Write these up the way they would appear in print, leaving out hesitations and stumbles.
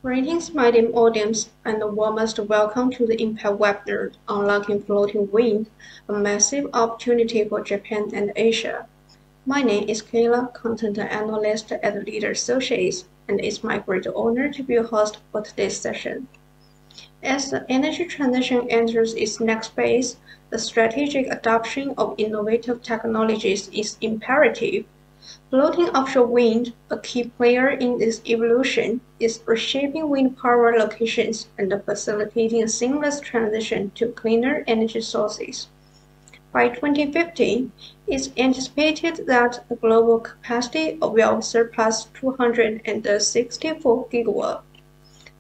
Greetings, my dear audience, and the warmest welcome to the Impact webinar, Unlocking Floating Wind, a massive opportunity for Japan and Asia. My name is Kayla, Content Analyst at Leader Associates, and it's my great honor to be your host for today's session. As the energy transition enters its next phase, the strategic adoption of innovative technologies is imperative. Floating offshore wind, a key player in this evolution, is reshaping wind power locations and facilitating a seamless transition to cleaner energy sources. By 2050, it's anticipated that the global capacity will surpass 264 gigawatts.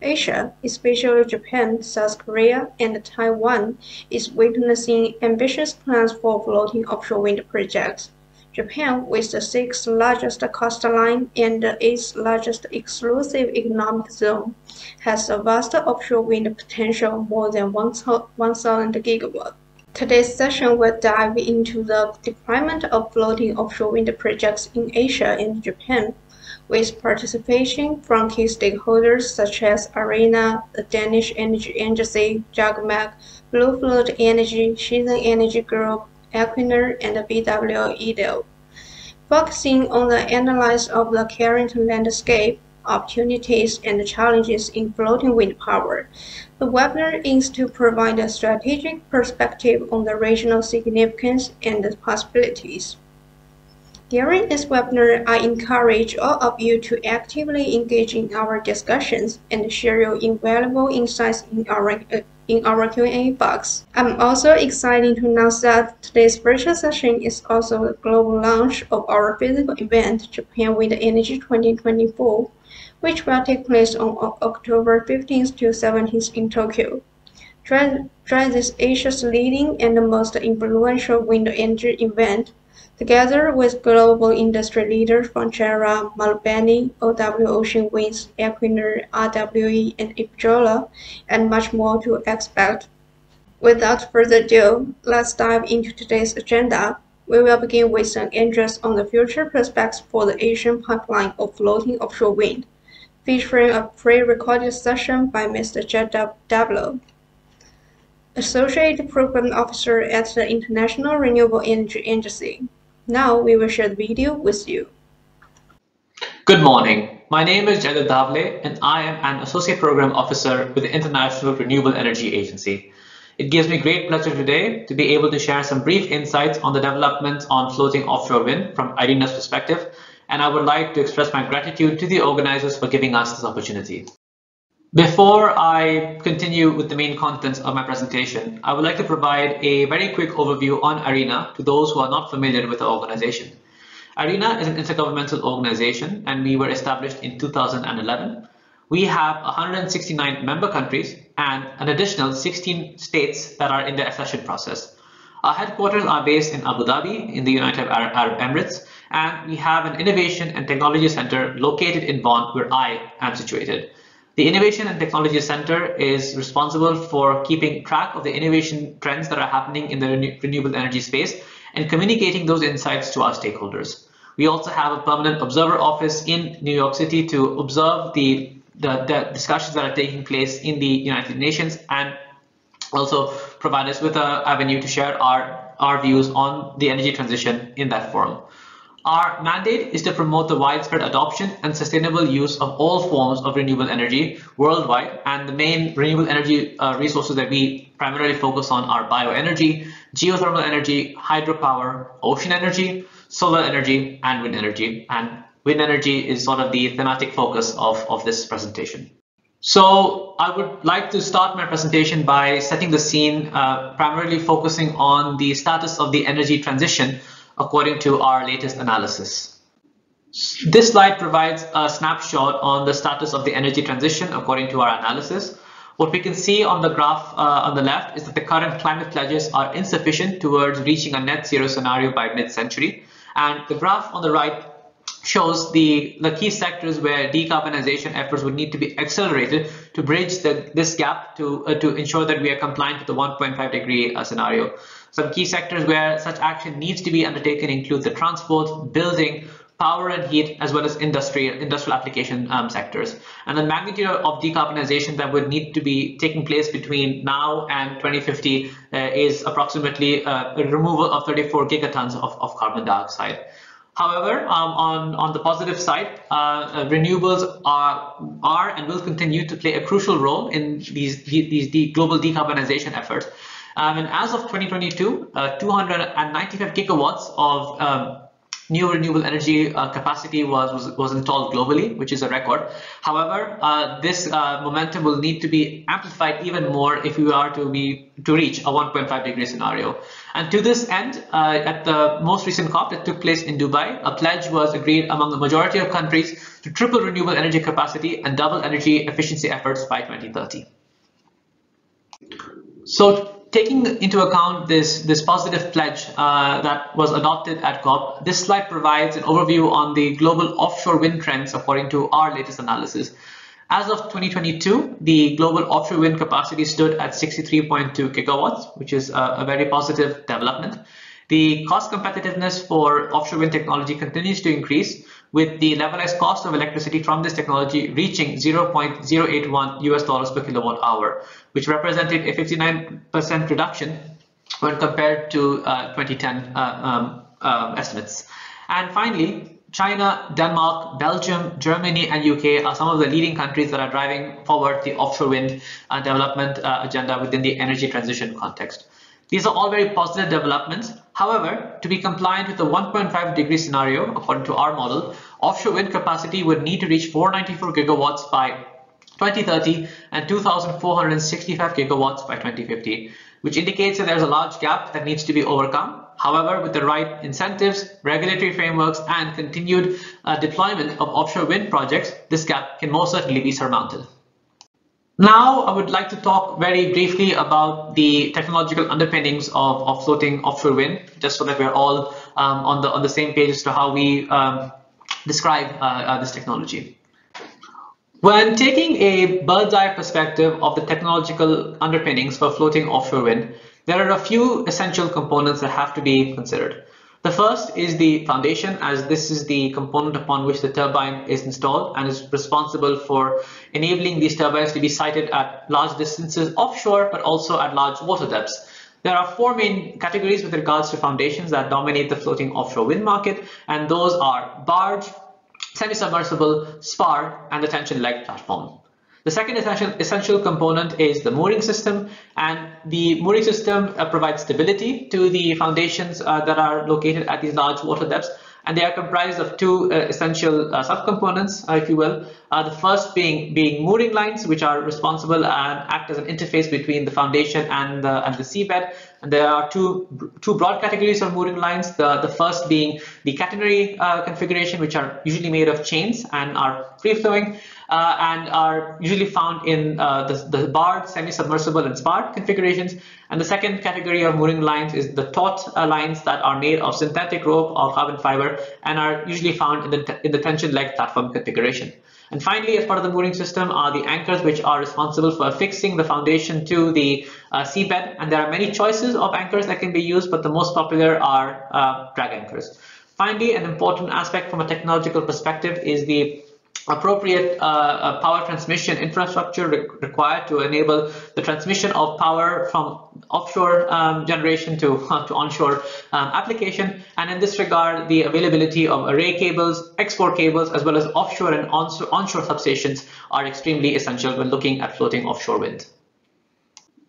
Asia, especially Japan, South Korea, and Taiwan, is witnessing ambitious plans for floating offshore wind projects. Japan, with the sixth largest coastline and the eighth largest exclusive economic zone, has a vast offshore wind potential more than 1,000 gigawatts. Today's session will dive into the deployment of floating offshore wind projects in Asia and Japan, with participation from key stakeholders such as IRENA, the Danish Energy Agency, JOGMEC, BlueFloat Energy, Shizen Energy Group, Equinor, and the BW Ideol. Focusing on the analysis of the current landscape, opportunities, and challenges in floating wind power, the webinar aims to provide a strategic perspective on the regional significance and the possibilities. During this webinar, I encourage all of you to actively engage in our discussions and share your invaluable insights in our Q&A box. I'm also excited to announce that today's virtual session is also the global launch of our physical event, Japan Wind Energy 2024, which will take place on October 15th to 17th in Tokyo. Join this Asia's leading and most influential wind energy event, together with global industry leaders from JERA, Malbeni, OW Ocean Winds, Equinor, RWE, and Iberdrola, and much more to expect. Without further ado, let's dive into today's agenda. We will begin with some interest on the future prospects for the Asian pipeline of floating offshore wind, featuring a pre-recorded session by Mr. Jaidev, Associate Program Officer at the International Renewable Energy Agency. Now we will share the video with you. Good morning. My name is Jaidev Dahvle, and I am an Associate Program Officer with the International Renewable Energy Agency. It gives me great pleasure today to be able to share some brief insights on the developments on floating offshore wind from IRENA's perspective, and I would like to express my gratitude to the organizers for giving us this opportunity. Before I continue with the main contents of my presentation, I would like to provide a very quick overview on IRENA to those who are not familiar with the organization. IRENA is an intergovernmental organization, and we were established in 2011. We have 169 member countries and an additional 16 states that are in the accession process. Our headquarters are based in Abu Dhabi in the United Arab Emirates, and we have an innovation and technology center located in Bonn, where I am situated. The Innovation and Technology Center is responsible for keeping track of the innovation trends that are happening in the renewable energy space and communicating those insights to our stakeholders. We also have a permanent observer office in New York City to observe the discussions that are taking place in the United Nations, and also provide us with an avenue to share our views on the energy transition in that forum. Our mandate is to promote the widespread adoption and sustainable use of all forms of renewable energy worldwide, and the main renewable energy resources that we primarily focus on are bioenergy, geothermal energy, hydropower, ocean energy, solar energy, and wind energy. And wind energy is sort of the thematic focus of this presentation. So I would like to start my presentation by setting the scene, primarily focusing on the status of the energy transition according to our latest analysis. This slide provides a snapshot on the status of the energy transition according to our analysis. What we can see on the graph on the left is that the current climate pledges are insufficient towards reaching a net zero scenario by mid-century. And the graph on the right shows the key sectors where decarbonization efforts would need to be accelerated to bridge this gap to ensure that we are compliant with the 1.5 degree scenario. Some key sectors where such action needs to be undertaken include the transport, building, power and heat, as well as industrial application sectors. And the magnitude of decarbonization that would need to be taking place between now and 2050 is approximately a removal of 34 gigatons of carbon dioxide. However, on the positive side, renewables are and will continue to play a crucial role in these global decarbonization efforts. And as of 2022, 295 gigawatts of new renewable energy capacity was installed globally, which is a record. However, this momentum will need to be amplified even more if we are to reach a 1.5 degree scenario. And to this end, at the most recent COP that took place in Dubai, a pledge was agreed among the majority of countries to triple renewable energy capacity and double energy efficiency efforts by 2030. So, taking into account this positive pledge that was adopted at COP, this slide provides an overview on the global offshore wind trends according to our latest analysis. As of 2022, the global offshore wind capacity stood at 63.2 gigawatts, which is a very positive development. The cost competitiveness for offshore wind technology continues to increase, with the levelized cost of electricity from this technology reaching $0.081 per kilowatt hour, which represented a 59% reduction when compared to 2010 estimates. And finally, China, Denmark, Belgium, Germany, and UK are some of the leading countries that are driving forward the offshore wind development agenda within the energy transition context. These are all very positive developments. However, to be compliant with the 1.5 degree scenario, according to our model, offshore wind capacity would need to reach 494 gigawatts by 2030 and 2,465 gigawatts by 2050, which indicates that there's a large gap that needs to be overcome. However, with the right incentives, regulatory frameworks, and continued deployment of offshore wind projects, this gap can most certainly be surmounted. Now, I would like to talk very briefly about the technological underpinnings of floating offshore wind, just so that we're all on the same page as to how we describe this technology. When taking a bird's eye perspective of the technological underpinnings for floating offshore wind, there are a few essential components that have to be considered. The first is the foundation, as this is the component upon which the turbine is installed and is responsible for enabling these turbines to be sited at large distances offshore, but also at large water depths. There are four main categories with regards to foundations that dominate the floating offshore wind market, and those are barge, semi-submersible, spar, and the tension leg platform. The second essential component is the mooring system, and the mooring system provides stability to the foundations that are located at these large water depths, and they are comprised of two essential subcomponents, if you will. The first being mooring lines, which are responsible and act as an interface between the foundation and the seabed. And there are two broad categories of mooring lines. The first being the catenary configuration, which are usually made of chains and are free-flowing, and are usually found in the barge, semi-submersible, and spar configurations. And the second category of mooring lines is the taut lines that are made of synthetic rope or carbon fiber and are usually found in the tension leg platform configuration. And finally, as part of the mooring system are the anchors, which are responsible for affixing the foundation to the seabed. And there are many choices of anchors that can be used, but the most popular are drag anchors. Finally, an important aspect from a technological perspective is the appropriate power transmission infrastructure required to enable the transmission of power from offshore generation to onshore application. And in this regard, the availability of array cables, export cables, as well as offshore and onshore substations are extremely essential when looking at floating offshore wind.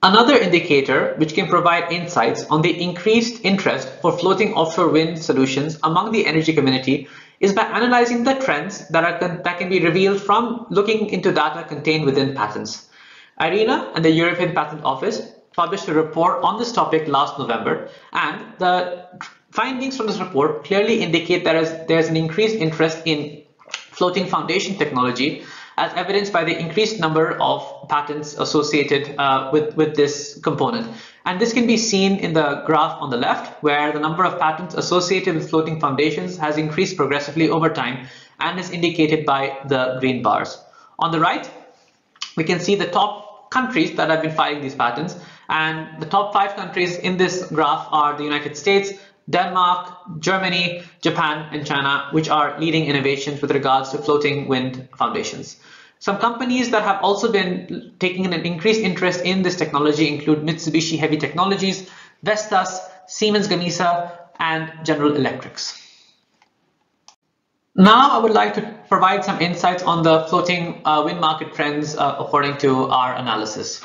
Another indicator which can provide insights on the increased interest for floating offshore wind solutions among the energy community is by analyzing the trends that can be revealed from looking into data contained within patents. IRENA and the European Patent Office published a report on this topic last November, and the findings from this report clearly indicate there's an increased interest in floating foundation technology, as evidenced by the increased number of patents associated with this component. And this can be seen in the graph on the left, where the number of patents associated with floating foundations has increased progressively over time and is indicated by the green bars. On the right, we can see the top countries that have been filing these patents, and the top 5 countries in this graph are the United States, Denmark, Germany, Japan, and China, which are leading innovations with regards to floating wind foundations. Some companies that have also been taking an increased interest in this technology include Mitsubishi Heavy Technologies, Vestas, Siemens Gamesa, and General Electrics. Now I would like to provide some insights on the floating wind market trends according to our analysis.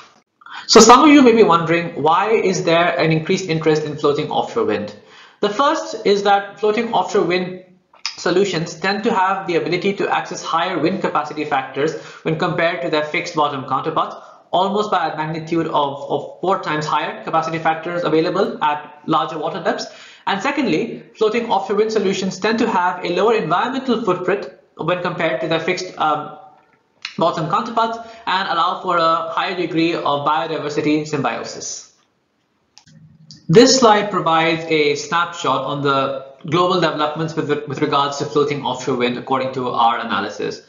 So some of you may be wondering, why is there an increased interest in floating offshore wind? The first is that floating offshore wind solutions tend to have the ability to access higher wind capacity factors when compared to their fixed bottom counterparts, almost by a magnitude of 4 times higher capacity factors available at larger water depths. And secondly, floating offshore wind solutions tend to have a lower environmental footprint when compared to their fixed bottom counterparts and allow for a higher degree of biodiversity symbiosis. This slide provides a snapshot on the global developments with regards to floating offshore wind according to our analysis.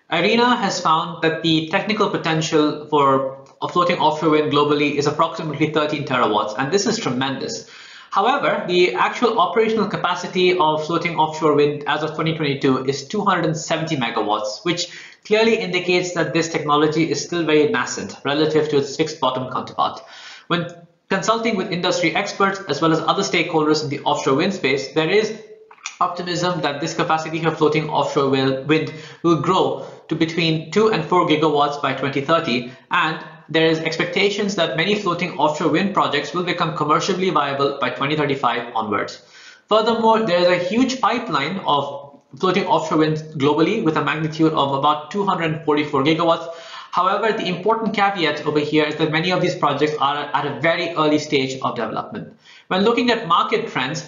IRENA has found that the technical potential for floating offshore wind globally is approximately 13 terawatts, and this is tremendous. However, the actual operational capacity of floating offshore wind as of 2022 is 270 megawatts, which clearly indicates that this technology is still very nascent relative to its fixed bottom counterpart. When consulting with industry experts as well as other stakeholders in the offshore wind space, there is optimism that this capacity of floating offshore wind will grow to between 2 and 4 gigawatts by 2030, and there is expectations that many floating offshore wind projects will become commercially viable by 2035 onwards. Furthermore, there is a huge pipeline of floating offshore wind globally with a magnitude of about 244 gigawatts. However, the important caveat over here is that many of these projects are at a very early stage of development. When looking at market trends,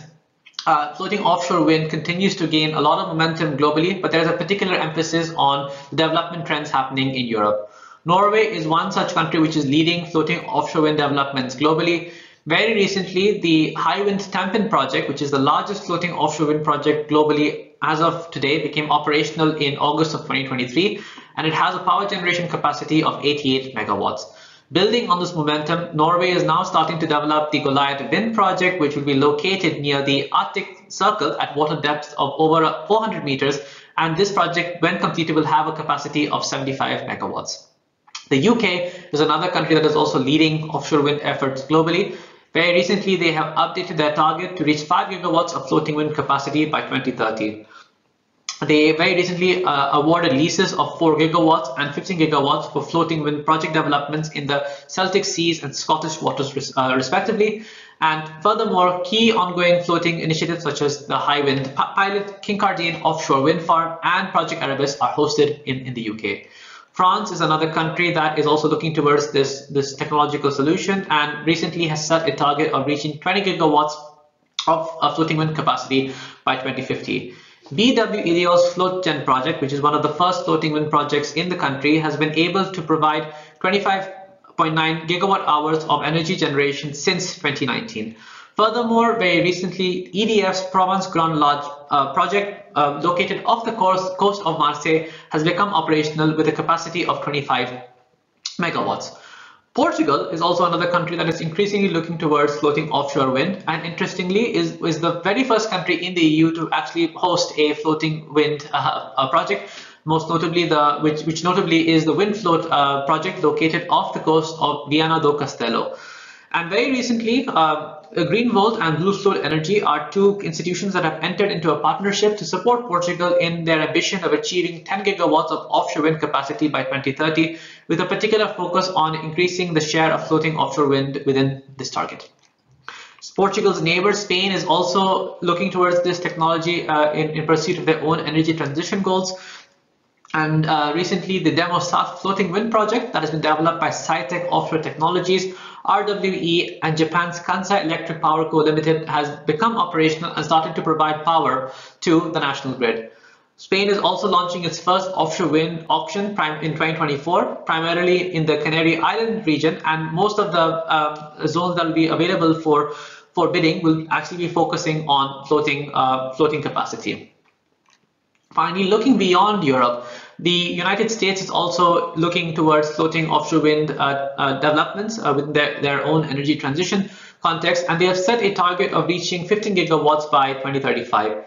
floating offshore wind continues to gain a lot of momentum globally, but there is a particular emphasis on the development trends happening in Europe. Norway is one such country which is leading floating offshore wind developments globally. Very recently, the Hywind Tampen project, which is the largest floating offshore wind project globally as of today, became operational in August of 2023, and it has a power generation capacity of 88 megawatts. Building on this momentum, Norway is now starting to develop the Goliath Wind project, which will be located near the Arctic Circle at water depths of over 400 meters, and this project, when completed, will have a capacity of 75 megawatts. The UK is another country that is also leading offshore wind efforts globally. Very recently, they have updated their target to reach 5 gigawatts of floating wind capacity by 2030. They very recently awarded leases of 4 gigawatts and 15 gigawatts for floating wind project developments in the Celtic Seas and Scottish waters respectively. And furthermore, key ongoing floating initiatives such as the Hywind Pilot, Kincardine Offshore Wind Farm, and Project Erebus are hosted in the UK. France is another country that is also looking towards this technological solution and recently has set a target of reaching 20 gigawatts of floating wind capacity by 2050. BW Ideol's FloatGen project, which is one of the first floating wind projects in the country, has been able to provide 25.9 gigawatt hours of energy generation since 2019. Furthermore, very recently, EDF's Provence Grand Large project, located off the coast of Marseille, has become operational with a capacity of 25 megawatts. Portugal is also another country that is increasingly looking towards floating offshore wind, and interestingly is the very first country in the EU to actually host a floating wind project, most notably which notably is the BlueFloat project located off the coast of Viana do Castelo. And very recently, Greenvolt and BlueFloat Energy are two institutions that have entered into a partnership to support Portugal in their ambition of achieving 10 gigawatts of offshore wind capacity by 2030, with a particular focus on increasing the share of floating offshore wind within this target. Portugal's neighbor, Spain, is also looking towards this technology in pursuit of their own energy transition goals. And recently, the Demo South floating wind project that has been developed by Scitech Offshore Technologies, RWE, and Japan's Kansai Electric Power Co. Limited has become operational and started to provide power to the national grid. Spain is also launching its first offshore wind auction in 2024, primarily in the Canary Island region, and most of the zones that will be available for bidding will actually be focusing on floating capacity. Finally, looking beyond Europe, the United States is also looking towards floating offshore wind developments with their own energy transition. context, and they have set a target of reaching 15 gigawatts by 2035.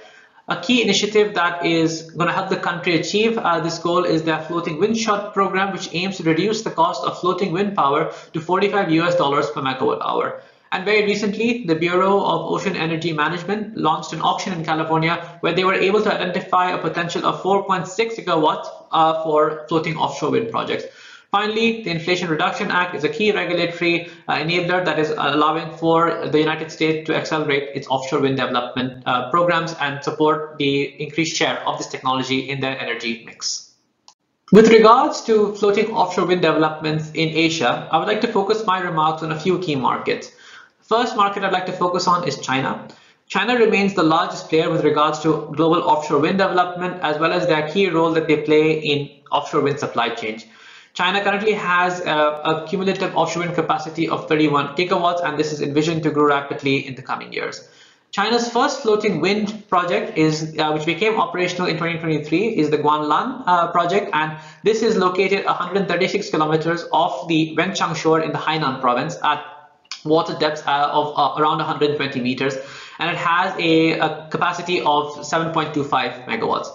A key initiative that is going to help the country achieve this goal is their floating wind shot program, which aims to reduce the cost of floating wind power to $45 per megawatt hour. And very recently, the Bureau of Ocean Energy Management launched an auction in California where they were able to identify a potential of 4.6 gigawatts for floating offshore wind projects. Finally, the Inflation Reduction Act is a key regulatory enabler that is allowing for the United States to accelerate its offshore wind development programs and support the increased share of this technology in their energy mix. With regards to floating offshore wind developments in Asia, I would like to focus my remarks on a few key markets. The first market I'd like to focus on is China. China remains the largest player with regards to global offshore wind development, as well as their key role that they play in offshore wind supply chains. China currently has a cumulative offshore wind capacity of 31 gigawatts, and this is envisioned to grow rapidly in the coming years. China's first floating wind project, which became operational in 2023, is the Guanlan project, and this is located 136 kilometers off the Wenchang shore in the Hainan province at water depths of around 120 meters, and it has a capacity of 7.25 megawatts.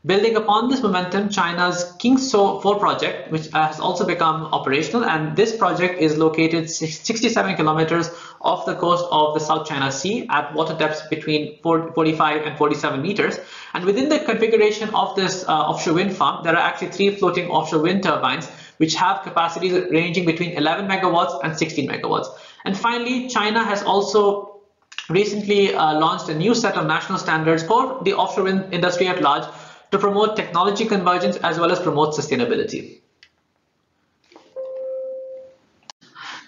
Building upon this momentum, China's Qingzhou 4 project, which has also become operational, and this project is located 67 kilometers off the coast of the South China Sea at water depths between 45 and 47 meters. And within the configuration of this offshore wind farm, there are actually 3 floating offshore wind turbines, which have capacities ranging between 11 megawatts and 16 megawatts. And finally, China has also recently launched a new set of national standards for the offshore wind industry at large, to promote technology convergence as well as promote sustainability.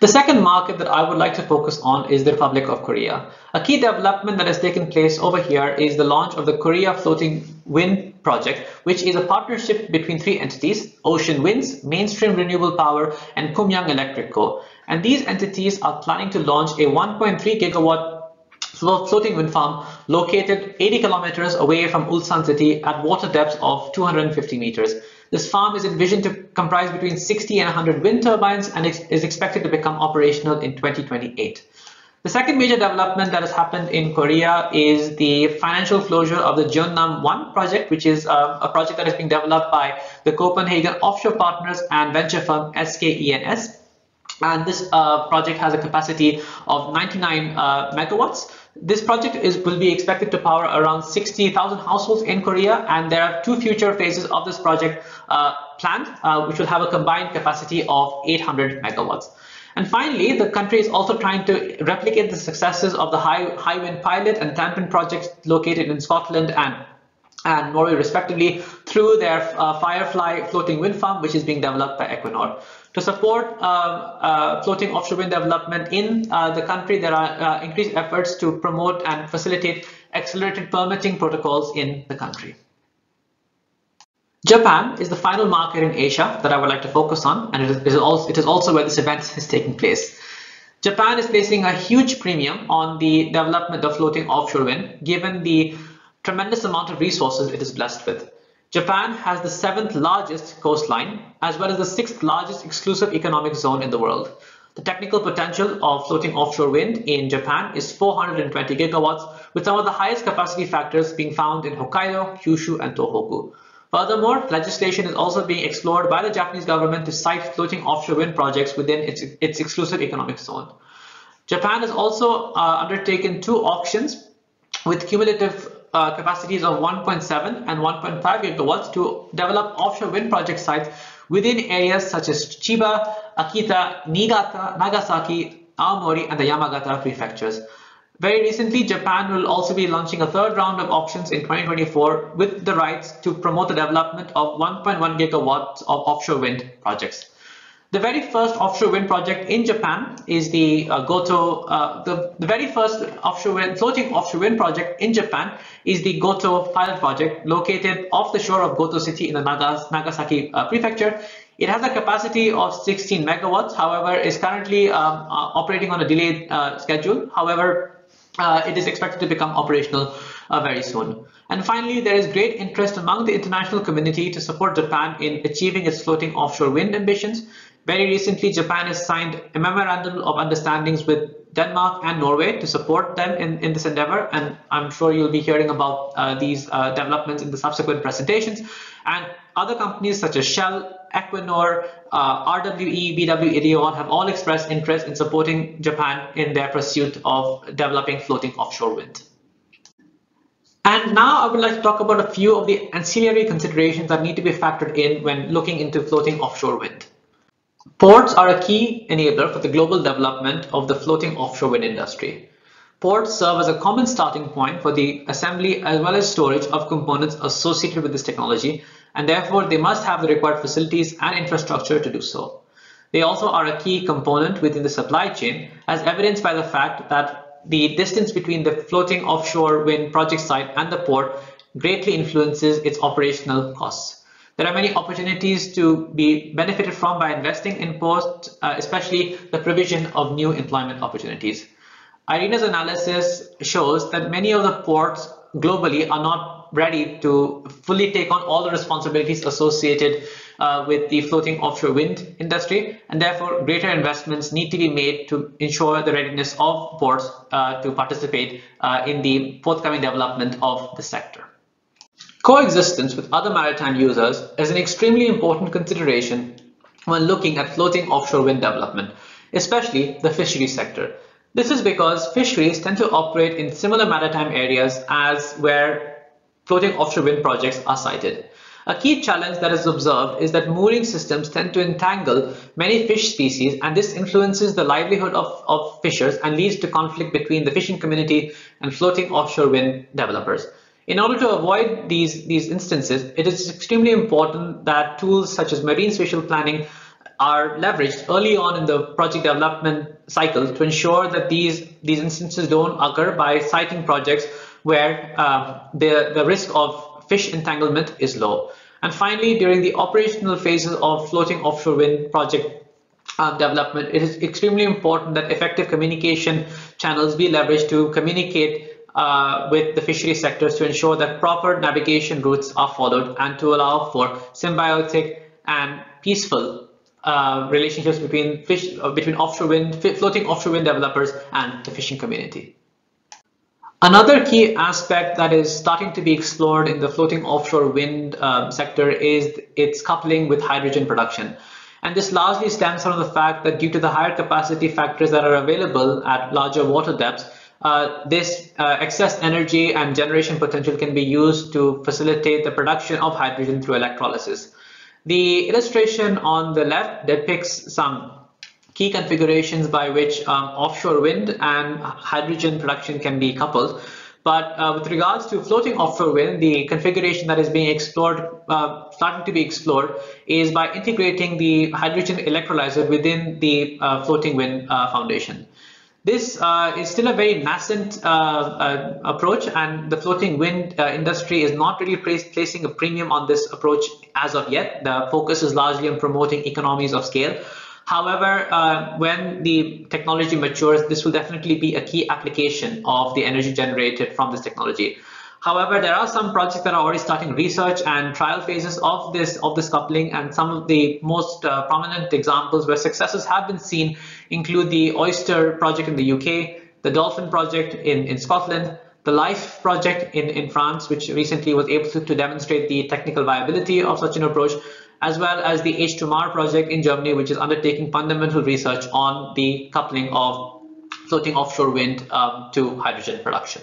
The second market that I would like to focus on is the Republic of Korea. A key development that has taken place over here is the launch of the Korea Floating Wind Project, which is a partnership between 3 entities: Ocean Winds, Mainstream Renewable Power, and Kumyang Electric Co. And these entities are planning to launch a 1.3 gigawatt floating wind farm located 80 kilometers away from Ulsan city at water depths of 250 meters. This farm is envisioned to comprise between 60 and 100 wind turbines and is expected to become operational in 2028. The second major development that has happened in Korea is the financial closure of the Jeonnam 1 project, which is a project that is being developed by the Copenhagen offshore partners and venture firm SKENS. And this project has a capacity of 99 megawatts. This project will be expected to power around 60,000 households in Korea, and there are 2 future phases of this project planned, which will have a combined capacity of 800 megawatts. And finally, the country is also trying to replicate the successes of the High Wind Pilot and Tampin projects located in Scotland and Norway respectively through their Firefly floating wind farm, which is being developed by Equinor. To support floating offshore wind development in the country, there are increased efforts to promote and facilitate accelerated permitting protocols in the country. Japan is the final market in Asia that I would like to focus on, and it is also where this event is taking place. Japan is placing a huge premium on the development of floating offshore wind, given the tremendous amount of resources it is blessed with. Japan has the 7th largest coastline, as well as the 6th largest exclusive economic zone in the world. The technical potential of floating offshore wind in Japan is 420 gigawatts, with some of the highest capacity factors being found in Hokkaido, Kyushu, and Tohoku. Furthermore, legislation is also being explored by the Japanese government to site floating offshore wind projects within its exclusive economic zone. Japan has also undertaken 2 auctions with cumulative capacities of 1.7 and 1.5 gigawatts to develop offshore wind project sites within areas such as Chiba, Akita, Niigata, Nagasaki, Aomori, and the Yamagata prefectures. Very recently, Japan will also be launching a 3rd round of auctions in 2024 with the rights to promote the development of 1.1 gigawatts of offshore wind projects. The very first offshore wind project in Japan is the Goto. The very first floating offshore wind project in Japan is the Goto pilot project, located off the shore of Goto City in the Nagasaki prefecture. It has a capacity of 16 megawatts. However, is currently operating on a delayed schedule. However, it is expected to become operational very soon. And finally, there is great interest among the international community to support Japan in achieving its floating offshore wind ambitions. Very recently, Japan has signed a memorandum of understandings with Denmark and Norway to support them in this endeavor, and I'm sure you'll be hearing about these developments in the subsequent presentations. And other companies such as Shell, Equinor, RWE, BW Ideol have all expressed interest in supporting Japan in their pursuit of developing floating offshore wind. And now I would like to talk about a few of the ancillary considerations that need to be factored in when looking into floating offshore wind. Ports are a key enabler for the global development of the floating offshore wind industry. Ports serve as a common starting point for the assembly as well as storage of components associated with this technology, and therefore they must have the required facilities and infrastructure to do so. They also are a key component within the supply chain, as evidenced by the fact that the distance between the floating offshore wind project site and the port greatly influences its operational costs. There are many opportunities to be benefited from by investing in ports, especially the provision of new employment opportunities. IRENA's analysis shows that many of the ports globally are not ready to fully take on all the responsibilities associated with the floating offshore wind industry, and therefore greater investments need to be made to ensure the readiness of ports to participate in the forthcoming development of the sector. Coexistence with other maritime users is an extremely important consideration when looking at floating offshore wind development, especially the fisheries sector. This is because fisheries tend to operate in similar maritime areas as where floating offshore wind projects are sited. A key challenge that is observed is that mooring systems tend to entangle many fish species, and this influences the livelihood of fishers and leads to conflict between the fishing community and floating offshore wind developers. In order to avoid these instances, it is extremely important that tools such as marine spatial planning are leveraged early on in the project development cycle to ensure that these instances don't occur by siting projects where the risk of fish entanglement is low. And finally, during the operational phases of floating offshore wind project development, it is extremely important that effective communication channels be leveraged to communicate with the fishery sectors to ensure that proper navigation routes are followed and to allow for symbiotic and peaceful relationships between floating offshore wind developers and the fishing community. Another key aspect that is starting to be explored in the floating offshore wind sector is its coupling with hydrogen production. And this largely stems from the fact that due to the higher capacity factors that are available at larger water depths, this excess energy and generation potential can be used to facilitate the production of hydrogen through electrolysis. The illustration on the left depicts some key configurations by which offshore wind and hydrogen production can be coupled. But with regards to floating offshore wind, the configuration that is being explored, starting to be explored, is by integrating the hydrogen electrolyzer within the floating wind foundation. This is still a very nascent approach, and the floating wind industry is not really placing a premium on this approach as of yet. The focus is largely on promoting economies of scale. However, when the technology matures, this will definitely be a key application of the energy generated from this technology. However, there are some projects that are already starting research and trial phases of this coupling, and some of the most prominent examples where successes have been seen include the Oyster project in the UK, the Dolphin project in Scotland, the LIFE project in France, which recently was able to demonstrate the technical viability of such an approach, as well as the H2MAR project in Germany, which is undertaking fundamental research on the coupling of floating offshore wind to hydrogen production.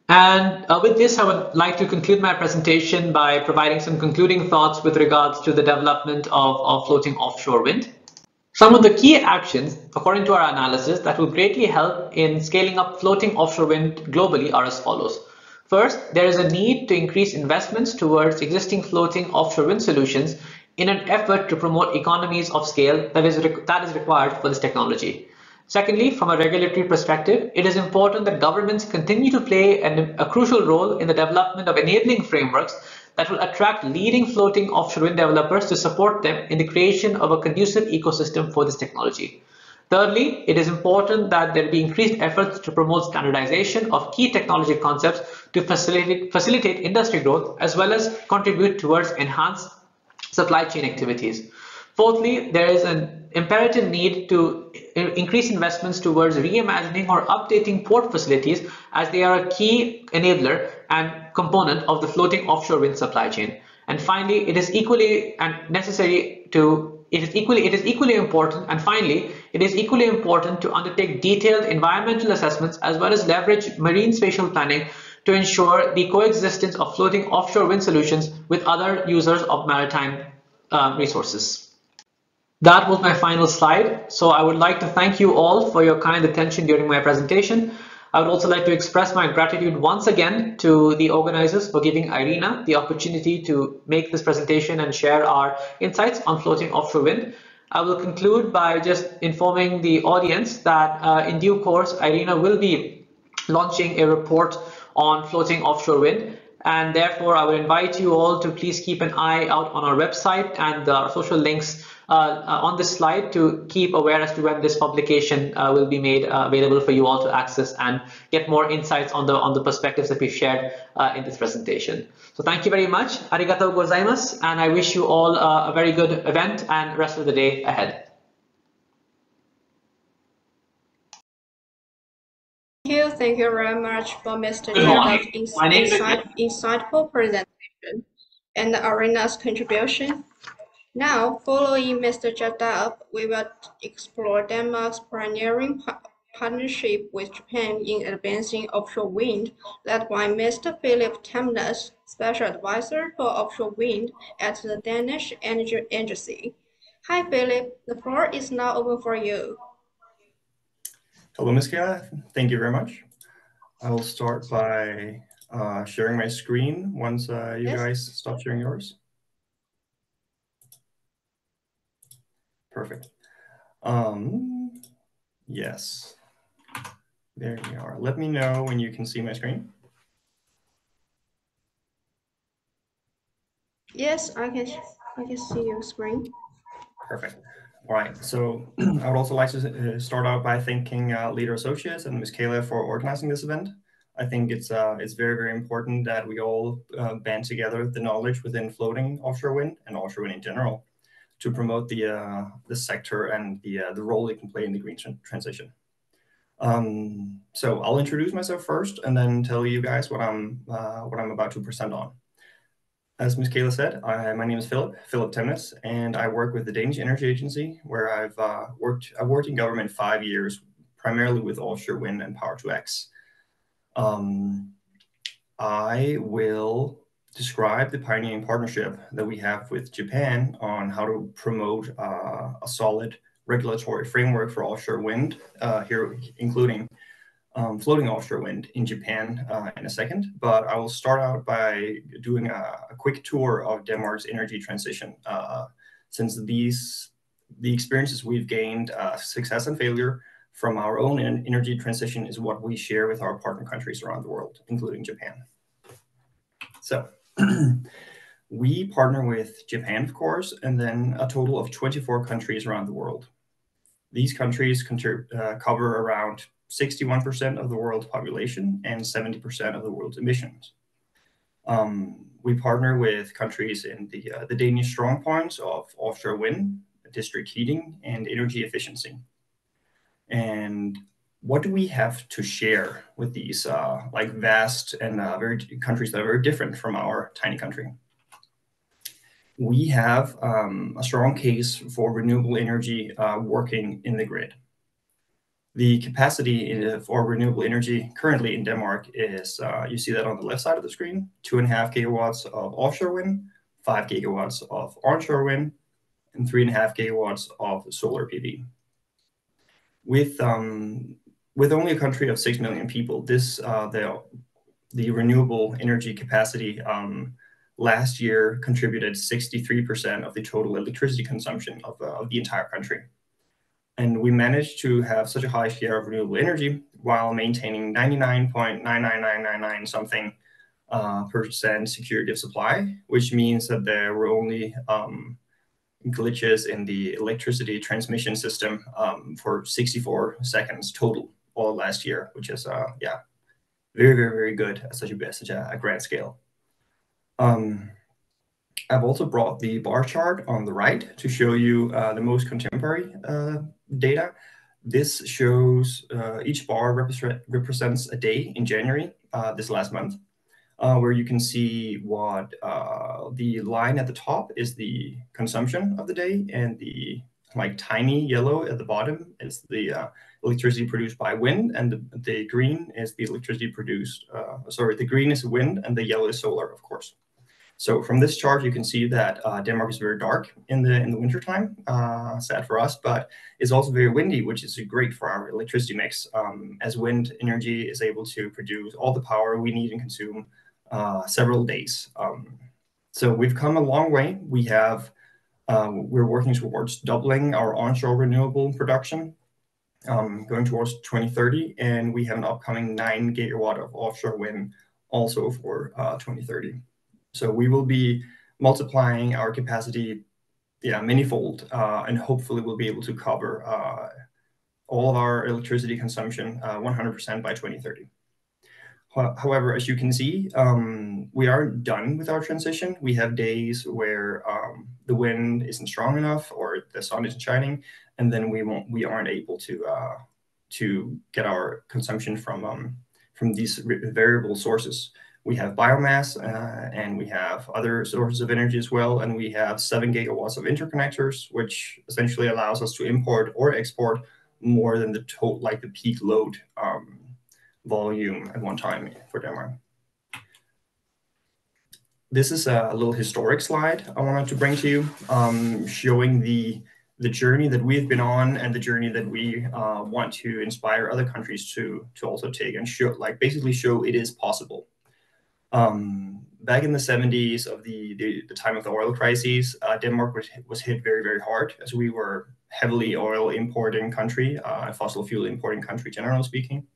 And with this, I would like to conclude my presentation by providing some concluding thoughts with regards to the development of floating offshore wind. Some of the key actions, according to our analysis, that will greatly help in scaling up floating offshore wind globally are as follows. First, there is a need to increase investments towards existing floating offshore wind solutions in an effort to promote economies of scale that is required for this technology. Secondly, from a regulatory perspective, it is important that governments continue to play a crucial role in the development of enabling frameworks that will attract leading floating offshore wind developers to support them in the creation of a conducive ecosystem for this technology. Thirdly, it is important that there be increased efforts to promote standardization of key technology concepts to facilitate industry growth as well as contribute towards enhanced supply chain activities. Fourthly, there is an imperative need to increase investments towards reimagining or updating port facilities, as they are a key enabler and component of the floating offshore wind supply chain. And finally, it is equally and necessary to it is equally important, and finally, it is equally important to undertake detailed environmental assessments as well as leverage marine spatial planning to ensure the coexistence of floating offshore wind solutions with other users of maritime resources. That was my final slide. So I would like to thank you all for your kind attention during my presentation. I would also like to express my gratitude once again to the organizers for giving IRENA the opportunity to make this presentation and share our insights on floating offshore wind. I will conclude by just informing the audience that in due course, IRENA will be launching a report on floating offshore wind. And therefore, I would invite you all to please keep an eye out on our website and our social links on this slide to keep aware as to when this publication will be made available for you all to access and get more insights on the perspectives that we shared in this presentation. So thank you very much. Arigatou gozaimasu, and I wish you all a very good event and rest of the day ahead. Thank you very much for Mr. Good morning. Jaidev's My name is insightful presentation and IRENA's contribution. Now, following Mr. Jaidev, we will explore Denmark's pioneering partnership with Japan in advancing offshore wind, led by Mr. Philip Tamnes, Special Advisor for Offshore Wind at the Danish Energy Agency. Hi, Philip. The floor is now open for you. Hello, Ms. Kayla. Thank you very much. I will start by sharing my screen once you guys stop sharing yours. Perfect. Yes. There you are. Let me know when you can see my screen. Yes, I can see your screen. Perfect. All right. So I would also like to start out by thanking Leader Associates and Ms. Kayla for organizing this event. I think it's very, very important that we all band together the knowledge within floating offshore wind and offshore wind in general to promote the sector and the role it can play in the green transition. So I'll introduce myself first and then tell you guys what I'm about to present on. As Ms. Kayla said, my name is Philip Temnes, and I work with the Danish Energy Agency, where I've worked in government 5 years, primarily with offshore wind and Power-to-X. I will describe the pioneering partnership that we have with Japan on how to promote a solid regulatory framework for offshore wind, here including floating offshore wind in Japan in a second. But I will start out by doing a quick tour of Denmark's energy transition, since the experiences we've gained, success and failure from our own energy transition, is what we share with our partner countries around the world, including Japan. So we partner with Japan, of course, and then a total of 24 countries around the world. These countries cover around 61% of the world's population and 70% of the world's emissions. We partner with countries in the Danish strong points of offshore wind, district heating, and energy efficiency. And what do we have to share with these like vast and countries that are very different from our tiny country? We have a strong case for renewable energy working in the grid. The capacity for renewable energy currently in Denmark is, you see that on the left side of the screen, 2.5 gigawatts of offshore wind, 5 gigawatts of onshore wind, and 3.5 gigawatts of solar PV. With only a country of 6 million people, the renewable energy capacity last year contributed 63% of the total electricity consumption of the entire country. And we managed to have such a high share of renewable energy while maintaining 99.99999 something percent security of supply, which means that there were only glitches in the electricity transmission system for 64 seconds total all last year, which is yeah, very, very, very good at such a grand scale. I've also brought the bar chart on the right to show you the most contemporary data. This shows each bar represents a day in January this last month, where you can see what the line at the top is the consumption of the day, and the tiny yellow at the bottom is the electricity produced by wind, and the green is the electricity produced. The green is wind, and the yellow is solar, of course. So from this chart, you can see that Denmark is very dark in the wintertime, sad for us, but it's also very windy, which is great for our electricity mix, as wind energy is able to produce all the power we need and consume several days. So we've come a long way. We're working towards doubling our onshore renewable production, going towards 2030, and we have an upcoming 9 gigawatt of offshore wind also for 2030. So we will be multiplying our capacity, manyfold, and hopefully we'll be able to cover all of our electricity consumption 100% by 2030. However, as you can see, we aren't done with our transition. We have days where the wind isn't strong enough or the sun isn't shining, and then we aren't able to get our consumption from these variable sources. We have biomass, and we have other sources of energy as well, and we have 7 gigawatts of interconnectors, which essentially allows us to import or export more than the peak load volume at one time for Denmark. This is a little historic slide I wanted to bring to you, showing the journey that we've been on and the journey that we want to inspire other countries to also take, and basically show it is possible. Back in the 70s of the time of the oil crises, Denmark was hit very, very hard, as we were heavily oil importing country, fossil fuel importing country, generally speaking.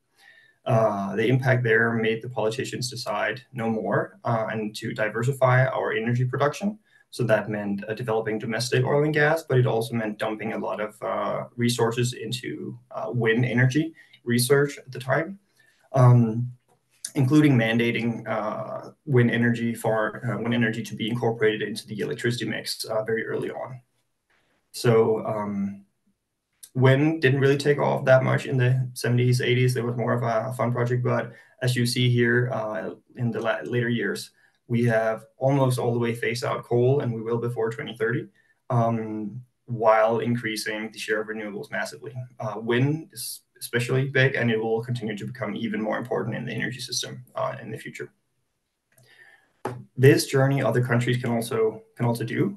The impact there made the politicians decide no more and to diversify our energy production. So that meant developing domestic oil and gas, but it also meant dumping a lot of resources into wind energy research at the time. Including mandating wind energy to be incorporated into the electricity mix very early on. So wind didn't really take off that much in the 70s, 80s. It was more of a fun project, but as you see here in the later years, we have almost all the way phased out coal, and we will before 2030, while increasing the share of renewables massively. Wind is especially big, and it will continue to become even more important in the energy system in the future. This journey other countries can also do,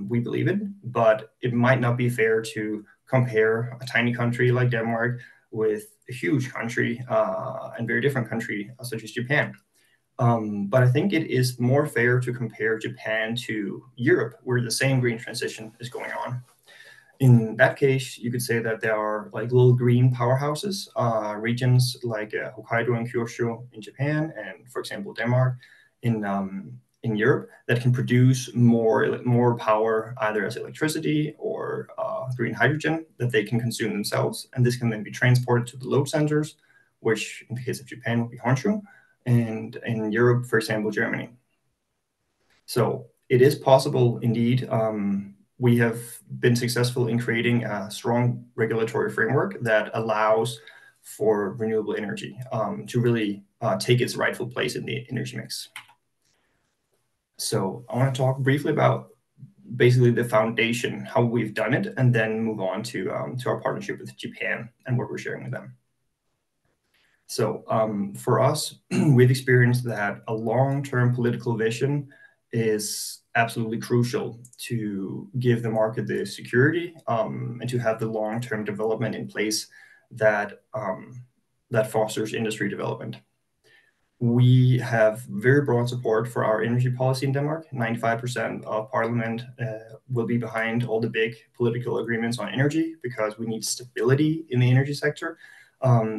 we believe it, but it might not be fair to compare a tiny country like Denmark with a huge country and very different country such as Japan. But I think it is more fair to compare Japan to Europe, where the same green transition is going on. In that case, you could say that there are little green powerhouses, regions like Hokkaido and Kyushu in Japan, and for example Denmark in Europe, that can produce more power either as electricity or green hydrogen that they can consume themselves, and this can then be transported to the load centers, which in the case of Japan would be Honshu, and in Europe, for example, Germany. So it is possible indeed. We have been successful in creating a strong regulatory framework that allows for renewable energy to really take its rightful place in the energy mix. So I want to talk briefly about basically the foundation, how we've done it, and then move on to our partnership with Japan and what we're sharing with them. So for us, we've experienced that a long-term political vision is absolutely crucial to give the market the security and to have the long-term development in place that fosters industry development. We have very broad support for our energy policy in Denmark. 95% of parliament will be behind all the big political agreements on energy, because we need stability in the energy sector.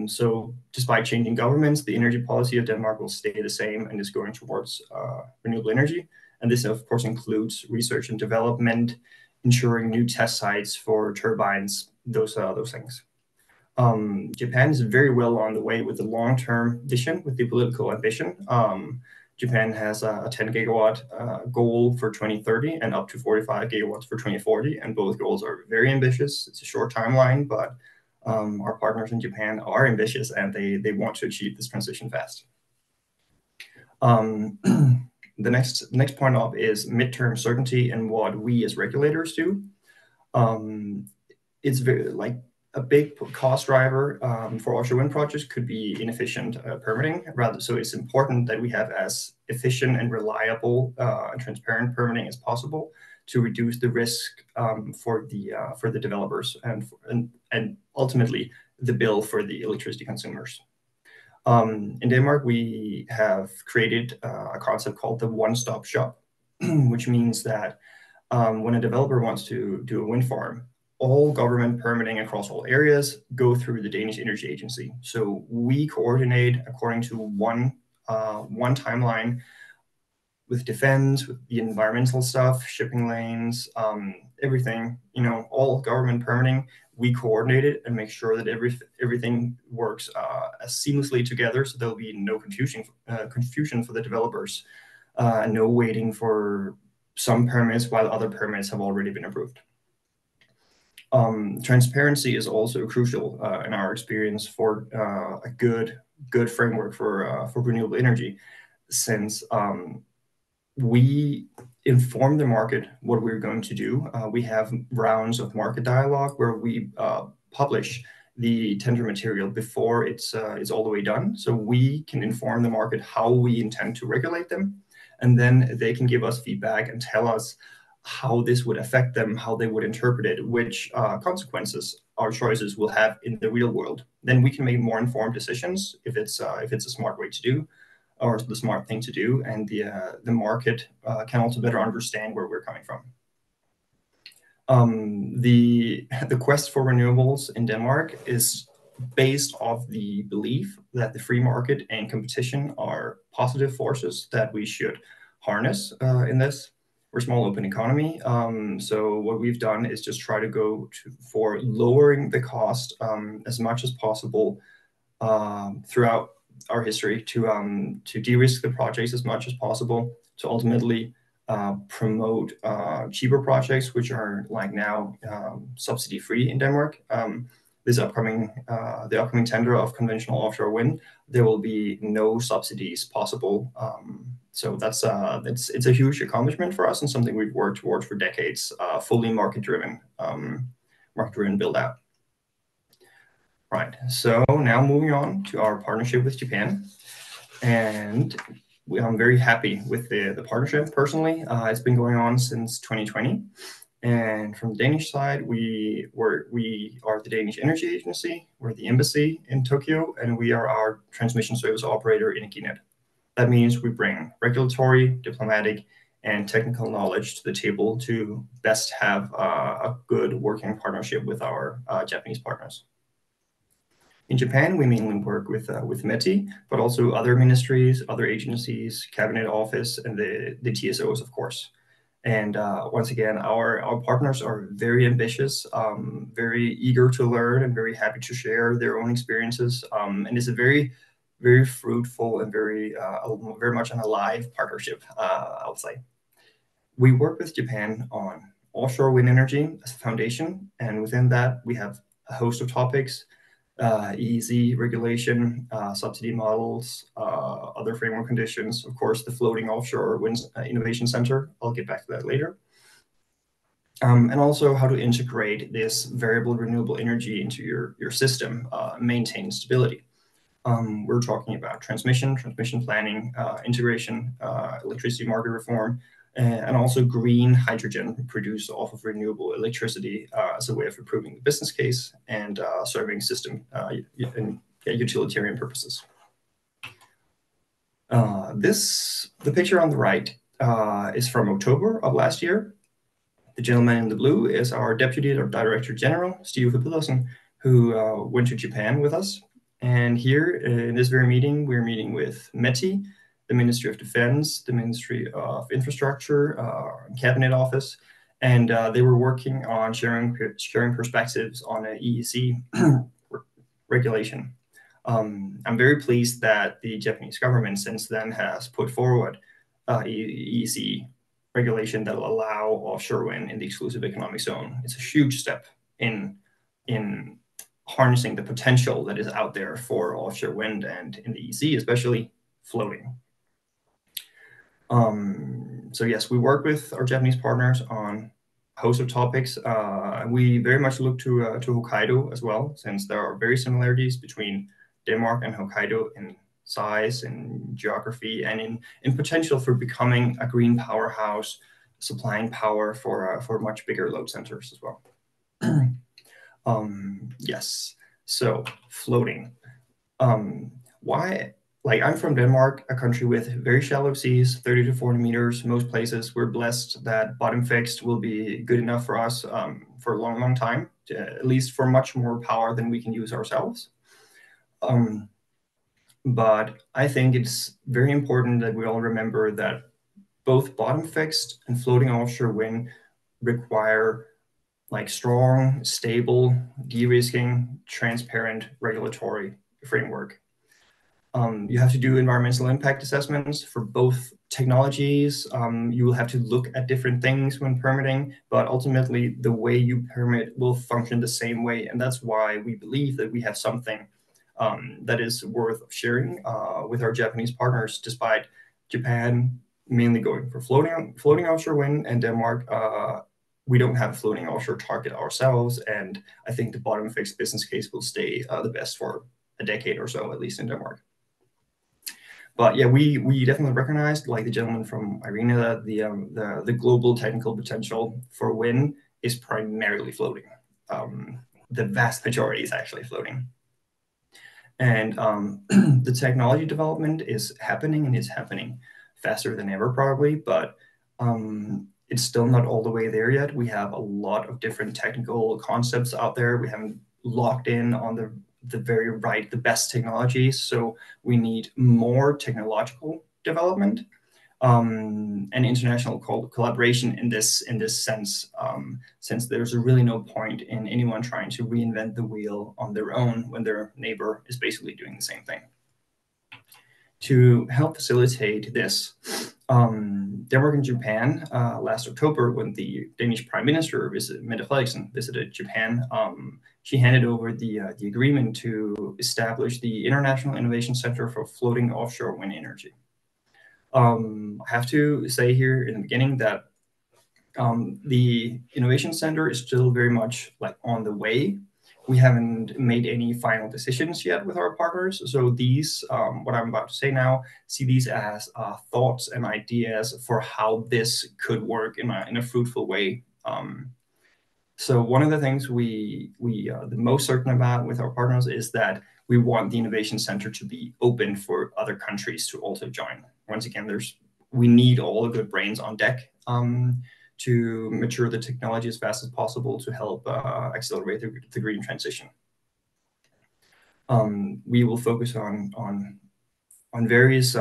So despite changing governments, the energy policy of Denmark will stay the same and is going towards renewable energy. And this, of course, includes research and development, ensuring new test sites for turbines, those things. Japan is very well on the way with the long-term vision, with the political ambition. Japan has a 10 gigawatt goal for 2030 and up to 45 gigawatts for 2040, and both goals are very ambitious. It's a short timeline, but our partners in Japan are ambitious and they want to achieve this transition fast. The next point up is midterm certainty and what we as regulators do. It's very a big cost driver for offshore wind projects could be inefficient permitting. So it's important that we have as efficient and reliable and transparent permitting as possible to reduce the risk for the developers and ultimately the bill for the electricity consumers. In Denmark, we have created a concept called the one-stop shop, which means that when a developer wants to do a wind farm, all government permitting across all areas go through the Danish Energy Agency. So we coordinate according to one timeline with defense, with the environmental stuff, shipping lanes, everything, all government permitting. We coordinate it and make sure that everything works as seamlessly together, so there'll be no confusion for the developers, no waiting for some permits while other permits have already been approved. Transparency is also crucial in our experience for a good framework for renewable energy, since we inform the market what we're going to do. We have rounds of market dialogue where we publish the tender material before it's all the way done, so we can inform the market how we intend to regulate them, and then they can give us feedback and tell us how this would affect them, how they would interpret it, which consequences our choices will have in the real world. Then we can make more informed decisions if it's a smart way to do, or the smart thing to do, and the market can also better understand where we're coming from. The quest for renewables in Denmark is based off the belief that the free market and competition are positive forces that we should harness in this. We're a small open economy, so what we've done is just try to go for lowering the cost as much as possible throughout our history to de-risk the projects as much as possible, to ultimately promote cheaper projects, which are now subsidy free in Denmark. The upcoming tender of conventional offshore wind, there will be no subsidies possible. So it's a huge accomplishment for us and something we've worked towards for decades. Fully market-driven build out. Right. So now moving on to our partnership with Japan, and I'm very happy with the partnership personally. It's been going on since 2020. And from the Danish side, we are the Danish Energy Agency, we're the embassy in Tokyo, and we are our transmission service operator in Equinor. That means we bring regulatory, diplomatic, and technical knowledge to the table to best have a good working partnership with our Japanese partners. In Japan, we mainly work with METI, but also other ministries, other agencies, cabinet office, and the TSOs, of course. And once again, our partners are very ambitious, very eager to learn, and very happy to share their own experiences. And it's a very, very fruitful and very much an alive partnership, I would say. We work with Japan on offshore wind energy as a foundation, and within that, we have a host of topics: EEZ regulation, subsidy models, other framework conditions, of course, the floating offshore wind innovation center. I'll get back to that later. And also how to integrate this variable renewable energy into your system, maintain stability. We're talking about transmission planning, integration, electricity market reform, and also green hydrogen produced off of renewable electricity as a way of improving the business case and serving system and utilitarian purposes. The picture on the right is from October of last year. The gentleman in the blue is our Deputy Director General, Steve Pedersen, who went to Japan with us. And here in this very meeting, we're meeting with METI, the Ministry of Defense, the Ministry of Infrastructure, Cabinet Office, and they were working on sharing perspectives on an EEC regulation. I'm very pleased that the Japanese government since then has put forward EEC regulation that will allow offshore wind in the exclusive economic zone. It's a huge step in harnessing the potential that is out there for offshore wind and in the EEC, especially floating. So yes, we work with our Japanese partners on a host of topics. We very much look to Hokkaido as well, since there are very similarities between Denmark and Hokkaido in size and geography and in potential for becoming a green powerhouse, supplying power for much bigger load centers as well. Yes, so floating. Why? Like, I'm from Denmark, a country with very shallow seas, 30 to 40 meters. Most places we're blessed that bottom fixed will be good enough for us for a long, long time, at least for much more power than we can use ourselves. But I think it's very important that we all remember that both bottom fixed and floating offshore wind require like strong, stable, de-risking, transparent regulatory framework. You have to do environmental impact assessments for both technologies. You will have to look at different things when permitting, but ultimately the way you permit will function the same way. And that's why we believe that we have something that is worth sharing with our Japanese partners, despite Japan mainly going for floating offshore wind, and Denmark, we don't have a floating offshore target ourselves. And I think the bottom fixed business case will stay the best for a decade or so, at least in Denmark. But yeah, we definitely recognized, like the gentleman from IRENA, that the global technical potential for wind is primarily floating. The vast majority is actually floating. And the technology development is happening, and it's happening faster than ever probably, but it's still not all the way there yet. We have a lot of different technical concepts out there. We haven't locked in on the best technologies. So we need more technological development and international collaboration in this sense, since there's really no point in anyone trying to reinvent the wheel on their own when their neighbor is basically doing the same thing. To help facilitate this, Denmark and Japan last October, when the Danish Prime Minister Mette Frederiksen visited Japan, she handed over the agreement to establish the International Innovation Center for Floating Offshore Wind Energy. I have to say here in the beginning that the Innovation Center is still very much like on the way. We haven't made any final decisions yet with our partners. So these, what I'm about to say now, see these as thoughts and ideas for how this could work in a fruitful way. So one of the things we the most certain about with our partners is that we want the Innovation Center to be open for other countries to also join. Once again, we need all the good brains on deck to mature the technology as fast as possible to help accelerate the green transition. We will focus on various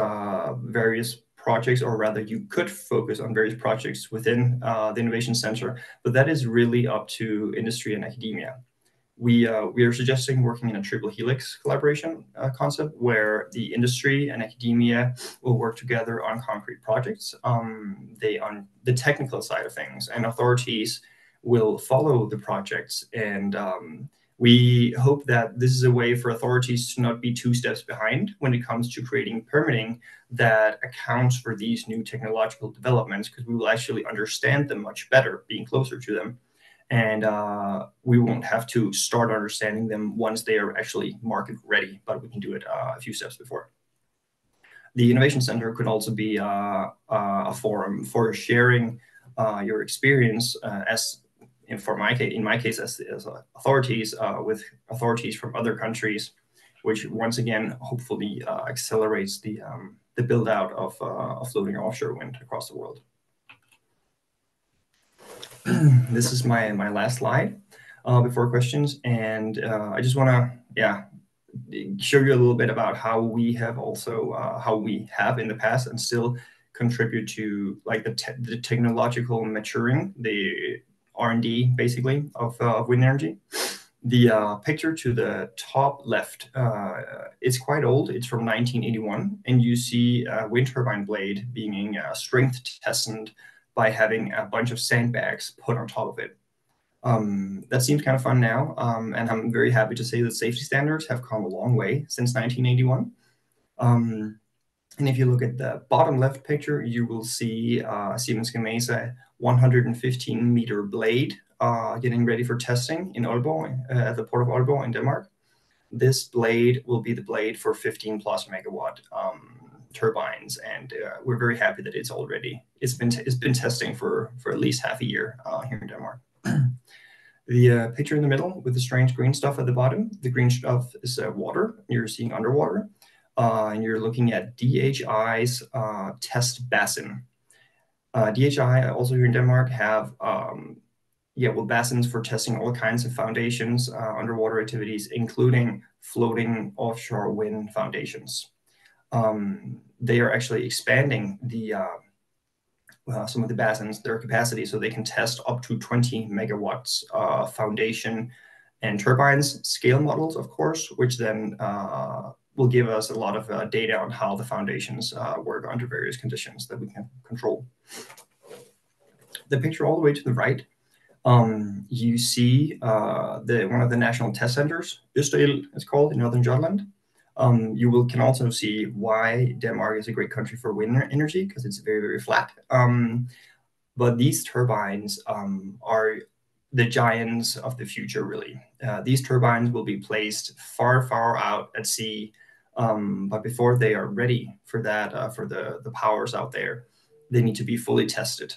projects, or rather you could focus on various projects within the Innovation Center, but that is really up to industry and academia. We are suggesting working in a triple helix collaboration concept where the industry and academia will work together on concrete projects, on the technical side of things, and authorities will follow the projects. And we hope that this is a way for authorities to not be 2 steps behind when it comes to creating permitting that accounts for these new technological developments, because we will actually understand them much better being closer to them. And we won't have to start understanding them once they are actually market ready, but we can do it a few steps before. The Innovation Center could also be a forum for sharing your experience in my case as authorities with authorities from other countries, which once again hopefully accelerates the build out of floating offshore wind across the world. This is my last slide before questions, and I just want to show you a little bit about how we have in the past and still contribute to like the technological maturing, the R&D basically of wind energy. The picture to the top left is quite old. It's from 1981, and you see a wind turbine blade being strength tested by having a bunch of sandbags put on top of it. That seems kind of fun now, and I'm very happy to say that safety standards have come a long way since 1981. And if you look at the bottom left picture, you will see Siemens Gamesa 115-meter blade getting ready for testing in Aalborg, at the port of Aalborg in Denmark. This blade will be the blade for 15 plus megawatt turbines, and we're very happy that it's been testing for at least half a year here in Denmark. The picture in the middle with the strange green stuff at the bottom, the green stuff is water. You're seeing underwater, and you're looking at DHI's test basin. DHI, also here in Denmark, have basins for testing all kinds of foundations, underwater activities, including floating offshore wind foundations. They are actually expanding some of the basins, their capacity, so they can test up to 20 megawatts foundation and turbines, scale models, of course, which then will give us a lot of data on how the foundations work under various conditions that we can control. The picture all the way to the right, you see one of the national test centers, Østerild, it's called, in northern Jutland. You can also see why Denmark is a great country for wind energy, because it's very, very flat. But these turbines are the giants of the future, really. These turbines will be placed far, far out at sea. But before they are ready for that, for the powers out there, they need to be fully tested,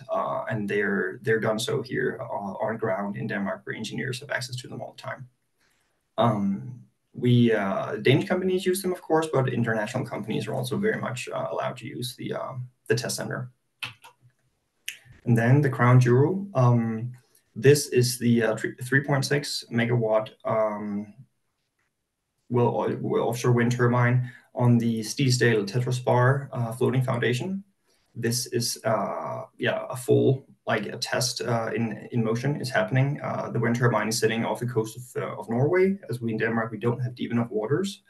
and they're done so here on ground in Denmark, where engineers have access to them all the time. Danish companies use them, of course, but international companies are also very much allowed to use the test center. And then the crown jewel. This is the 3.6 megawatt offshore wind turbine on the Stigsdal Tetraspar floating foundation. This is a full a test in motion is happening. The wind turbine is sitting off the coast of Norway, as we in Denmark we don't have deep enough waters.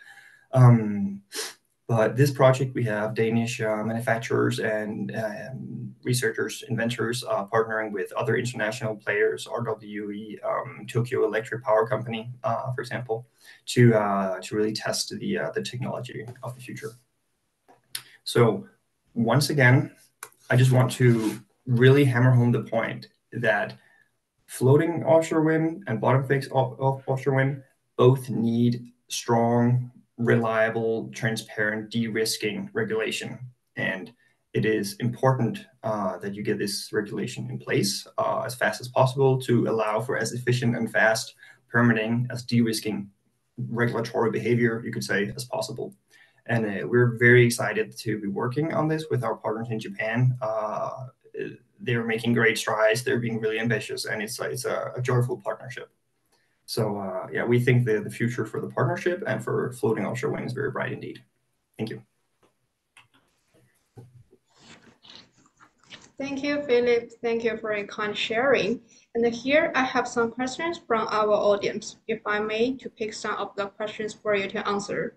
But this project, we have Danish manufacturers and researchers, inventors partnering with other international players, RWE, Tokyo Electric Power Company, for example, to really test the technology of the future. So once again, I just want to really hammer home the point that floating offshore wind and bottom fixed offshore wind both need strong, reliable, transparent, de-risking regulation. And it is important that you get this regulation in place as fast as possible to allow for as efficient and fast permitting, as de-risking regulatory behavior, you could say, as possible. And we're very excited to be working on this with our partners in Japan. They're making great strides. They're being really ambitious, and it's a joyful partnership. So we think the future for the partnership and for floating offshore wind is very bright indeed. Thank you. Thank you, Philip. Thank you for your kind sharing. And here I have some questions from our audience, if I may, to pick some of the questions for you to answer.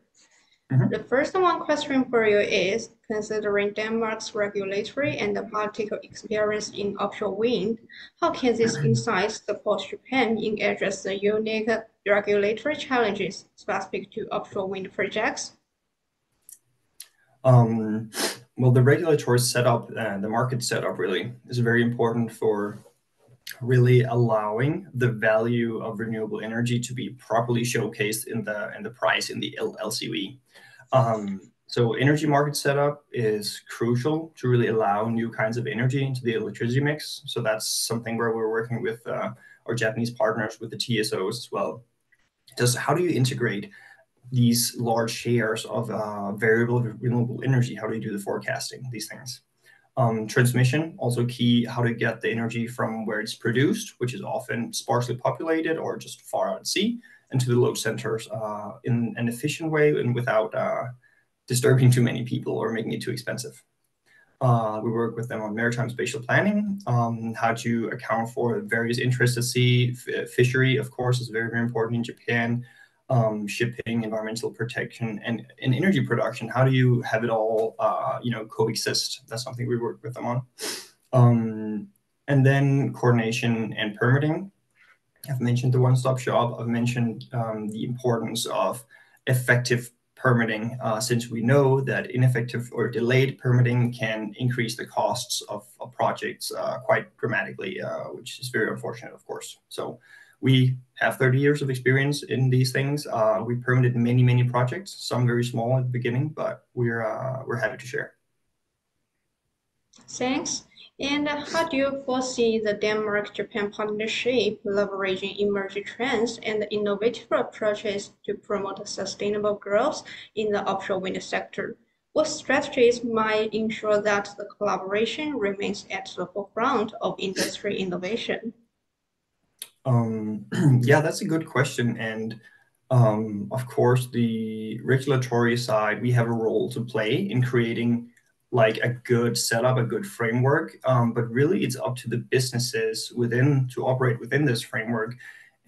The first question for you is, considering Denmark's regulatory and political experience in offshore wind, how can these insights support Japan in addressing the unique regulatory challenges specific to offshore wind projects? Well, the regulatory setup and the market setup really is very important for really allowing the value of renewable energy to be properly showcased in the price in the LCOE. So energy market setup is crucial to really allow new kinds of energy into the electricity mix. So that's something where we're working with our Japanese partners, with the TSOs as well. How do you integrate these large shares of variable renewable energy? How do you do the forecasting, these things? Transmission, also key, how to get the energy from where it's produced, which is often sparsely populated or just far out at sea, and to the load centers in an efficient way and without disturbing too many people or making it too expensive. We work with them on maritime spatial planning, how to account for various interests at sea. Fishery, of course, is very, very important in Japan. Shipping, environmental protection, and energy production. How do you have it all, coexist? That's something we work with them on. And then coordination and permitting. I've mentioned the one-stop shop. I've mentioned the importance of effective permitting, since we know that ineffective or delayed permitting can increase the costs of projects quite dramatically, which is very unfortunate, of course. So we have 30 years of experience in these things. We permitted many, many projects, some very small at the beginning, but we're happy to share. Thanks. And how do you foresee the Denmark-Japan partnership leveraging emerging trends and innovative approaches to promote sustainable growth in the offshore wind sector? What strategies might ensure that the collaboration remains at the forefront of industry innovation? Yeah, that's a good question. And of course, the regulatory side, we have a role to play in creating like a good setup, a good framework. But really, it's up to the businesses to operate within this framework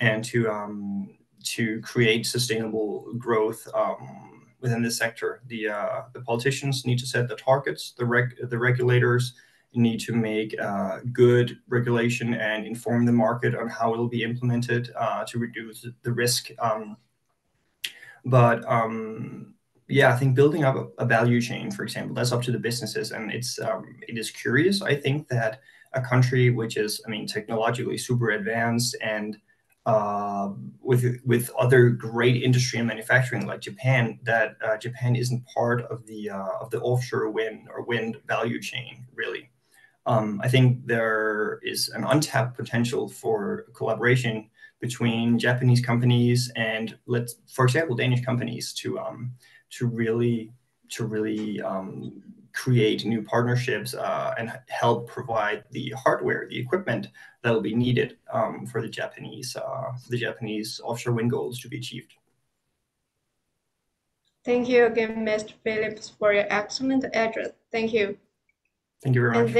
and to create sustainable growth within the sector. The politicians need to set the targets. The regulators need to make good regulation and inform the market on how it will be implemented to reduce the risk. But yeah, I think building up a value chain, for example, that's up to the businesses, and it is curious. I think that a country which is, I mean, technologically super advanced and with other great industry and manufacturing like Japan, that Japan isn't part of the offshore wind value chain really. I think there is an untapped potential for collaboration between Japanese companies and, for example, Danish companies to really create new partnerships and help provide the hardware, the equipment that will be needed for the Japanese offshore wind goals to be achieved. Thank you again, Mr. Phillips, for your excellent address. Thank you. Thank you very much.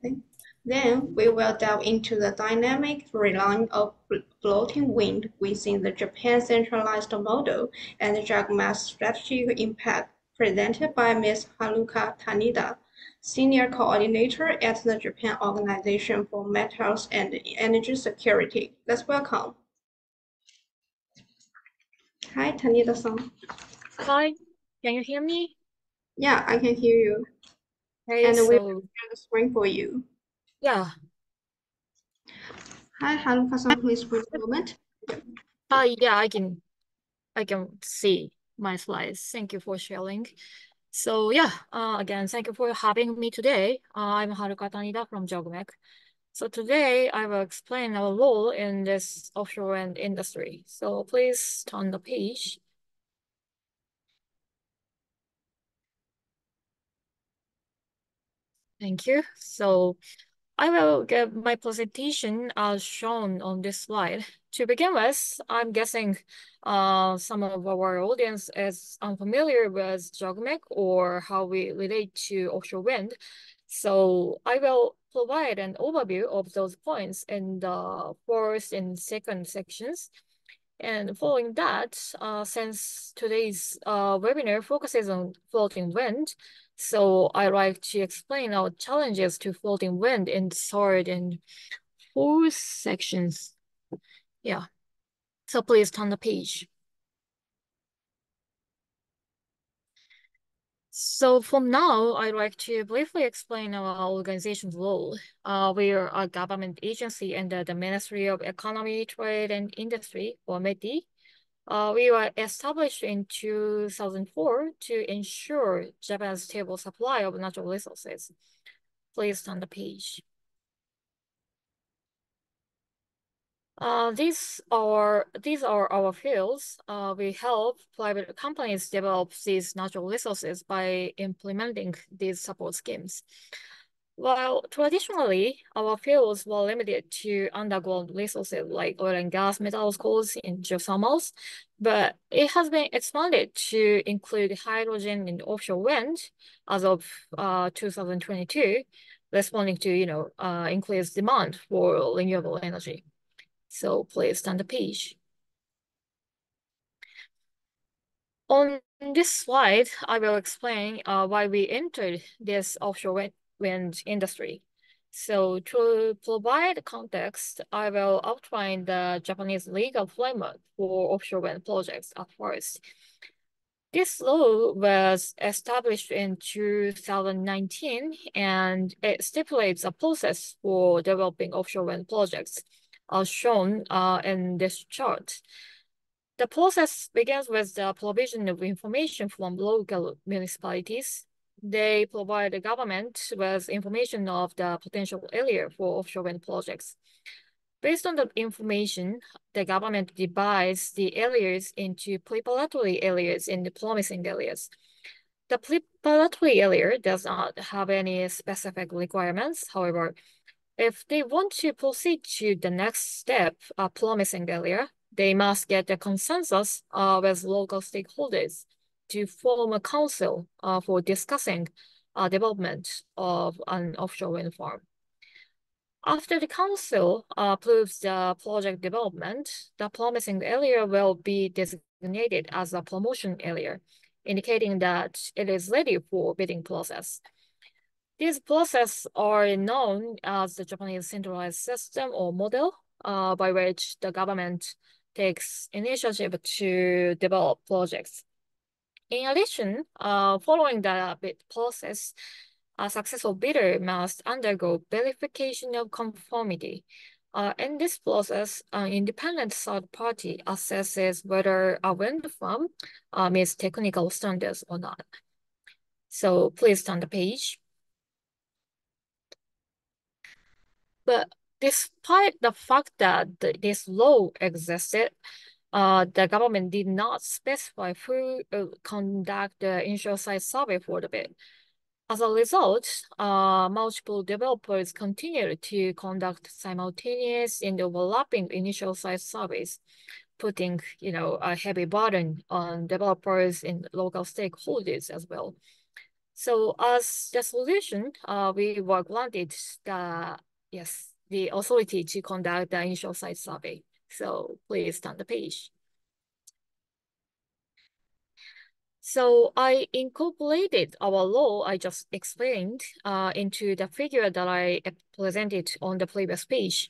And then we will delve into the dynamic reliance of floating wind within the Japan centralized model and the JOGMEC strategic impact, presented by Ms. Haruka Tanida, Senior Coordinator at the Japan Organization for Metals and Energy Security. Let's welcome. Hi, Tanida-san. Hi, can you hear me? Yeah, I can hear you. Okay, And we will so share the screen for you. yeah. Hi, Haruka-san, please wait a moment. Yeah, I can see my slides. Thank you for sharing. So yeah, again, thank you for having me today. I'm Haruka Tanida from JOGMEC. So today I will explain our role in this offshore wind industry. So please turn the page. Thank you. So I will give my presentation as shown on this slide. To begin with, I'm guessing some of our audience is unfamiliar with JOGMEC or how we relate to offshore wind. So I will provide an overview of those points in the first and second sections. And following that, since today's webinar focuses on floating wind, so I like to explain our challenges to floating wind in third and fourth sections. Yeah, so please turn the page. So from now, I'd like to briefly explain our organization's role. We are a government agency under the Ministry of Economy, Trade and Industry, or METI. We were established in 2004 to ensure Japan's stable supply of natural resources. Please turn the page. These are our fields. We help private companies develop these natural resources by implementing these support schemes. Well, traditionally, our fields were limited to underground resources like oil and gas, metals, coals, and geothermals, but it has been expanded to include hydrogen and offshore wind as of 2022, responding to, increased demand for renewable energy. So please turn the page. On this slide, I will explain why we entered this offshore wind industry. So to provide context, I will outline the Japanese legal framework for offshore wind projects at first. This law was established in 2019, and it stipulates a process for developing offshore wind projects, as shown in this chart. The process begins with the provision of information from local municipalities. They provide the government with information of the potential area for offshore wind projects. Based on the information, the government divides the areas into preparatory areas and the promising areas. The preparatory area does not have any specific requirements. However, if they want to proceed to the next step, a promising area, they must get a consensus with local stakeholders to form a council for discussing development of an offshore wind farm. After the council approves the project development, the promising area will be designated as a promotion area, indicating that it is ready for bidding process. These processes are known as the Japanese centralized system or model, by which the government takes initiative to develop projects. In addition, following the bid process, a successful bidder must undergo verification of conformity. In this process, an independent third party assesses whether a wind farm meets technical standards or not. So please turn the page. But despite the fact that this law existed, the government did not specify who conduct the initial site survey for the bid. As a result, multiple developers continued to conduct simultaneous and overlapping initial site surveys, putting, a heavy burden on developers and local stakeholders as well. So as the solution, we were granted the authority to conduct the initial site survey. So please turn the page. So I incorporated our law I just explained into the figure that I presented on the previous page.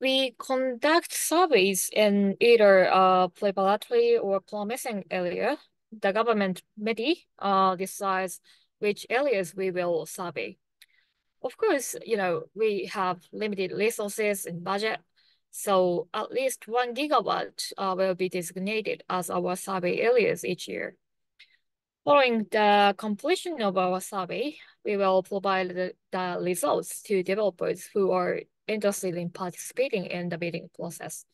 We conduct surveys in either preparatory or promising area. The government committee decides which areas we will survey. Of course, we have limited resources and budget, so at least 1 gigawatt will be designated as our survey areas each year. Following the completion of our survey, we will provide the results to developers who are interested in participating in the bidding process.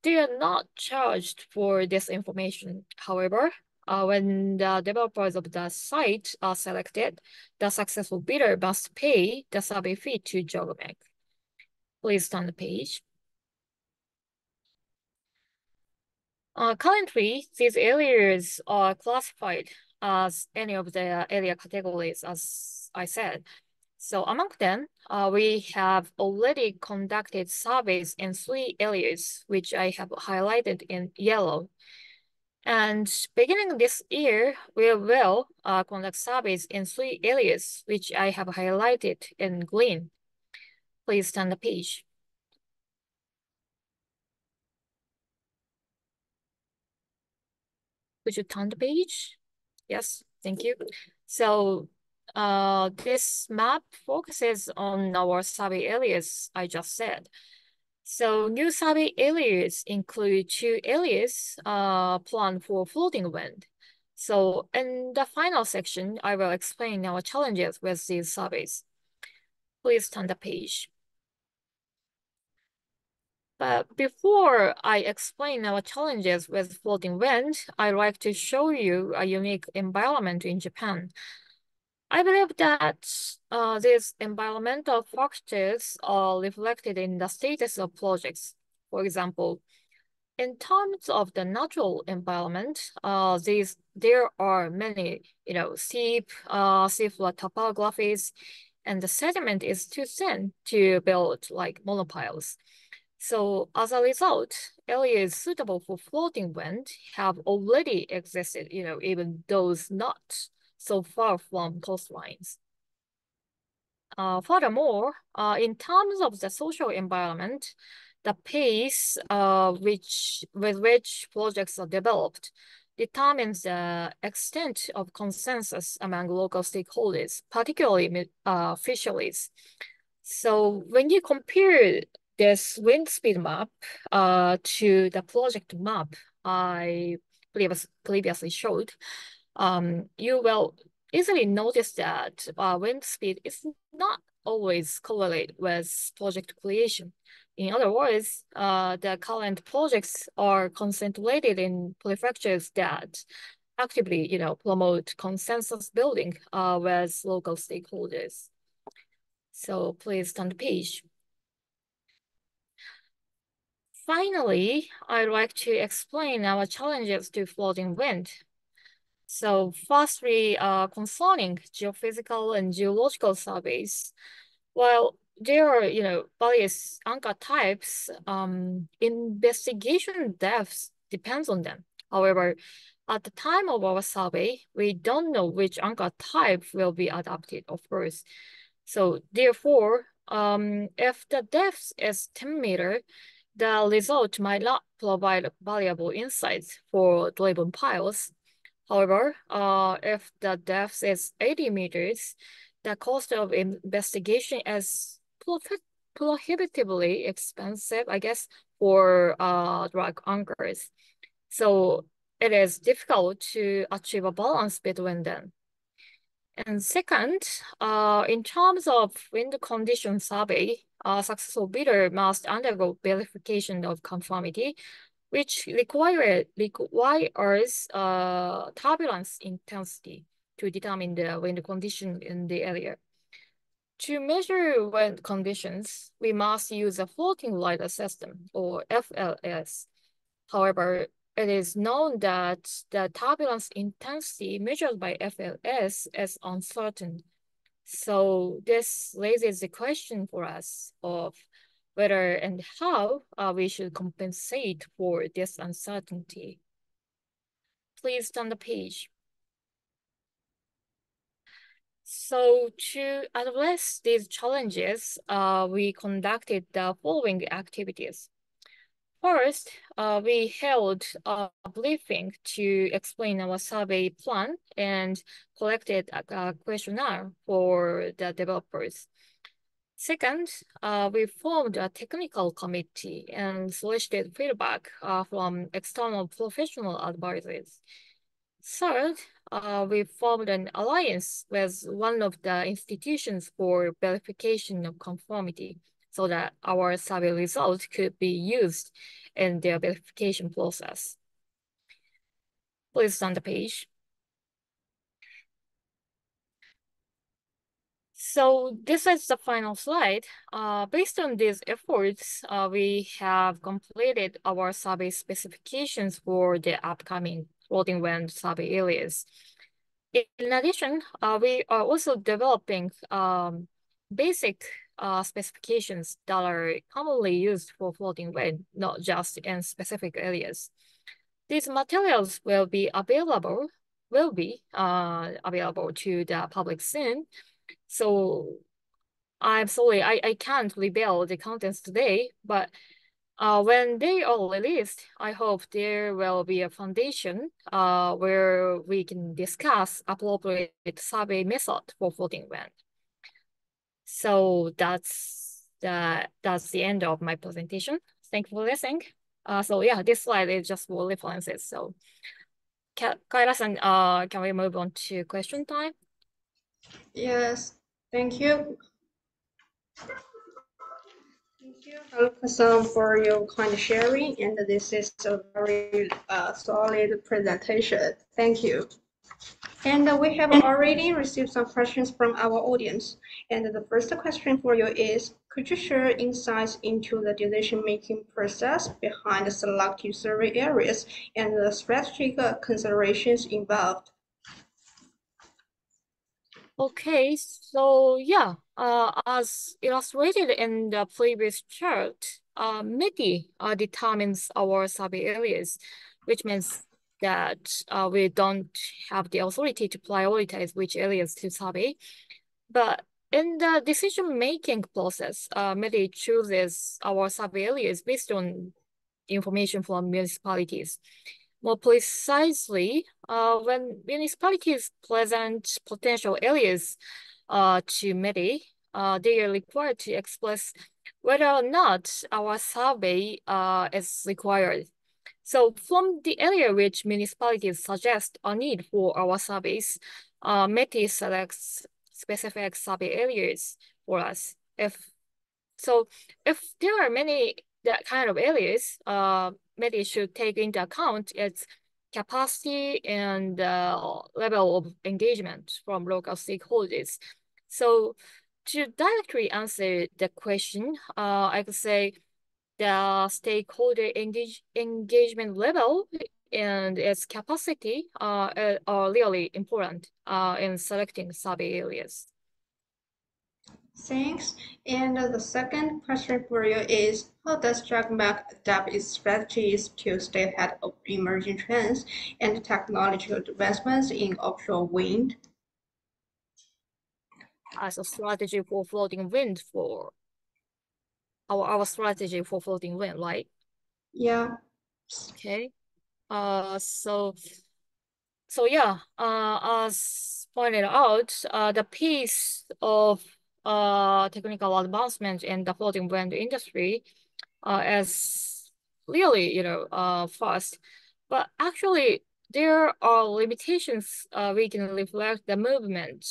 They are not charged for this information. However, when the developers of the site are selected, the successful bidder must pay the survey fee to JOGMEC. Please turn the page. Currently, these areas are classified as any of the area categories, as I said. So among them, we have already conducted surveys in 3 areas, which I have highlighted in yellow. And beginning this year, we will conduct surveys in 3 areas, which I have highlighted in green. Please turn the page. Could you turn the page? Yes, thank you. So this map focuses on our survey areas I just said. So new survey areas include 2 areas planned for floating wind. So in the final section, I will explain our challenges with these surveys. Please turn the page. But before I explain our challenges with floating wind, I'd like to show you a unique environment in Japan. I believe that these environmental factors are reflected in the status of projects. For example, in terms of the natural environment, there are many, steep seafloor topographies, and the sediment is too thin to build like monopiles. So as a result, areas suitable for floating wind have already existed, even those not so far from coastlines. Furthermore, in terms of the social environment, the pace with which projects are developed determines the extent of consensus among local stakeholders, particularly fisheries. So when you compare this wind speed map to the project map I previously showed, you will easily notice that wind speed is not always correlate with project creation. In other words, the current projects are concentrated in prefectures that actively, promote consensus building with local stakeholders. So please turn the page. Finally, I'd like to explain our challenges to floating wind. So firstly, concerning geophysical and geological surveys, while there are, various anchor types, investigation depths depends on them. However, at the time of our survey, we don't know which anchor type will be adapted, of course. So therefore, if the depth is 10 meters, the result might not provide valuable insights for driven piles. However, if the depth is 80 meters, the cost of investigation is prohibitively expensive, I guess, for drag anchors. So it is difficult to achieve a balance between them. And second, in terms of wind condition survey, a successful bidder must undergo verification of conformity, which requires turbulence intensity to determine the wind condition in the area. To measure wind conditions, we must use a floating lidar system, or FLS. However, it is known that the turbulence intensity measured by FLS is uncertain. So this raises the question for us of whether and how we should compensate for this uncertainty. Please turn the page. So to address these challenges, we conducted the following activities. First, we held a briefing to explain our survey plan and collected a questionnaire for the developers. Second, we formed a technical committee and solicited feedback from external professional advisors. Third, we formed an alliance with one of the institutions for verification of conformity so that our survey results could be used in their verification process. Please turn the page. So this is the final slide. Based on these efforts, we have completed our survey specifications for the upcoming floating wind survey areas. In addition, we are also developing basic specifications that are commonly used for floating wind, not just in specific areas. These materials will be available to the public soon. So I'm sorry, I can't reveal the contents today, but when they are released, I hope there will be a foundation where we can discuss appropriate survey method for floating wind. So that's the end of my presentation. Thank you for listening. So yeah, this slide is just for references. So Kaira-san, can we move on to question time? Yes, thank you. Thank you, Haruka-san, for your kind sharing, and this is a very solid presentation. Thank you. And we have already received some questions from our audience. And the first question for you is, could you share insights into the decision-making process behind the selected survey areas and the strategic considerations involved? Okay, so yeah, as illustrated in the previous chart, MIDI determines our survey areas, which means that we don't have the authority to prioritize which areas to survey. But in the decision-making process, MIDI chooses our survey areas based on information from municipalities. More precisely, when municipalities present potential areas to MEDI, they are required to express whether or not our survey is required. So from the area which municipalities suggest a need for our surveys, METI selects specific survey areas for us. If there are many that kind of areas, METI should take into account its capacity and level of engagement from local stakeholders. So to directly answer the question, I could say the stakeholder engagement level and its capacity are really important in selecting survey areas. Thanks. And the second question for you is, how does JOGMEC adapt its strategies to stay ahead of emerging trends and technological advancements in offshore wind? As a strategy for floating wind for our strategy for floating wind, right? Yeah. Okay. So yeah, as pointed out, the pace of technical advancement in the floating wind industry is really, fast. But actually, there are limitations we can reflect the movement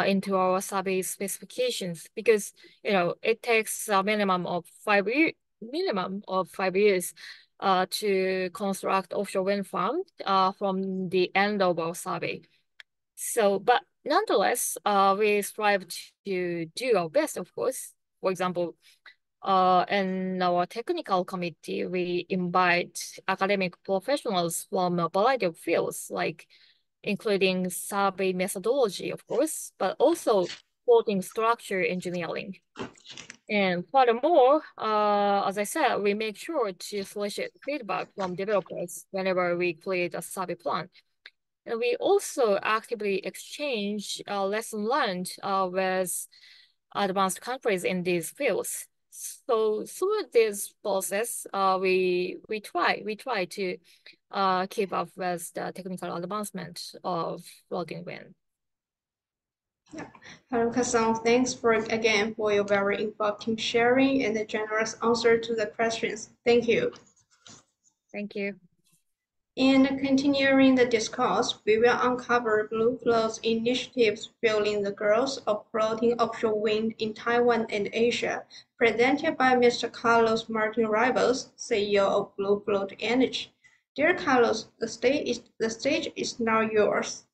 into our survey specifications because, it takes a minimum of 5 years to construct offshore wind farm from the end of our survey. So, but nonetheless, we strive to do our best, of course. For example, in our technical committee, we invite academic professionals from a variety of fields, like including survey methodology, of course, but also floating structure engineering. And furthermore, as I said, we make sure to solicit feedback from developers whenever we create a survey plan. And we also actively exchange lesson learned with advanced countries in these fields. So through this process, we try to keep up with the technical advancement of floating wind. Yeah. Haruka-san, thanks again for your very informative sharing and the generous answer to the questions. Thank you. Thank you. And continuing the discourse, we will uncover BlueFloat's initiatives fueling the growth of floating offshore wind in Taiwan and Asia, presented by Mr. Carlos Martin Rivas, CEO of BlueFloat Energy. Dear Carlos, the stage is now yours.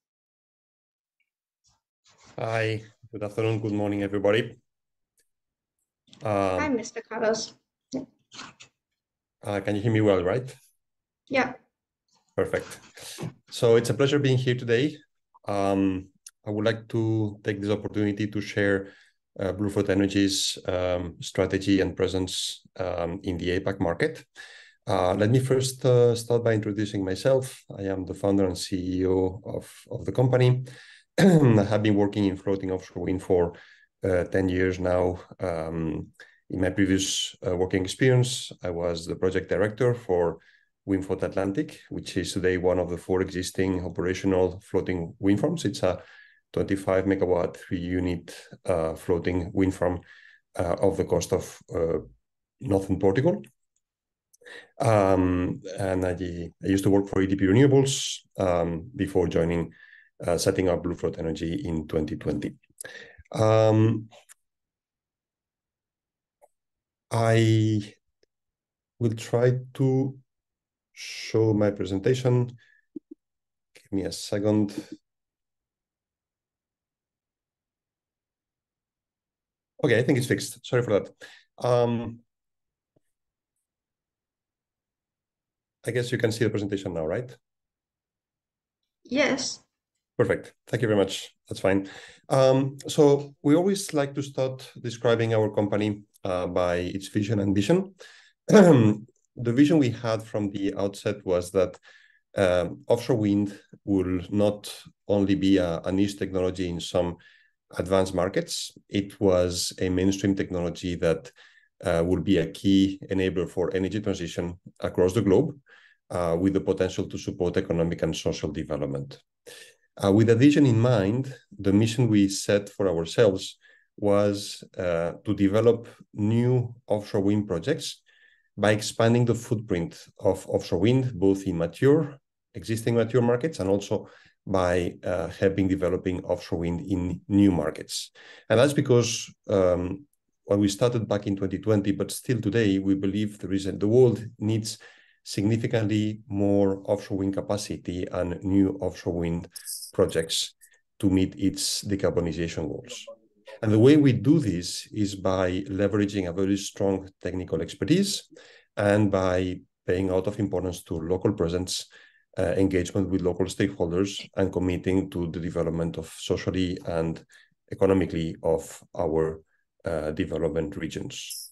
Hi, good afternoon, good morning, everybody. Hi, Mr. Carlos. Can you hear me well, right? Yeah. Perfect. So it's a pleasure being here today. I would like to take this opportunity to share BlueFloat Energy's strategy and presence in the APAC market. Let me first start by introducing myself. I am the founder and CEO of the company. I have been working in floating offshore wind for 10 years now. In my previous working experience, I was the project director for Windfloat Atlantic, which is today one of the 4 existing operational floating wind farms. It's a 25 megawatt 3-unit floating wind farm off the coast of northern Portugal. And I used to work for EDP Renewables before setting up BlueFloat Energy in 2020. I will try to show my presentation. Give me a second. Okay, I think it's fixed. Sorry for that. I guess you can see the presentation now, right? Yes. Perfect. Thank you very much. That's fine. So we always like to start describing our company by its vision and mission. The vision we had from the outset was that offshore wind will not only be a niche technology in some advanced markets. It was a mainstream technology that will be a key enabler for energy transition across the globe, with the potential to support economic and social development. With a vision in mind, the mission we set for ourselves was to develop new offshore wind projects by expanding the footprint of offshore wind, both in existing mature markets, and also by helping developing offshore wind in new markets. And that's because when we started back in 2020, but still today, we believe the world needs significantly more offshore wind capacity and new offshore wind projects to meet its decarbonization goals. And the way we do this is by leveraging a very strong technical expertise and by paying out of importance to local presence, engagement with local stakeholders, and committing to the development of socially and economically of our development regions.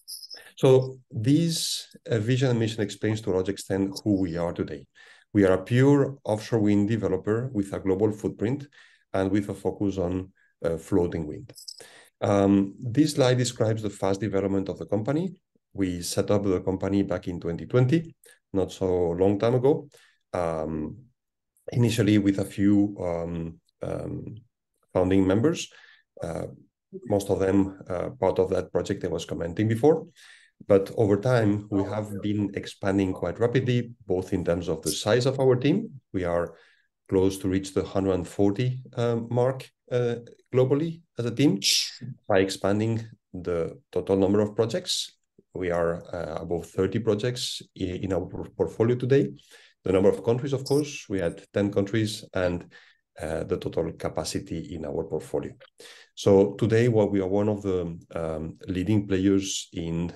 So this vision and mission explains to a large extent who we are today. We are a pure offshore wind developer with a global footprint and with a focus on floating wind. This slide describes the fast development of the company. We set up the company back in 2020, not so long time ago, initially with a few founding members, most of them part of that project I was commenting before. But over time, we have been expanding quite rapidly, both in terms of the size of our team. We are close to reach the 140 mark globally as a team by expanding the total number of projects. We are above 30 projects in our portfolio today. The number of countries, of course, we had 10 countries, and the total capacity in our portfolio. So today, we are one of the leading players in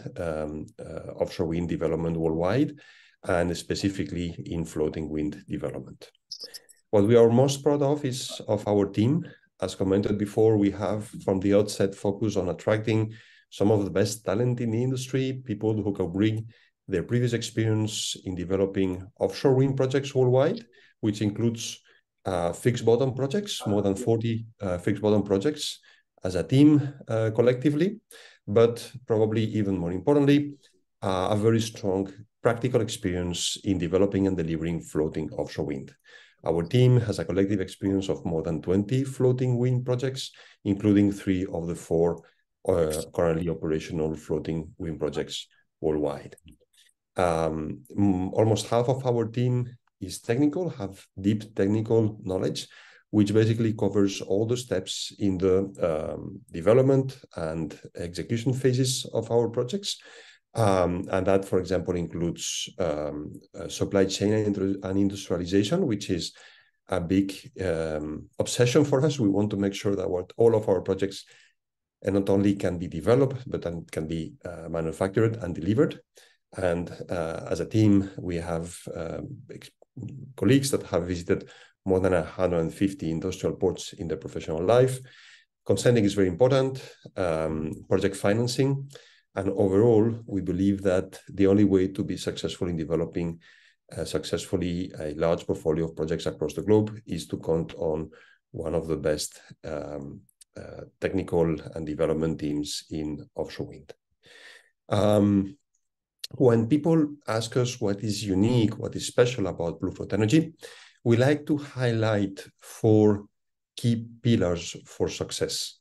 offshore wind development worldwide, and specifically in floating wind development. What we are most proud of is of our team. As commented before, we have from the outset focused on attracting some of the best talent in the industry, people who can bring their previous experience in developing offshore wind projects worldwide, which includes fixed bottom projects, more than 40 fixed bottom projects as a team collectively, but probably even more importantly, a very strong practical experience in developing and delivering floating offshore wind. Our team has a collective experience of more than 20 floating wind projects, including 3 of the 4 currently operational floating wind projects worldwide. Almost half of our team is technical, have deep technical knowledge, which basically covers all the steps in the development and execution phases of our projects. And that, for example, includes supply chain and industrialization, which is a big obsession for us. We want to make sure that all of our projects not only can be developed, but then can be manufactured and delivered. And as a team, we have colleagues that have visited more than 150 industrial ports in their professional life. Consenting is very important, project financing. And overall, we believe that the only way to be successful in developing successfully a large portfolio of projects across the globe is to count on one of the best technical and development teams in offshore wind. When people ask us what is unique, what is special about BlueFloat Energy, we like to highlight 4 key pillars for success.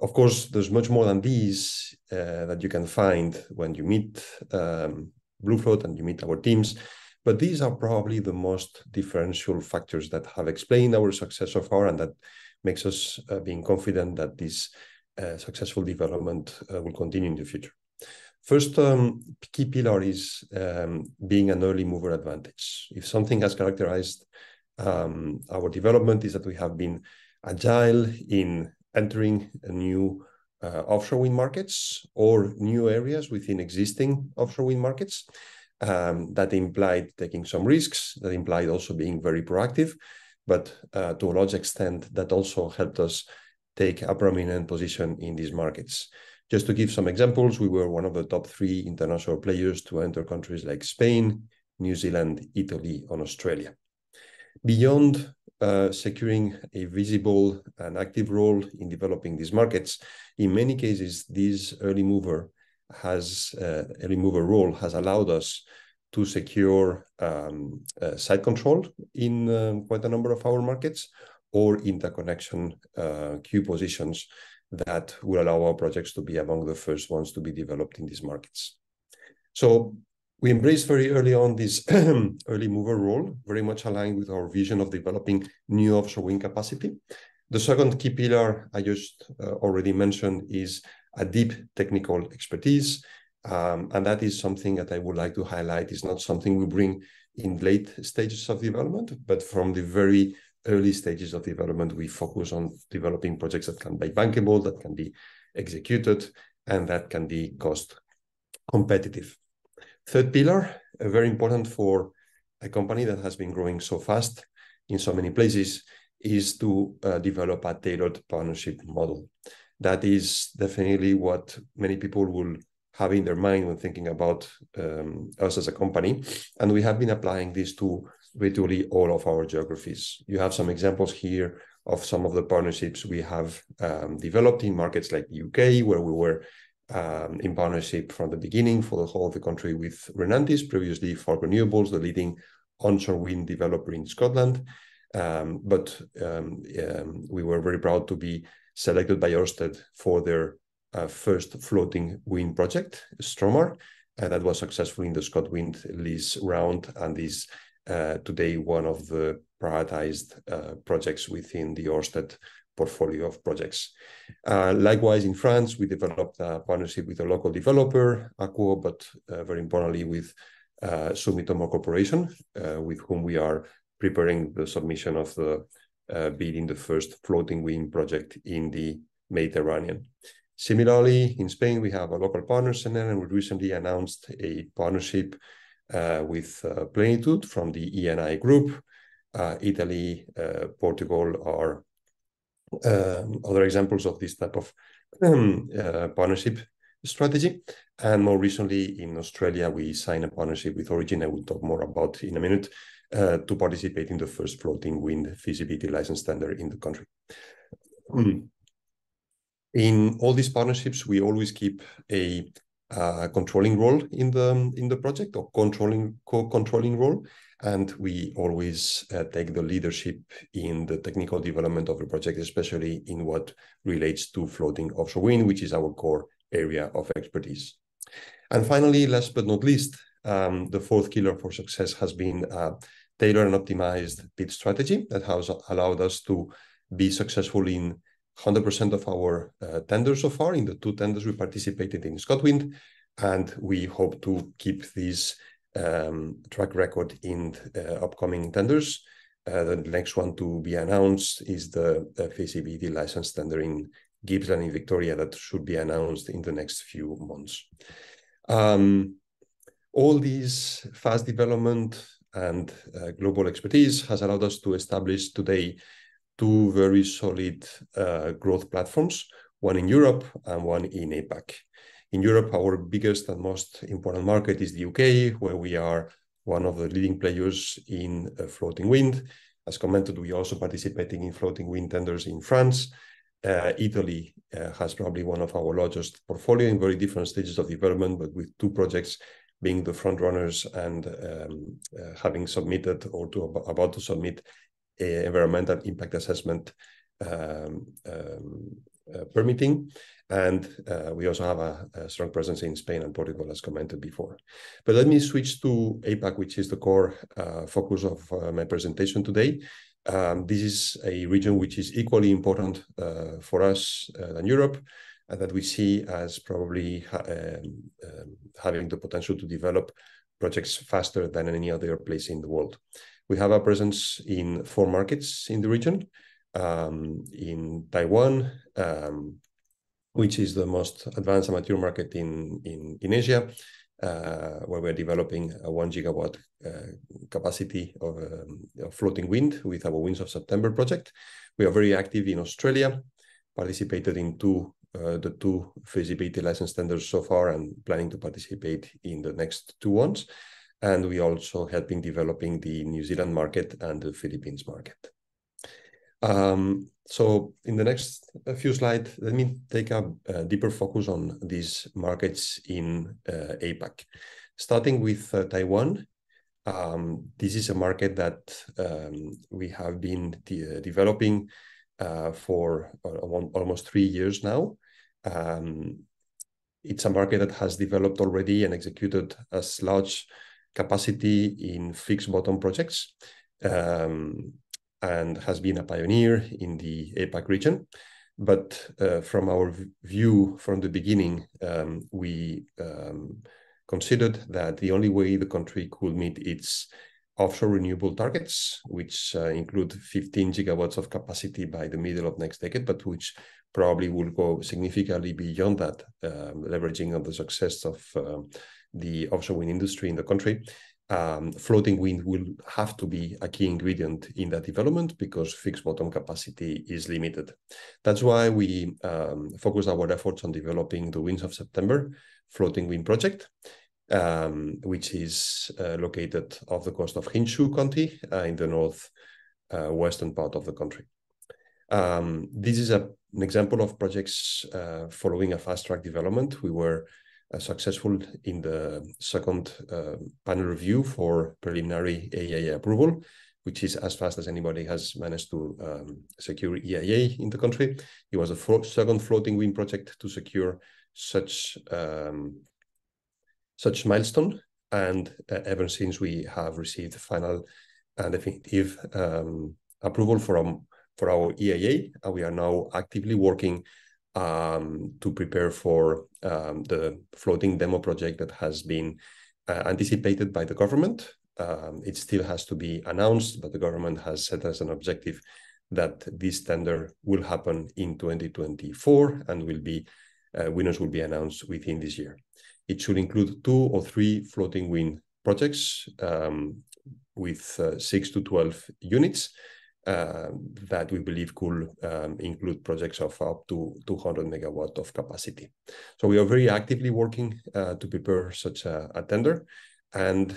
Of course, there's much more than these that you can find when you meet BlueFloat and you meet our teams, but these are probably the most differential factors that have explained our success so far, and that makes us being confident that this successful development will continue in the future. First key pillar is being an early mover advantage. If something has characterized our development is that we have been agile in entering a new offshore wind markets or new areas within existing offshore wind markets. That implied taking some risks, that implied also being very proactive, but to a large extent, that also helped us take a prominent position in these markets. Just to give some examples, we were one of the top 3 international players to enter countries like Spain, New Zealand, Italy, and Australia. Beyond securing a visible and active role in developing these markets, in many cases, this early mover role has allowed us to secure site control in quite a number of our markets, or interconnection queue positions that will allow our projects to be among the first ones to be developed in these markets. So we embraced very early on this early mover role, very much aligned with our vision of developing new offshore wind capacity. The second key pillar I just already mentioned is a deep technical expertise. And that is something that I would like to highlight. It's not something we bring in late stages of development, but from the very early stages of development, we focus on developing projects that can be bankable, that can be executed, and that can be cost competitive. Third pillar, very important for a company that has been growing so fast in so many places, is to develop a tailored partnership model. That is definitely what many people will have in their mind when thinking about us as a company. And we have been applying this to virtually all of our geographies. You have some examples here of some of the partnerships we have developed in markets like the UK, where we were in partnership from the beginning for the whole of the country with Renantis, previously for Renewables, the leading onshore wind developer in Scotland. But we were very proud to be selected by Ørsted for their first floating wind project, Stromar, that was successful in the ScotWind lease round, and is today one of the prioritized projects within the Ørsted portfolio of projects. Likewise, in France, we developed a partnership with a local developer, Aquo, but very importantly with Sumitomo Corporation, with whom we are preparing the submission of the bid in the first floating wind project in the Mediterranean. Similarly, in Spain, we have a local partner, Sener, and we recently announced a partnership with Plenitude from the ENI group. Italy, Portugal are other examples of this type of partnership strategy. And more recently, in Australia, we signed a partnership with Origin, I will talk more about in a minute, to participate in the first floating wind feasibility license tender in the country. In all these partnerships, we always keep a controlling role in the project, or co-controlling role, and we always take the leadership in the technical development of the project, especially in what relates to floating offshore wind, which is our core area of expertise. And finally, last but not least, the fourth killer for success has been a tailored and optimized bid strategy that has allowed us to be successful in 100% of our tenders so far, in the 2 tenders we participated in ScotWind, and we hope to keep this track record in upcoming tenders. The next one to be announced is the feasibility license tender in Gippsland in Victoria that should be announced in the next few months. All these fast development and global expertise has allowed us to establish today 2 very solid growth platforms, one in Europe and one in APAC. In Europe, our biggest and most important market is the UK, where we are one of the leading players in floating wind. As commented, we are also participating in floating wind tenders in France. Italy has probably one of our largest portfolio in very different stages of development, but with 2 projects being the front runners and having submitted or about to submit environmental impact assessment permitting. And we also have a strong presence in Spain and Portugal, as commented before. But let me switch to APAC, which is the core focus of my presentation today. This is a region which is equally important for us than Europe, and that we see as probably having the potential to develop projects faster than any other place in the world. We have a presence in 4 markets in the region. in Taiwan, which is the most advanced and mature market in Asia, where we're developing a 1 gigawatt capacity of floating wind with our Winds of September project. We are very active in Australia, participated in the two feasibility license tenders so far, and planning to participate in the next 2 ones. And we also helping developing the New Zealand market and the Philippines market. So in the next few slides, let me take a deeper focus on these markets in APAC. Starting with Taiwan, this is a market that we have been developing for almost 3 years now. It's a market that has developed already and executed as large capacity in fixed bottom projects, and has been a pioneer in the APAC region. But from our view from the beginning, we considered that the only way the country could meet its offshore renewable targets, which include 15 gigawatts of capacity by the middle of next decade, but which probably will go significantly beyond that, leveraging on the success of the offshore wind industry in the country. Floating wind will have to be a key ingredient in that development because fixed bottom capacity is limited. That's why we focus our efforts on developing the Winds of September floating wind project, which is located off the coast of Hsinchu County in the northwestern part of the country. This is an example of projects following a fast-track development. We were successful in the second panel review for preliminary EIA approval, which is as fast as anybody has managed to secure EIA in the country. It was the second floating wind project to secure such milestone, and ever since we have received final and definitive approval for our EIA, and we are now actively working to prepare for the floating demo project that has been anticipated by the government. It still has to be announced, but the government has set as an objective that this tender will happen in 2024 and winners will be announced within this year. It should include 2 or 3 floating wind projects with 6 to 12 units that we believe could include projects of up to 200 megawatt of capacity. So we are very actively working to prepare such a tender, and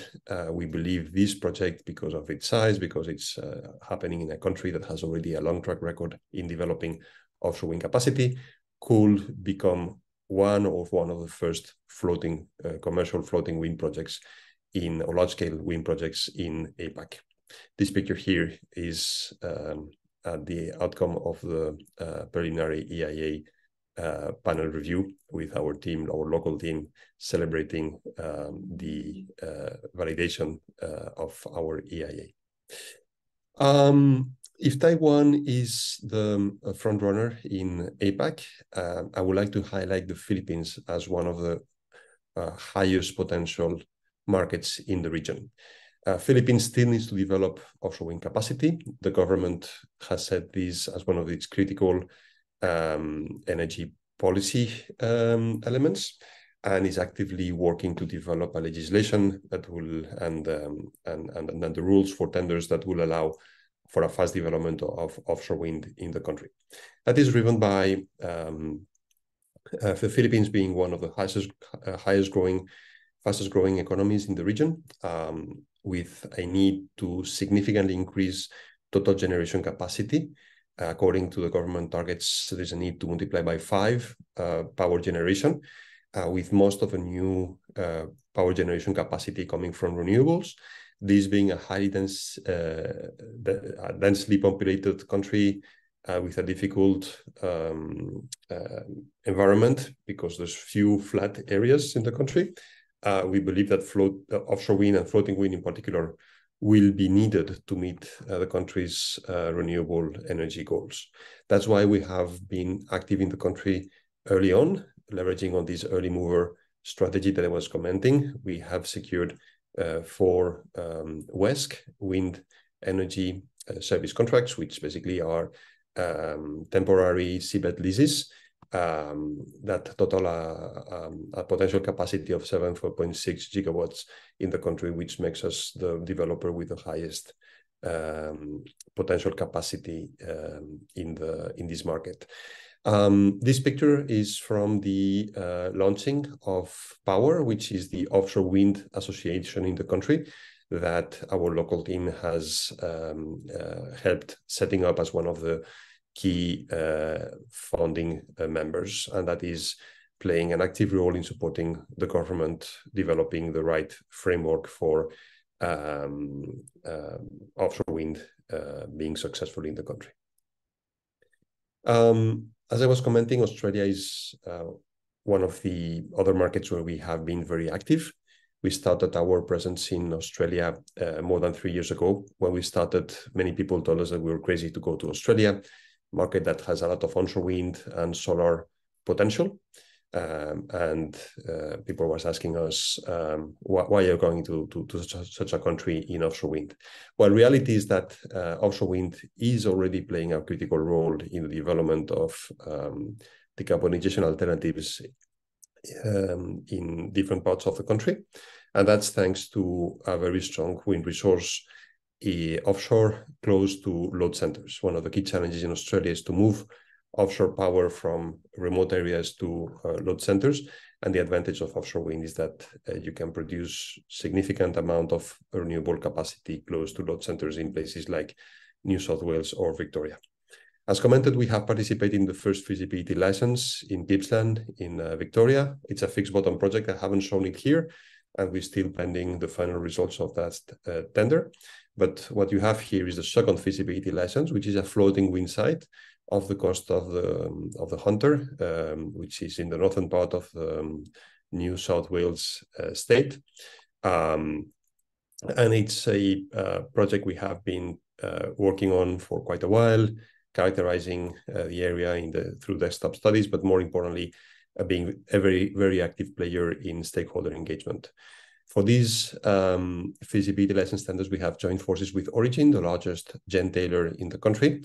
we believe this project, because of its size, because it's happening in a country that has already a long track record in developing offshore wind capacity, could become one of the first commercial floating wind projects or large-scale wind projects in APAC. This picture here is the outcome of the preliminary EIA panel review with our team, our local team, celebrating the validation of our EIA. If Taiwan is the front runner in APAC, I would like to highlight the Philippines as one of the highest potential markets in the region. Philippines still needs to develop offshore wind capacity. The government has set this as one of its critical energy policy elements, and is actively working to develop a legislation that will and the rules for tenders that will allow for a fast development of offshore wind in the country. That is driven by the Philippines being one of the fastest growing economies in the region, with a need to significantly increase total generation capacity. According to the government targets, there's a need to multiply by 5 power generation, with most of the new power generation capacity coming from renewables. This being a highly densely populated country with a difficult environment because there's few flat areas in the country. We believe that offshore wind and floating wind in particular will be needed to meet the country's renewable energy goals. That's why we have been active in the country early on, leveraging on this early mover strategy that I was commenting. We have secured 4 WESC wind energy service contracts, which basically are temporary seabed leases that total a potential capacity of 7.6 gigawatts in the country, which makes us the developer with the highest potential capacity in this market. This picture is from the launching of POWER, which is the Offshore Wind Association in the country that our local team has helped setting up as one of the key founding members, and that is playing an active role in supporting the government developing the right framework for offshore wind being successful in the country. As I was commenting, Australia is one of the other markets where we have been very active. We started our presence in Australia more than 3 years ago. When we started, many people told us that we were crazy to go to Australia, market that has a lot of onshore wind and solar potential. People was asking us, why are you going to such a country in offshore wind? Well, reality is that offshore wind is already playing a critical role in the development of decarbonization alternatives in different parts of the country. And that's thanks to a very strong wind resource offshore close to load centers. One of the key challenges in Australia is to move offshore power from remote areas to load centers. And the advantage of offshore wind is that you can produce significant amount of renewable capacity close to load centers in places like New South Wales or Victoria. As commented, we have participated in the first feasibility license in Gippsland in Victoria. It's a fixed bottom project. I haven't shown it here, and we're still pending the final results of that tender. But what you have here is the second feasibility license, which is a floating wind site off the coast of the Hunter, which is in the northern part of New South Wales state. And it's a project we have been working on for quite a while, characterizing the area through desktop studies, but more importantly, being a very, very active player in stakeholder engagement. For these feasibility license tenders, we have joined forces with Origin, the largest gentailer in the country,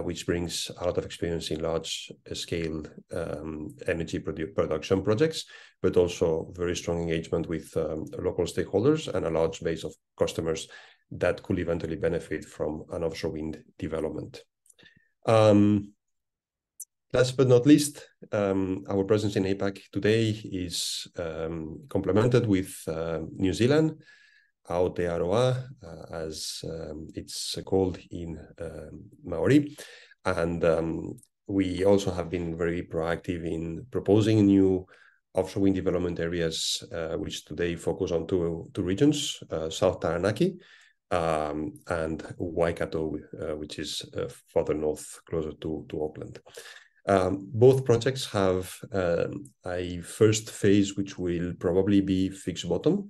which brings a lot of experience in large-scale energy production projects, but also very strong engagement with local stakeholders and a large base of customers that could eventually benefit from an offshore wind development. Last but not least, our presence in APAC today is complemented with New Zealand, Aotearoa, as it's called in Maori. And we also have been very proactive in proposing new offshore wind development areas, which today focus on two regions, South Taranaki and Waikato, which is further north, closer to Auckland. Both projects have a first phase, which will probably be fixed bottom,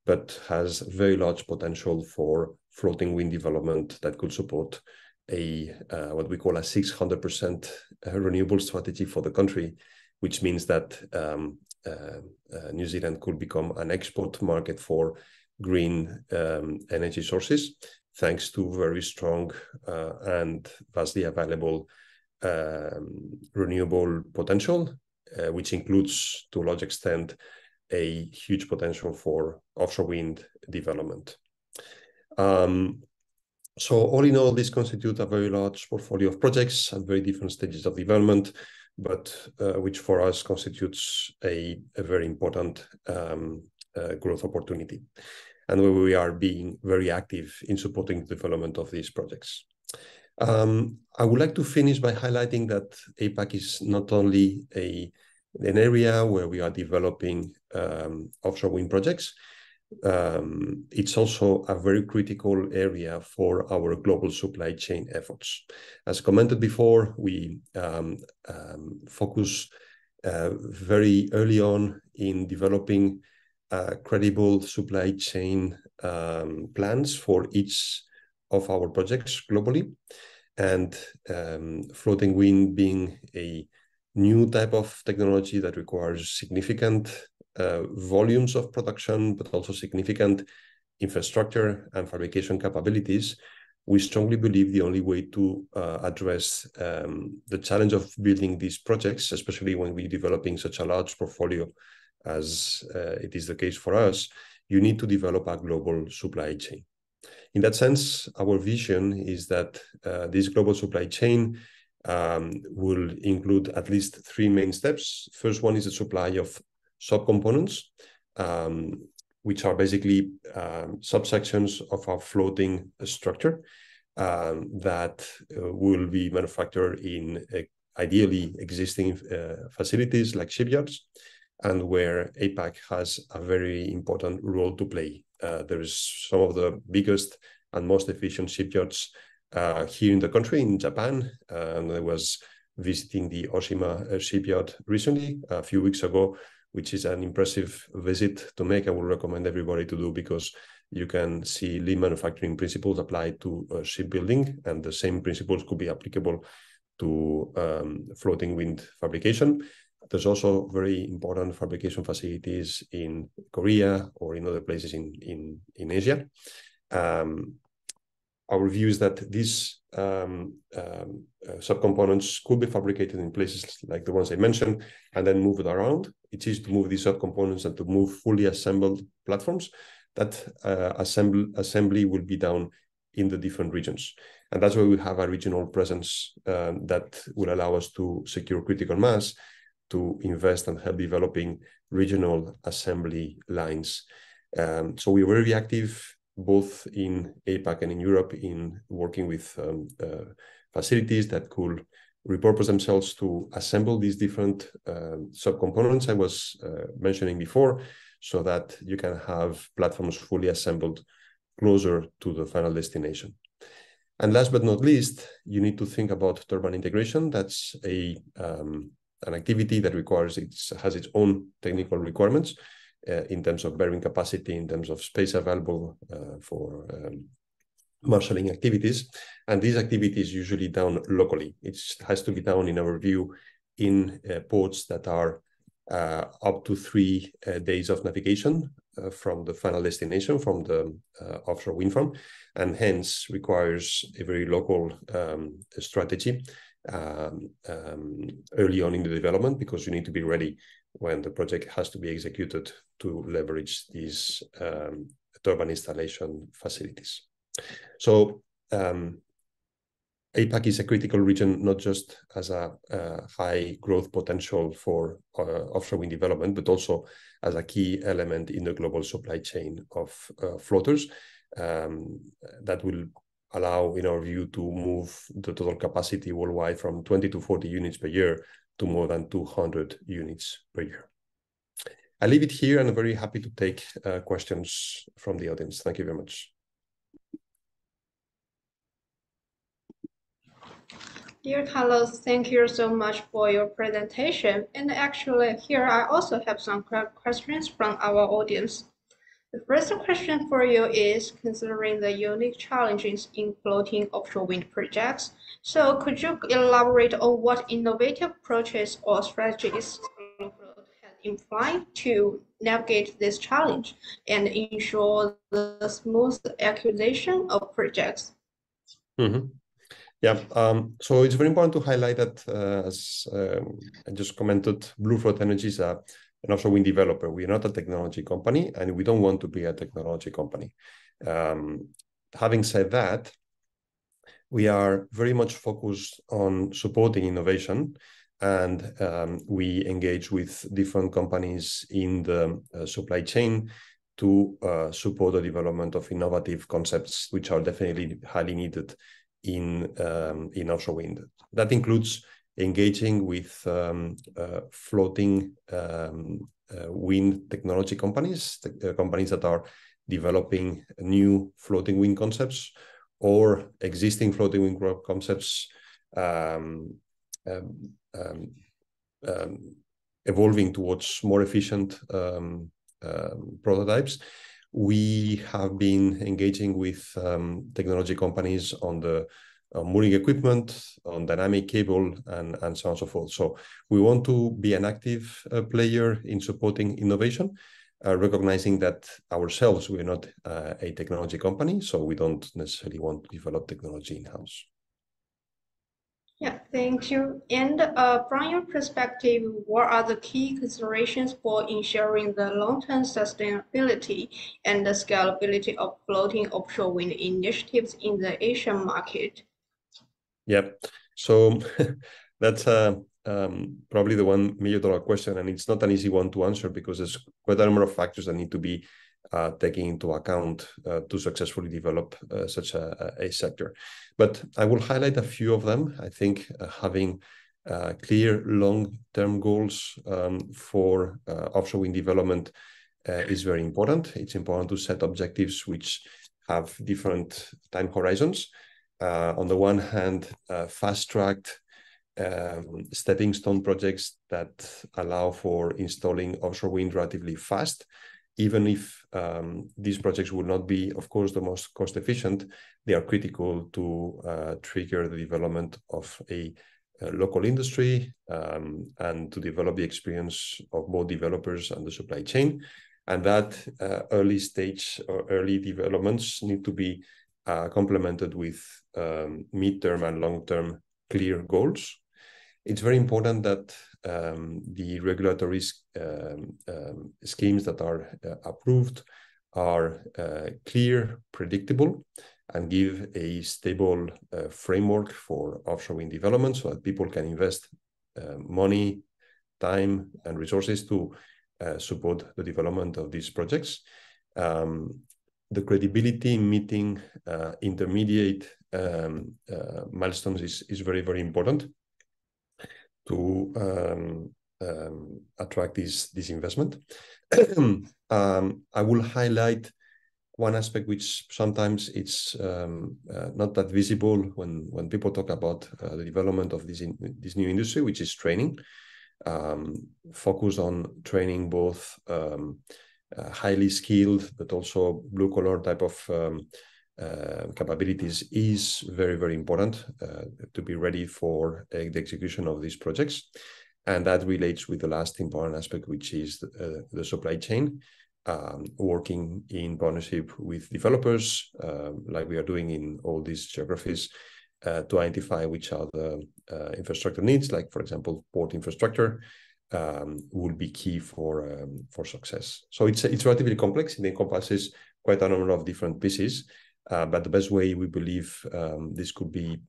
but has very large potential for floating wind development that could support what we call a 600% renewable strategy for the country, which means that New Zealand could become an export market for green energy sources, thanks to very strong and vastly available renewable potential, which includes, to a large extent, a huge potential for offshore wind development. So all in all, this constitutes a very large portfolio of projects at very different stages of development, but which for us constitutes a very important growth opportunity, and where we are being very active in supporting the development of these projects. I would like to finish by highlighting that APAC is not only an area where we are developing offshore wind projects, it's also a very critical area for our global supply chain efforts. As commented before, we focus very early on in developing credible supply chain plans for each of our projects globally. And floating wind being a new type of technology that requires significant volumes of production, but also significant infrastructure and fabrication capabilities, we strongly believe the only way to address the challenge of building these projects, especially when we're developing such a large portfolio as it is the case for us, you need to develop a global supply chain. In that sense, our vision is that this global supply chain will include at least three main steps. First one is the supply of subcomponents, which are basically subsections of our floating structure that will be manufactured in ideally existing facilities like shipyards, and where APAC has a very important role to play. There is some of the biggest and most efficient shipyards here in the country, in Japan, and I was visiting the Oshima shipyard recently, a few weeks ago, which is an impressive visit to make. I would recommend everybody to do, because you can see lean manufacturing principles applied to shipbuilding, and the same principles could be applicable to floating wind fabrication. There's also very important fabrication facilities in Korea or in other places in Asia. Our view is that these subcomponents could be fabricated in places like the ones I mentioned, and then moved around. It's easy to move these subcomponents and to move fully assembled platforms. That assembly will be done in the different regions. And that's why we have a regional presence that will allow us to secure critical mass, to invest and help developing regional assembly lines. So we're very active both in APAC and in Europe in working with facilities that could repurpose themselves to assemble these different subcomponents I was mentioning before, so that you can have platforms fully assembled closer to the final destination. And last but not least, you need to think about turbine integration. That's an activity that has its own technical requirements in terms of bearing capacity, in terms of space available for marshalling activities. And these activities usually done locally. It has to be done, in our view, in ports that are up to 3 days of navigation from the final destination, from the offshore wind farm, and hence requires a very local strategy early on in the development, because you need to be ready when the project has to be executed to leverage these turbine installation facilities. So APAC is a critical region, not just as a high growth potential for offshore wind development, but also as a key element in the global supply chain of floaters that will allow, in our view, to move the total capacity worldwide from 20 to 40 units per year to more than 200 units per year. I leave it here, and I'm very happy to take questions from the audience. Thank you very much. Dear Carlos, thank you so much for your presentation. And actually, here I also have some questions from our audience. The first question for you is, considering the unique challenges in floating offshore wind projects, so could you elaborate on what innovative approaches or strategies BlueFloat has employed to navigate this challenge and ensure the smooth acquisition of projects? Mm-hmm. Yeah, so it's very important to highlight that, as I just commented, BlueFloat Energy is an offshore wind developer. We are not a technology company, and we don't want to be a technology company. Having said that, we are very much focused on supporting innovation, and we engage with different companies in the supply chain to support the development of innovative concepts, which are definitely highly needed in offshore wind. That includes engaging with floating wind technology companies, companies that are developing new floating wind concepts or existing floating wind concepts, evolving towards more efficient prototypes. We have been engaging with technology companies on the mooring equipment, on dynamic cable, and so on and so forth. So we want to be an active player in supporting innovation. recognizing that ourselves, we're not a technology company, so we don't necessarily want to develop technology in-house. Yeah, thank you. And from your perspective, what are the key considerations for ensuring the long-term sustainability and the scalability of floating offshore wind initiatives in the Asian market? Yep. So that's probably the $1 million question, and it's not an easy one to answer because there's quite a number of factors that need to be taken into account to successfully develop such a sector. But I will highlight a few of them. I think having clear long-term goals for offshore wind development is very important. It's important to set objectives which have different time horizons. On the one hand, fast-tracked stepping stone projects that allow for installing offshore wind relatively fast, even if these projects will not be, of course, the most cost efficient. They are critical to trigger the development of a local industry and to develop the experience of both developers and the supply chain. And that early stage or early developments need to be complemented with mid-term and long-term clear goals. It's very important that the regulatory schemes that are approved are clear, predictable, and give a stable framework for offshore wind development so that people can invest money, time, and resources to support the development of these projects. The credibility in meeting intermediate milestones is very, very important to attract this investment. I will highlight one aspect which sometimes it's not that visible when people talk about the development of this new industry, which is training. Focus on training both highly skilled but also blue-collar type of capabilities is very, very important to be ready for the execution of these projects. And that relates with the last important aspect, which is the supply chain, working in partnership with developers, like we are doing in all these geographies, to identify which are the infrastructure needs, like, for example, port infrastructure, will be key for success. So it's relatively complex. It encompasses quite a number of different pieces. But the best way we believe this could be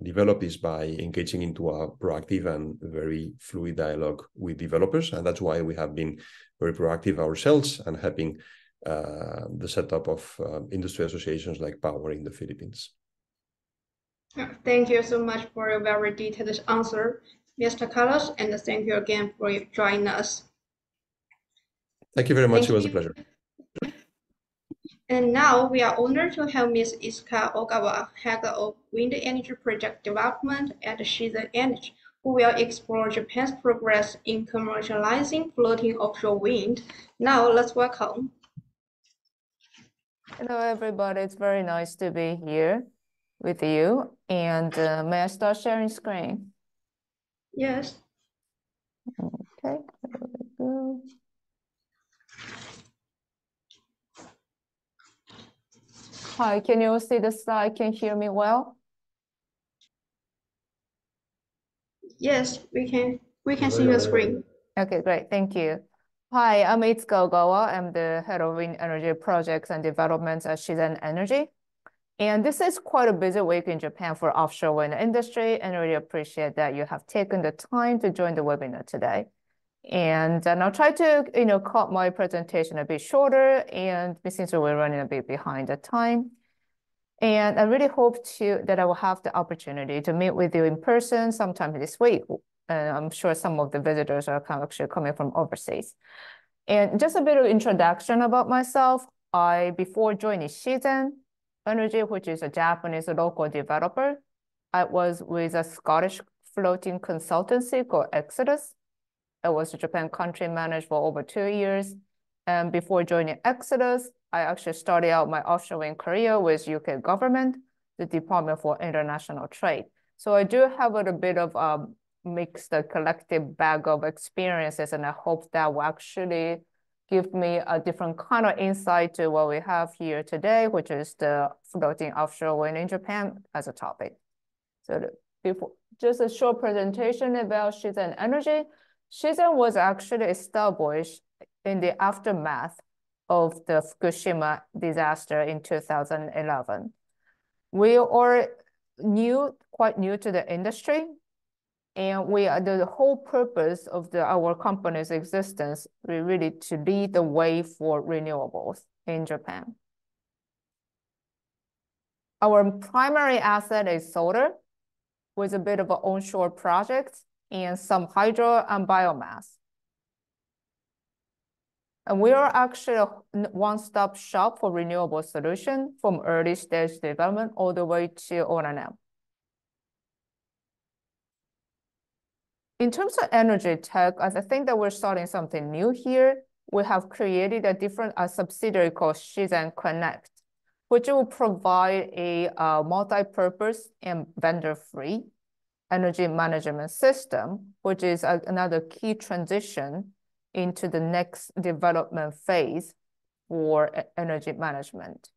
developed is by engaging into a proactive and very fluid dialogue with developers. And that's why we have been very proactive ourselves and helping the setup of industry associations like Power in the Philippines. Thank you so much for your very detailed answer, Mr. Carlos, and thank you again for joining us. Thank you very much. It was a pleasure. And now we are honored to have Ms. Iska Ogawa, Head of Wind Energy Project Development at Shizen Energy, who will explore Japan's progress in commercializing floating offshore wind. Now let's welcome. Hello, everybody. It's very nice to be here with you. And may I start sharing screen? Yes. Okay, there we go. Hi, can you see the slide? Can you hear me well? Yes, we can see your screen. Okay, great. Thank you. Hi, I'm Itsuka Ogawa. I'm the head of wind energy projects and developments at Shizen Energy. And this is quite a busy week in Japan for offshore wind industry, and I really appreciate that you have taken the time to join the webinar today. And I'll try to, cut my presentation a bit shorter, and since we're running a bit behind the time. And I really hope that I will have the opportunity to meet with you in person sometime this week. And I'm sure some of the visitors are actually coming from overseas. And just a bit of introduction about myself. Before joining Shizen Energy, which is a Japanese local developer, I was with a Scottish floating consultancy called Exodus. I was a Japan country manager for over 2 years. And before joining Exodus, I actually started out my offshore wind career with UK government, the Department for International Trade. So I do have a bit of mixed collective bag of experiences, and I hope that will actually give me a different kind of insight to what we have here today, which is the floating offshore wind in Japan as a topic. So before, just a short presentation about Shizen Energy. Shizen was actually established in the aftermath of the Fukushima disaster in 2011. We are quite new to the industry, and the whole purpose of our company's existence is really to lead the way for renewables in Japan. Our primary asset is solar, with a bit of an onshore project and some hydro and biomass. And we are actually a one-stop shop for renewable solution from early stage development all the way to O&M. In terms of energy tech, as I think that we're starting something new here, we have created a subsidiary called Shizen Connect, which will provide a multi-purpose and vendor-free energy management system, which is another key transition into the next development phase for energy management.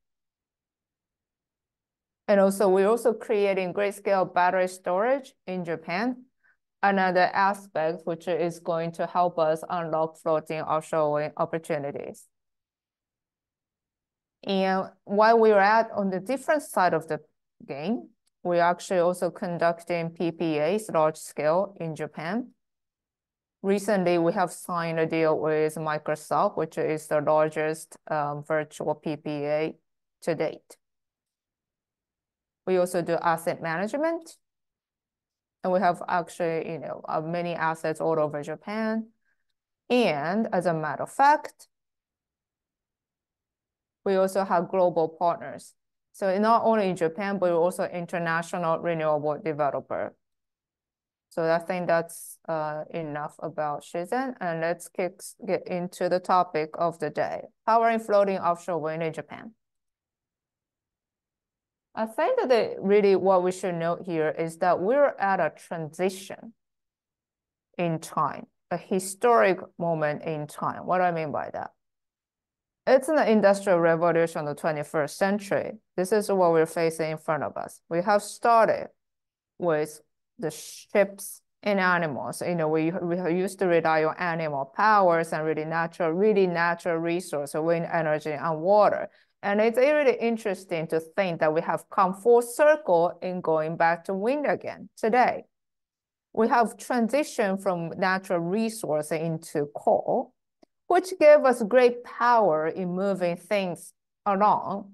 And also, we're also creating grid-scale battery storage in Japan, another aspect which is going to help us unlock floating offshore wind opportunities. And while we're on the different side of the game, we're actually also conducting PPAs large scale in Japan. Recently, we have signed a deal with Microsoft, which is the largest virtual PPA to date. We also do asset management. And we have actually, many assets all over Japan. And as a matter of fact, we also have global partners. So not only in Japan, but we're also international renewable developer. So I think that's enough about Shizen. And let's get into the topic of the day, powering floating offshore wind in Japan. I think that really what we should note here is that we're at a transition in time, a historic moment in time. What do I mean by that? It's an industrial revolution of the 21st century. This is what we're facing in front of us. We have started with the ships and animals. We used to rely on animal powers and really natural resource, wind energy and water. And it's really interesting to think that we have come full circle in going back to wind again today. We have transitioned from natural resource into coal, which gave us great power in moving things along.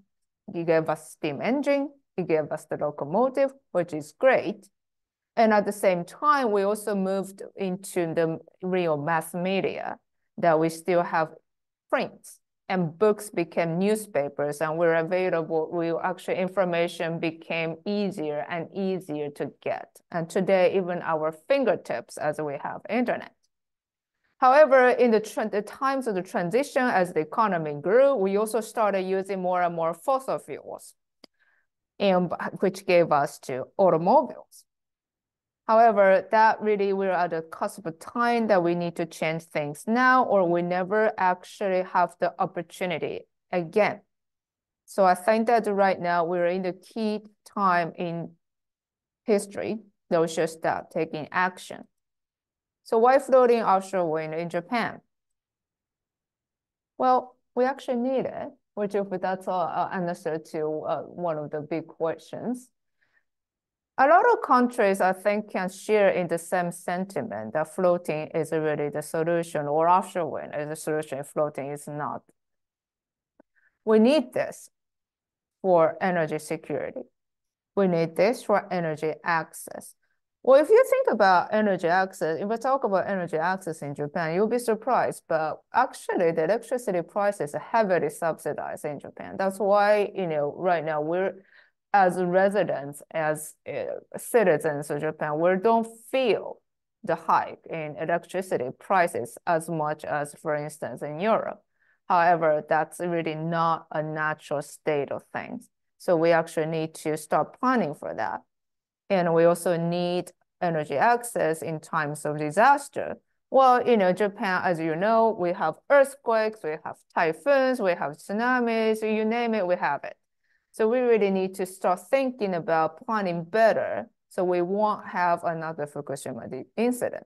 It gave us steam engine, it gave us the locomotive, which is great. And at the same time, we also moved into the real mass media that we still have prints. And books became newspapers and were available. Information became easier and easier to get. And today, even our fingertips as we have internet. However, in the times of the transition, as the economy grew, we also started using more and more fossil fuels, which gave us to automobiles. However, that really we're at the cusp of time that we need to change things now, or we never actually have the opportunity again. So I think that right now we're in the key time in history that we should start taking action. So why floating offshore wind in Japan? Well, we actually need it, which that's our answer to one of the big questions. A lot of countries, I think, can share in the same sentiment that floating is really the solution, or offshore wind is the solution, floating is not. We need this for energy security. We need this for energy access. Well, if you think about energy access, if we talk about energy access in Japan, you'll be surprised, but actually the electricity prices are heavily subsidized in Japan. That's why, right now we're, as residents, as citizens of Japan, we don't feel the hike in electricity prices as much as, for instance, in Europe. However, that's really not a natural state of things. So we actually need to start planning for that. And we also need energy access in times of disaster, Well, Japan, as you know, we have earthquakes, we have typhoons, we have tsunamis, you name it, we have it. So we really need to start thinking about planning better so we won't have another Fukushima incident.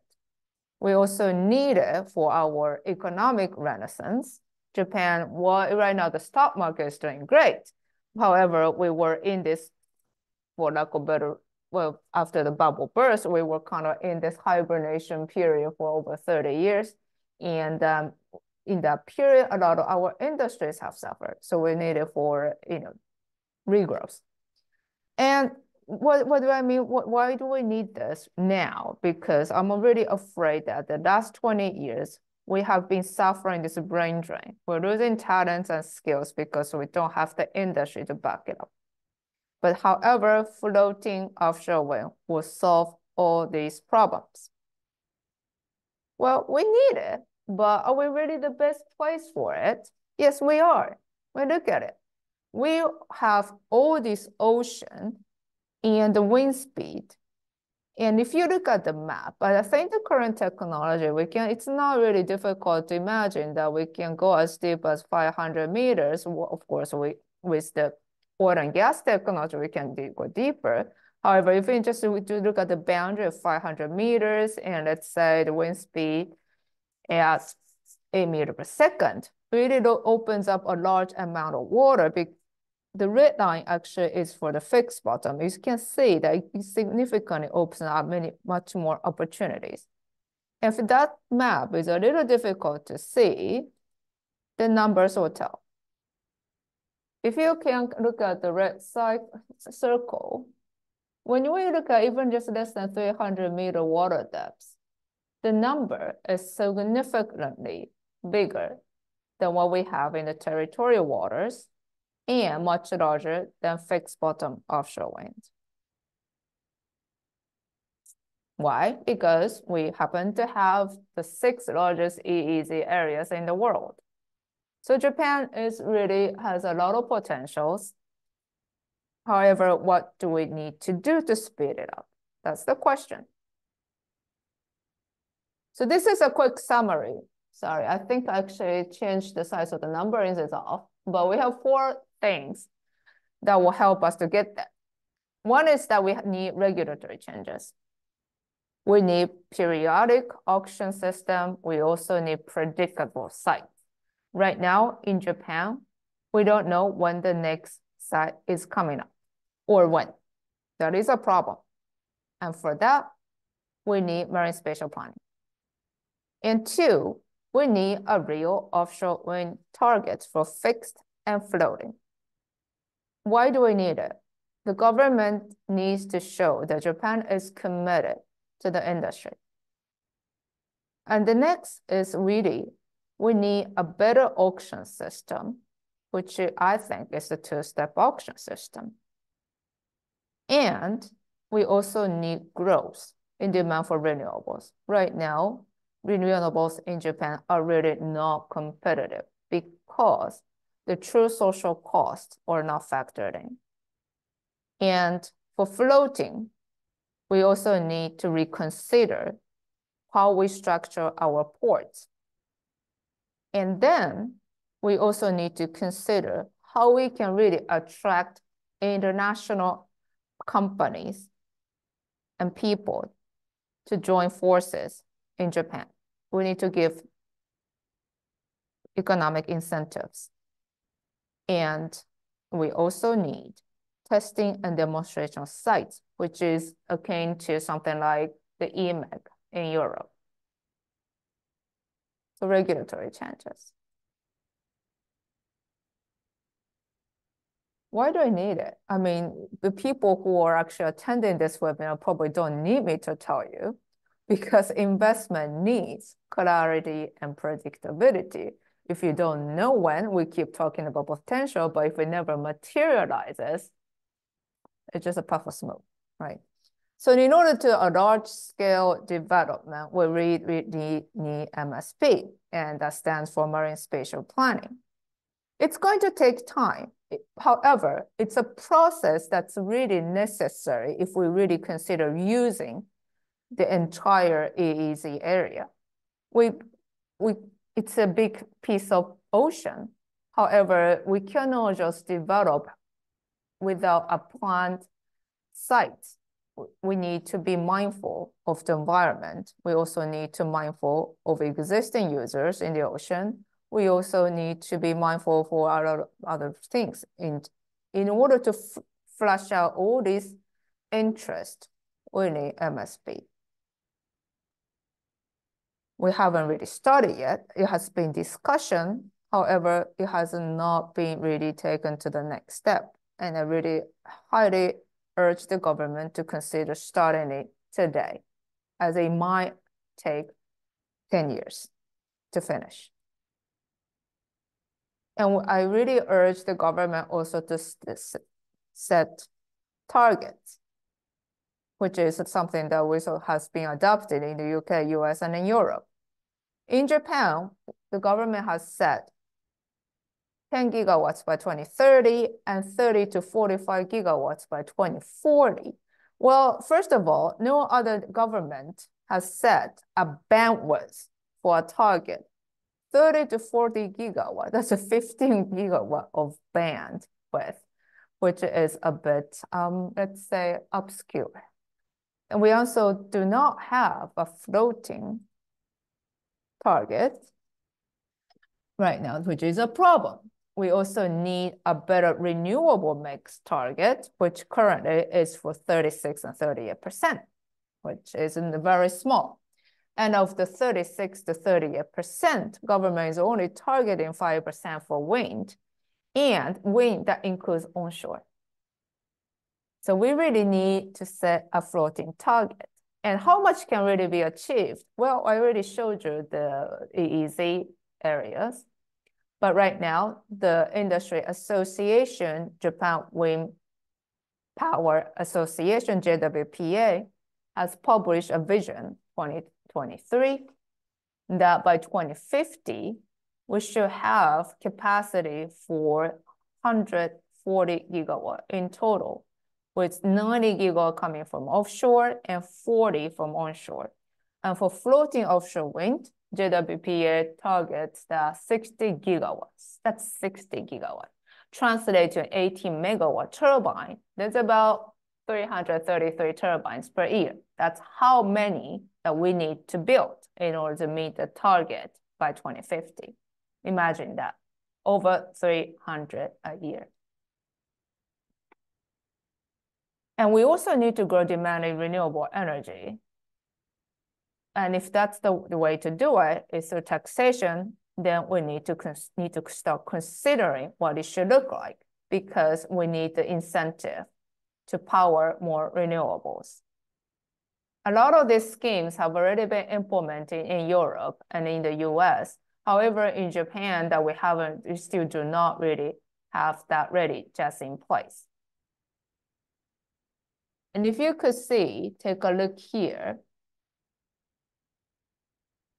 We also need it for our economic renaissance. Japan, well, right now the stock market is doing great. However, we were in this, for lack of better, well, after the bubble burst, we were kind of in this hibernation period for over 30 years. And in that period, a lot of our industries have suffered. So we need it for, regrowth. And what do I mean? Why do we need this now? Because I'm already afraid that the last 20 years, we have been suffering this brain drain. We're losing talents and skills because we don't have the industry to back it up. But however, floating offshore wind will solve all these problems. Well, we need it, but are we really the best place for it? Yes, we are. We look at it. We have all this ocean and the wind speed. And if you look at the map, I think the current technology, it's not really difficult to imagine that we can go as deep as 500 meters. Well, of course, with the oil and gas technology, we can go deeper. However, if we just look at the boundary of 500 meters and let's say the wind speed at 8 meters per second, really opens up a large amount of water. The red line actually is for the fixed bottom. You can see that it significantly opens up much more opportunities. If that map is a little difficult to see, the numbers will tell. If you can look at the red circle, when we look at even just less than 300-meter water depths, the number is significantly bigger than what we have in the territorial waters and much larger than fixed bottom offshore wind. Why? Because we happen to have the 6th largest EEZ areas in the world. So Japan really has a lot of potentials. However, what do we need to do to speed it up? That's the question. So this is a quick summary. Sorry, I think I actually changed the size of the numberings is off, but we have 4 things that will help us to get there. One is that we need regulatory changes. We need periodic auction system. We also need predictable sites. Right now in Japan, we don't know when the next site is coming up or when. That is a problem. And for that, we need marine spatial planning. And 2, we need a real offshore wind target for fixed and floating. Why do we need it? The government needs to show that Japan is committed to the industry. And the next is really, we need a better auction system, which I think is the 2-step auction system. And we also need growth in demand for renewables. Right now, renewables in Japan are really not competitive because the true social costs are not factored in. And for floating, we also need to reconsider how we structure our ports. And then we also need to consider how we can really attract international companies and people to join forces in Japan. We need to give economic incentives. And we also need testing and demonstration sites, which is akin to something like the JOEMEC in Europe. So regulatory changes. Why do I need it? I mean, the people who are actually attending this webinar probably don't need me to tell you, because investment needs clarity and predictability. If you don't know when, we keep talking about potential, but if it never materializes, it's just a puff of smoke, right? So in order to a large-scale development, we really need MSP, and that stands for Marine Spatial Planning. It's going to take time. However, it's a process that's really necessary if we really consider using the entire EEZ area. it's a big piece of ocean. However, we cannot just develop without a planned site. We need to be mindful of the environment. We also need to be mindful of existing users in the ocean. We also need to be mindful for other things. In order to flush out all these interests, we need MSP. We haven't really started yet. It has been discussion. However, it has not been really taken to the next step. And I really highly urge the government to consider starting it today, as it might take 10 years to finish. And I really urge the government also to set targets, which is something that also has been adopted in the UK, US, and in Europe. In Japan, the government has set 10 gigawatts by 2030 and 30 to 45 gigawatts by 2040. Well, first of all, no other government has set a bandwidth for a target. 30 to 40 gigawatt, that's a 15 gigawatt of bandwidth, which is a bit, let's say, obscure. And we also do not have a floating target right now, which is a problem. We also need a better renewable mix target, which currently is for 36 and 38%, which is very small. And of the 36 to 38%, government is only targeting 5% for wind, and wind that includes onshore. So we really need to set a floating target. And how much can really be achieved? Well, I already showed you the EEZ areas. But right now, the industry association, Japan Wind Power Association, JWPA, has published a vision 2023 that by 2050, we should have capacity for 140 gigawatt in total, with 90 gigawatt coming from offshore and 40 from onshore. And for floating offshore wind, JWPA targets that 60 gigawatts. That's 60 gigawatts. Translate to an 18 megawatt turbine, that's about 333 turbines per year. That's how many that we need to build in order to meet the target by 2050. Imagine that, over 300 a year. And we also need to grow demand in renewable energy. And if that's the way to do it is through taxation, then we need to start considering what it should look like, because we need the incentive to power more renewables. A lot of these schemes have already been implemented in Europe and in the US. However, in Japan, that we still do not really have that ready just in place. And if you could see, take a look here,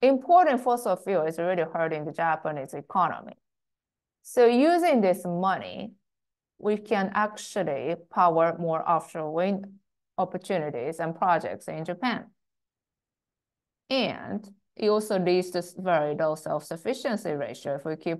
importing fossil fuel is really hurting the Japanese economy. So using this money, we can actually power more offshore wind opportunities and projects in Japan. And it also leads to very low self-sufficiency ratio if we keep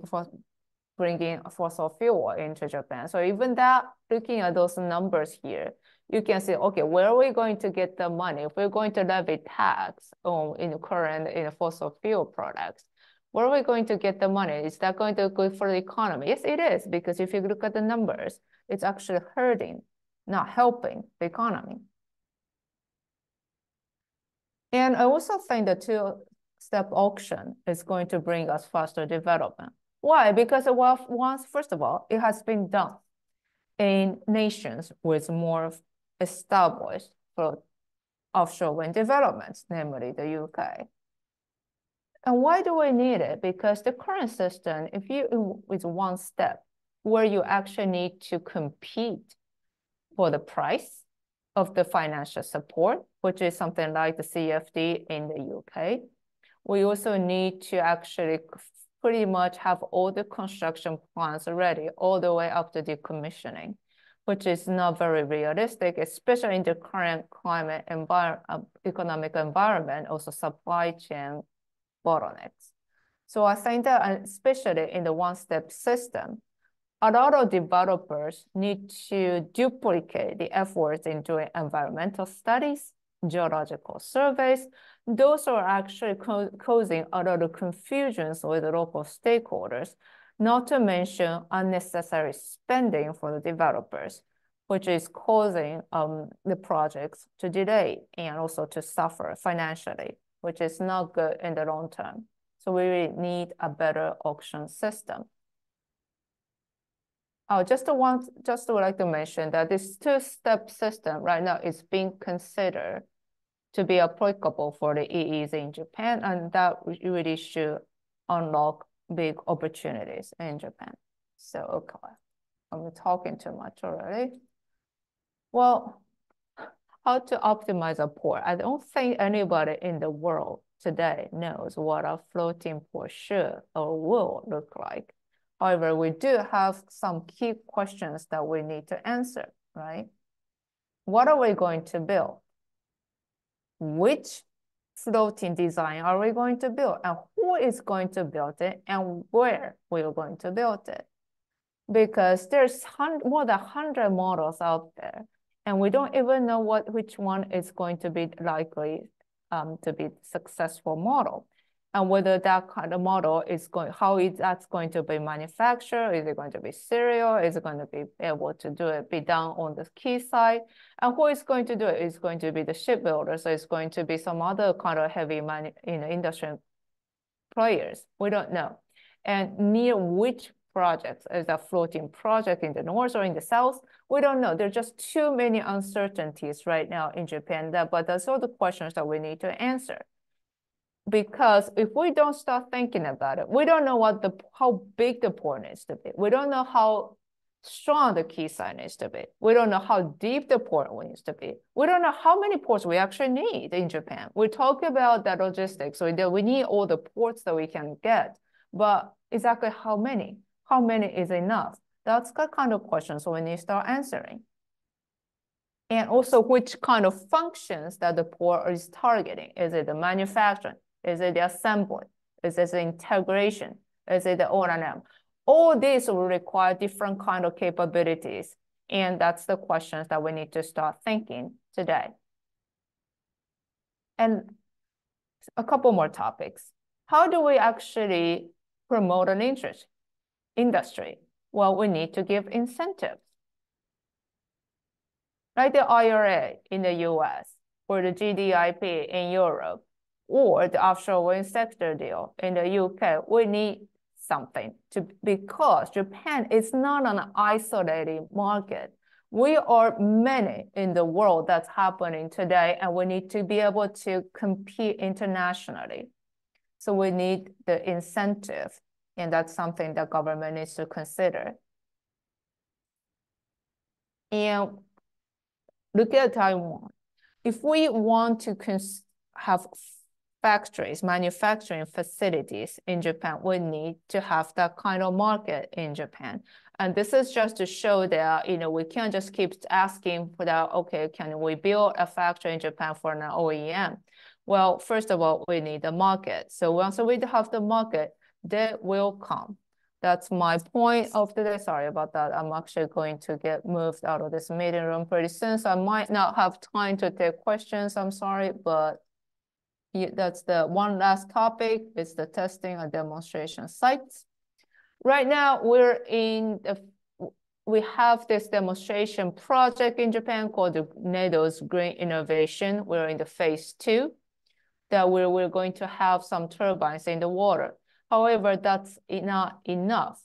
bringing fossil fuel into Japan. So even that, looking at those numbers here, you can say, okay, where are we going to get the money? If we're going to levy tax in fossil fuel products, where are we going to get the money? Is that going to go for the economy? Yes, it is, because if you look at the numbers, it's actually hurting, not helping the economy. And I also think the two-step auction is going to bring us faster development. Why? Because first of all, it has been done in nations with more established for offshore wind developments, namely the UK. And why do we need it? Because the current system, if you is one step where you actually need to compete for the price of the financial support, which is something like the CFD in the UK. We also need to actually pretty much have all the construction plans ready all the way up to decommissioning, which is not very realistic, especially in the current climate economic environment, also supply chain bottlenecks. So I think that especially in the one-step system, a lot of developers need to duplicate the efforts in doing environmental studies, geological surveys. Those are actually causing a lot of confusions with the local stakeholders, not to mention unnecessary spending for the developers, which is causing the projects to delay and also to suffer financially, which is not good in the long term. So we really need a better auction system. I just would like to mention that this two-step system right now is being considered to be applicable for the EEs in Japan, and that really should unlock big opportunities in Japan. So, okay, I'm talking too much already. Well, how to optimize a port? I don't think anybody in the world today knows what a floating port should or will look like. However, we do have some key questions that we need to answer, right? What are we going to build? Which floating design are we going to build? And who is going to build it? And where we are going to build it? Because there's more than 100 models out there, and we don't even know which one is going to be likely to be successful model. And whether that kind of model is that's going to be manufactured, is it going to be serial, is it going to be able to be done on the quayside, and who is going to do it? Is going to be the shipbuilder, so it's going to be some other kind of heavy industry players. We don't know. And near which projects is a floating project in the north or in the south? We don't know. There's just too many uncertainties right now in Japan, but those are the questions that we need to answer. Because if we don't start thinking about it, we don't know how big the port needs to be. We don't know how strong the quayside needs to be. We don't know how deep the port needs to be. We don't know how many ports we actually need in Japan. We talk about the logistics, so that we need all the ports that we can get, but exactly how many? How many is enough? That's the kind of questions we need to start answering. And also which kind of functions that the port is targeting. Is it the manufacturing? Is it the assembly? Is it the integration? Is it the O&M? All these will require different kind of capabilities. And that's the questions that we need to start thinking today. And a couple more topics. How do we actually promote an industry? Well, we need to give incentives. Like the IRA in the US, or the GDIP in Europe, or the offshore wind sector deal in the UK, we need something because Japan is not an isolated market. We are many in the world that's happening today, and we need to be able to compete internationally. So we need the incentive, and that's something that government needs to consider. And look at Taiwan. If we want to have factories, manufacturing facilities in Japan, we need to have that kind of market in Japan. And this is just to show that, we can't just keep asking for that, okay, can we build a factory in Japan for an OEM? Well, first of all, we need the market. So once we have the market, they will come. That's my point of today. Sorry about that. I'm actually going to get moved out of this meeting room pretty soon, so I might not have time to take questions. I'm sorry, but that's the one last topic. It's the testing and demonstration sites. Right now, we have this demonstration project in Japan called the NEDO's Green Innovation. We're in the phase 2, that we're going to have some turbines in the water. However, that's not enough.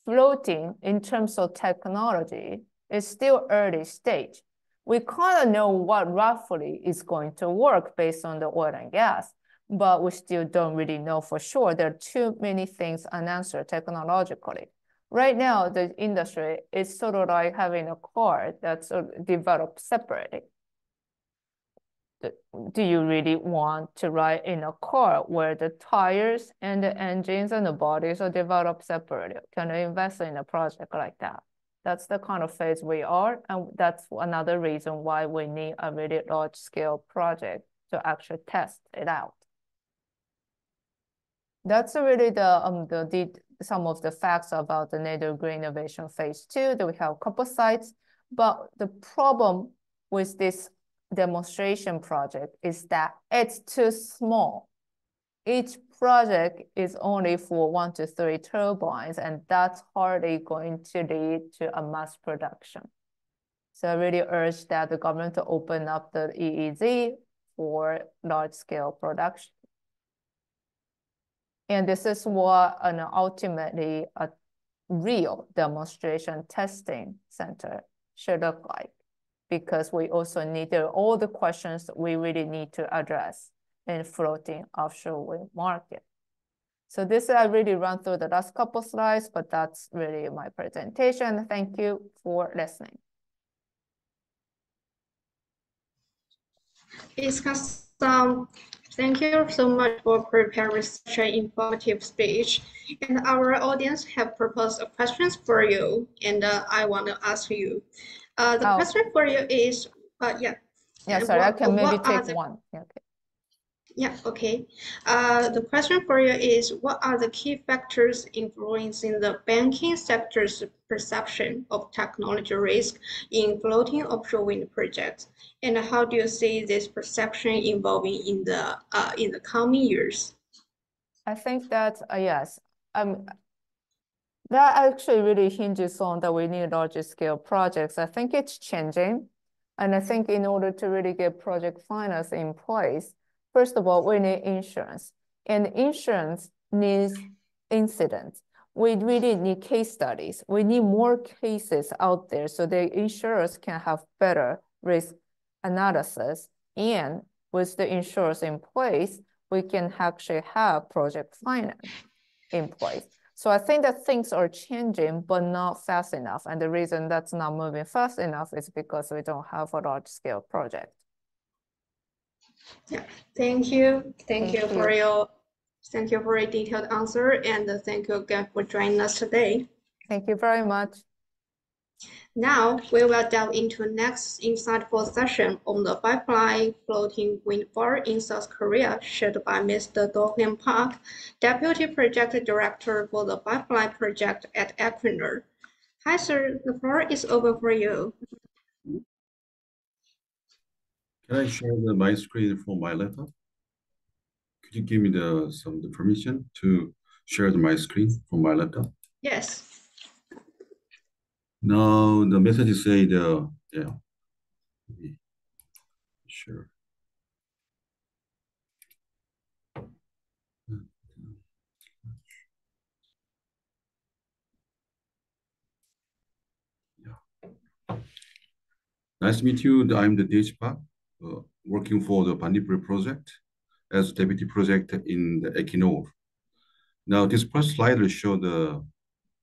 Floating, in terms of technology, is still early stage. We kind of know what roughly is going to work based on the oil and gas, but we still don't really know for sure. There are too many things unanswered technologically. Right now, the industry is sort of like having a car that's developed separately. Do you really want to ride in a car where the tires and the engines and the bodies are developed separately? Can you invest in a project like that? That's the kind of phase we are, and that's another reason why we need a really large-scale project to actually test it out. That's really some of the facts about the NATO Green Innovation Phase 2, that we have a couple sites. But the problem with this demonstration project is that it's too small. Each project is only for 1 to 3 turbines, and that's hardly going to lead to a mass production. So I really urge that the government to open up the EEZ for large-scale production. And this is what ultimately a real demonstration testing center should look like, because we also need all the questions we really need to address in floating offshore wind market. So this I really run through the last couple slides, but that's really my presentation. Thank you for listening. Thank you so much for preparing such an informative speech. And our audience have proposed questions for you, and I want to ask you. The question for you is, Yeah, sorry, I can maybe take one. Okay. Yeah, okay. The question for you is, what are the key factors influencing the banking sector's perception of technology risk in floating offshore wind projects? And how do you see this perception evolving in the coming years? I think that, yes, that actually really hinges on that we need larger scale projects. I think it's changing. And I think in order to really get project finance in place, first of all, we need insurance. And insurance needs incidents. We really need case studies. We need more cases out there so the insurers can have better risk analysis. And with the insurers in place, we can actually have project finance in place. So I think that things are changing, but not fast enough. And the reason that's not moving fast enough is because we don't have a large scale project. Yeah, thank you. Thank you for your detailed answer, and thank you again for joining us today. Thank you very much. Now we will delve into next insightful session on the Firefly floating wind farm in South Korea, shared by Mr. Do-Hyun Park, Deputy Project Director for the Firefly project at Equinor. Hi, sir. The floor is open for you. Can I share my screen from my laptop? Could you give me the permission to share my screen from my laptop? Yes. Now the message say yeah. Sure. Yeah. Nice to meet you. I'm the DH Park, working for the Bandipuri project as deputy project in the Equinor. Now this first slide will show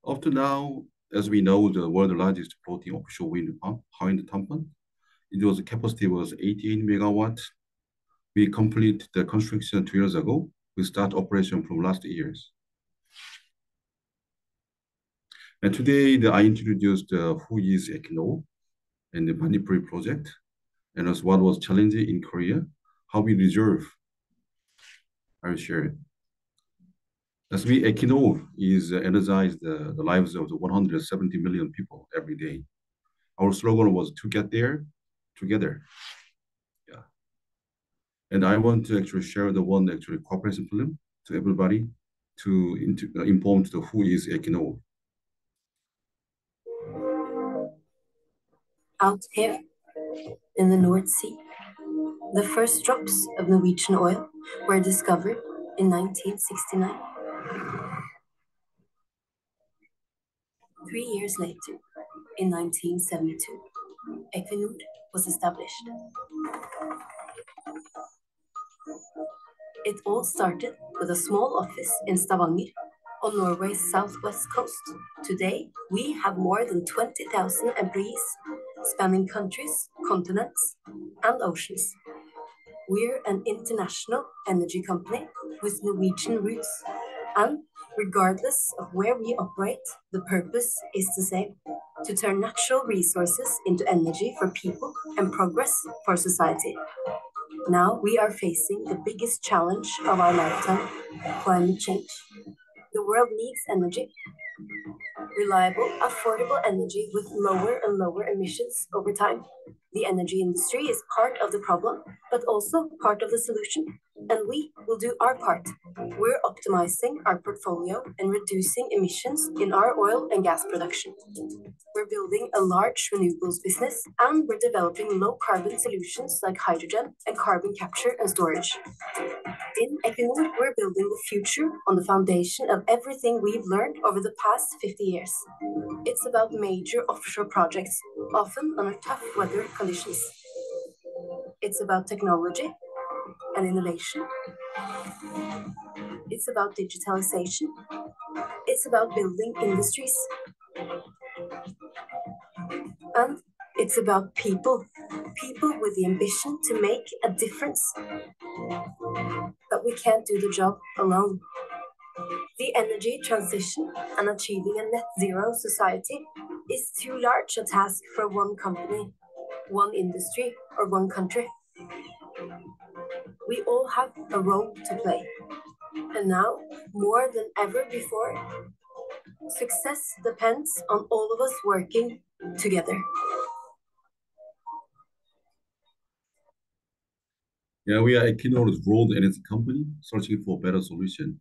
up to now, as we know, the world's largest floating offshore wind pump, Hind Tampan. The capacity was 88 megawatts. We completed the construction 2 years ago. We start operation from last years. And today, I introduced who is Equinor and the Bandipuri project, and also what was challenging in Korea, how we reserve. I will share it. As we, Equinor is energize the lives of the 170 million people every day. Our slogan was to get there together. Yeah. And I want to actually share the one actually cooperation film to everybody to inform to who is Equinor. Out here in the North Sea, the first drops of Norwegian oil were discovered in 1969. 3 years later, in 1972, Equinor was established. It all started with a small office in Stavanger on Norway's southwest coast. Today, we have more than 20,000 employees spanning countries, continents, and oceans. We're an international energy company with Norwegian roots, and regardless of where we operate, the purpose is the same: to turn natural resources into energy for people and progress for society. Now we are facing the biggest challenge of our lifetime, climate change. The world needs energy, reliable, affordable energy with lower and lower emissions over time. The energy industry is part of the problem, but also part of the solution, and we will do our part. We're optimizing our portfolio and reducing emissions in our oil and gas production. We're building a large renewables business, and we're developing low-carbon solutions like hydrogen and carbon capture and storage. In Equinor, we're building the future on the foundation of everything we've learned over the past 50 years. It's about major offshore projects, often under tough weather conditions. It's about technology and innovation. It's about digitalization. It's about building industries. And it's about people. People with the ambition to make a difference. But we can't do the job alone. The energy transition and achieving a net zero society is too large a task for one company, one industry, or one country. We all have a role to play. And now, more than ever before, success depends on all of us working together. Yeah, we are Equinor's world energy company searching for better solution.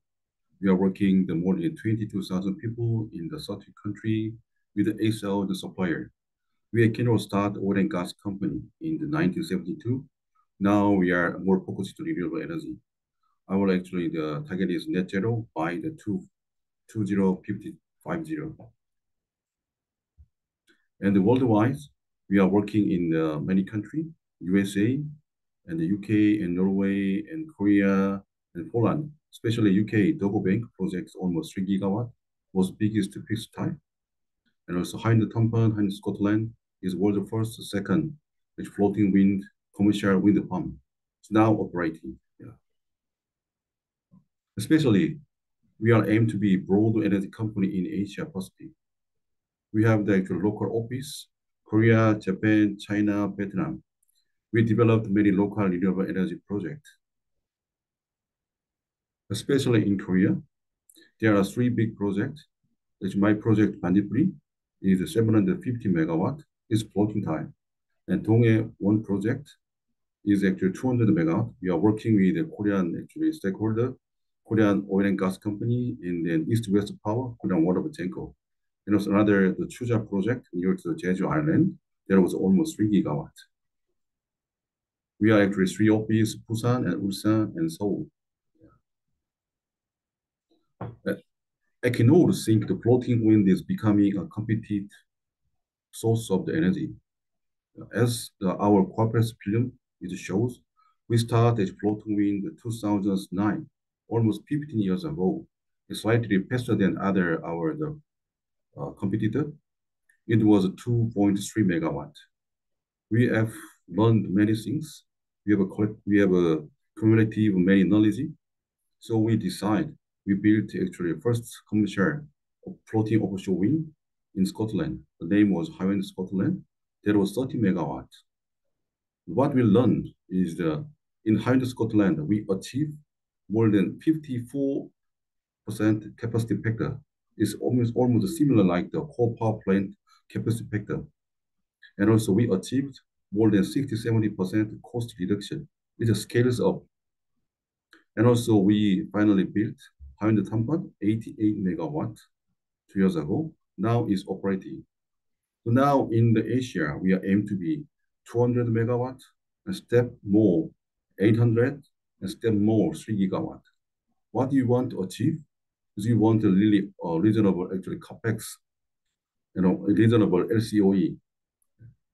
We are working the more than 22,000 people in the 30 country with the ASL, the supplier. We Equinor started oil and gas company in the 1972. Now we are more focused on renewable energy. Our actually the target is net zero by the 2050. And worldwide, we are working in many countries, USA, and the UK, and Norway, and Korea, and Poland. Especially UK, JOGMEC project almost 3 gigawatt, was biggest fixed type. And also Hind Tampan, Hind Scotland is world first, second, which floating wind, commercial wind farm. It's now operating. Yeah. Especially, we are aimed to be broad energy company in Asia Pacific. We have the actual local office, Korea, Japan, China, Vietnam. We developed many local renewable energy projects. Especially in Korea, there are 3 big projects. Which my project Bandipuri is 750 megawatt, is floating time. And Donghae 1 project is actually 200 megawatt. We are working with the Korean actually stakeholder, Korean oil and gas company, and then East-West Power, Korean Water Genco. And also another, the Chuja project near to the Jeju Island, there was almost 3 gigawatt. We are actually 3 offices, Busan and Ulsan and Seoul. Equinor think the floating wind is becoming a competitive source of the energy. As our corporate film shows, we started floating wind in 2009, almost 15 years ago. It's slightly faster than our competitor. It was 2.3 megawatt. We have learned many things. We have a cumulative many knowledge. So we built actually first commercial floating offshore wind in Scotland. The name was Highland Scotland. That was 30 megawatt. What we learned is in Highland Scotland, we achieved more than 54% capacity factor. It's almost similar like the coal power plant capacity factor. And also we achieved more than 60-70% cost reduction. It scales up. And also we finally built Hind Tampan, 88 megawatt 2 years ago. Now is operating. So now in the Asia, we are aimed to be 200 megawatt, and step more 800, and step more 3 gigawatt. What you want to achieve is you want a really reasonable actually capex, a reasonable LCOE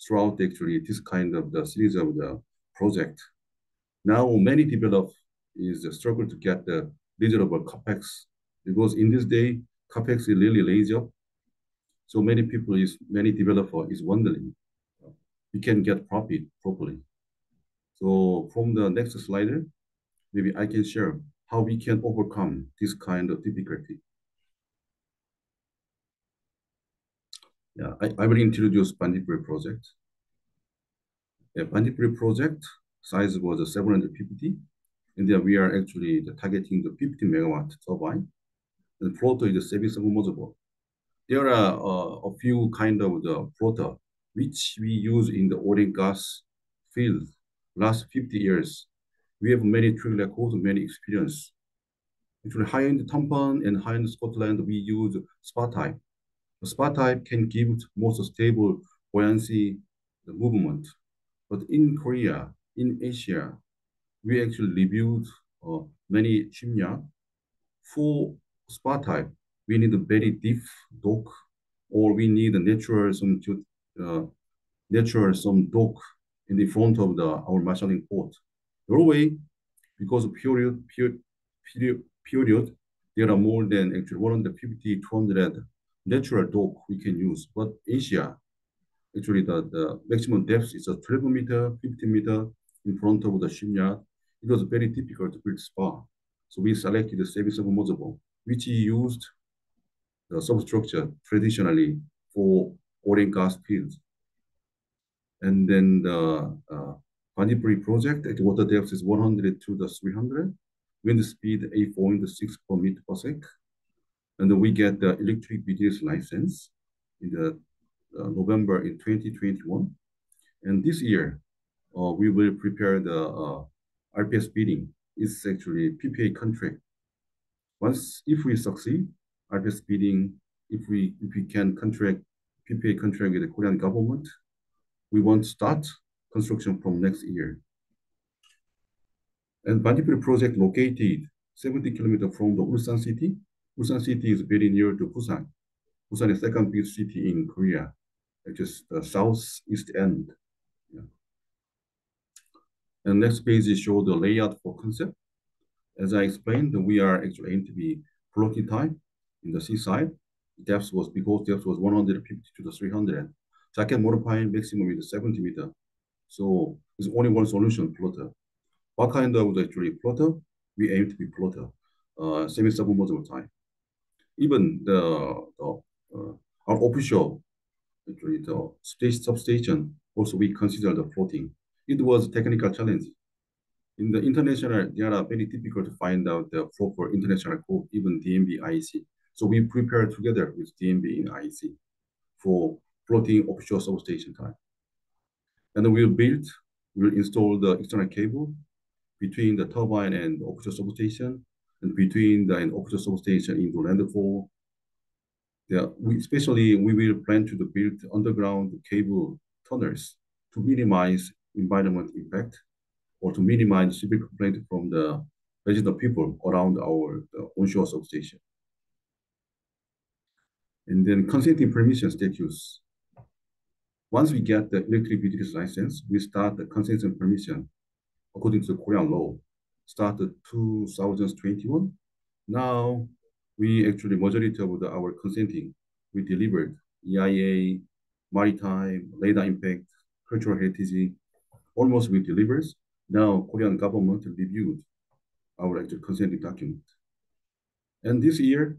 throughout actually this kind of the series of the project. Now many developers is struggle to get the reasonable capex, because in this day capex is really lazy up. So many developer is wondering we can get profit properly. So from the next slide, maybe I can share how we can overcome this kind of difficulty. Yeah, I will introduce Bandipuri project. The Bandipuri project size was 700 ppt, and then we are actually targeting the 50 megawatt turbine. The floater is a semi-submersible. There are a few kind of the floater which we use in the oil and gas field last 50 years. We have many track records, many experience. Actually, high-end Tampan and high-end Scotland, we use spar type. The spar type can give most stable buoyancy movement. But in Korea, in Asia, we actually reviewed many shipyard. For spar type, we need a very deep dock, or we need a natural some dock in the front of our marshalling port. Norway, because of period, there are more than actually 150, 200 natural dock we can use. But Asia, actually the maximum depth is a 12 meter, 15 meter in front of the shipyard. It was very difficult to build spar. So we selected the semi-submersible, which used the substructure traditionally for oil and gas fields. And then the Banipuri project, at water depth is 100 to the 300, wind speed 8.6 per meter per sec. And then we get the electric business license in the November in 2021. And this year, we will prepare the RPS bidding. It's actually PPA contract. If we succeed, RPS bidding, if we can contract PPA contract with the Korean government, we want to start construction from next year. And Banipuri project located 70 kilometers from the Ulsan city. Ulsan city is very near to Busan. Busan is the second biggest city in Korea, which is the southeast end. Yeah. And next page is show the layout for concept. As I explained, we are actually aimed to be floating type in the seaside. Depth was 150 to the 300. Jacket modifying maximum is 70 meter. So there's only one solution, floater. What kind of actually floater? We aim to be floater, semi-submersible type. Even our offshore, actually the substation, also we consider the floating. It was a technical challenge. In the international, they are very difficult to find out the proper international code, even DNV IEC. So we prepare together with DNV in IEC for floating offshore substation type. And then we'll install the external cable between the turbine and the offshore substation, and between the offshore substation into landfall. We will plan to build underground cable tunnels to minimize environment impact, or to minimize civil complaint from the resident people around our onshore substation. And then consenting permission status. Once we get the electric utilities license, we start the consent and permission according to the Korean law. Started 2021. Now we actually majority of our consenting we delivered EIA, maritime, radar impact, cultural heritage, almost we delivers. Now Korean government reviewed our actual consenting document. And this year,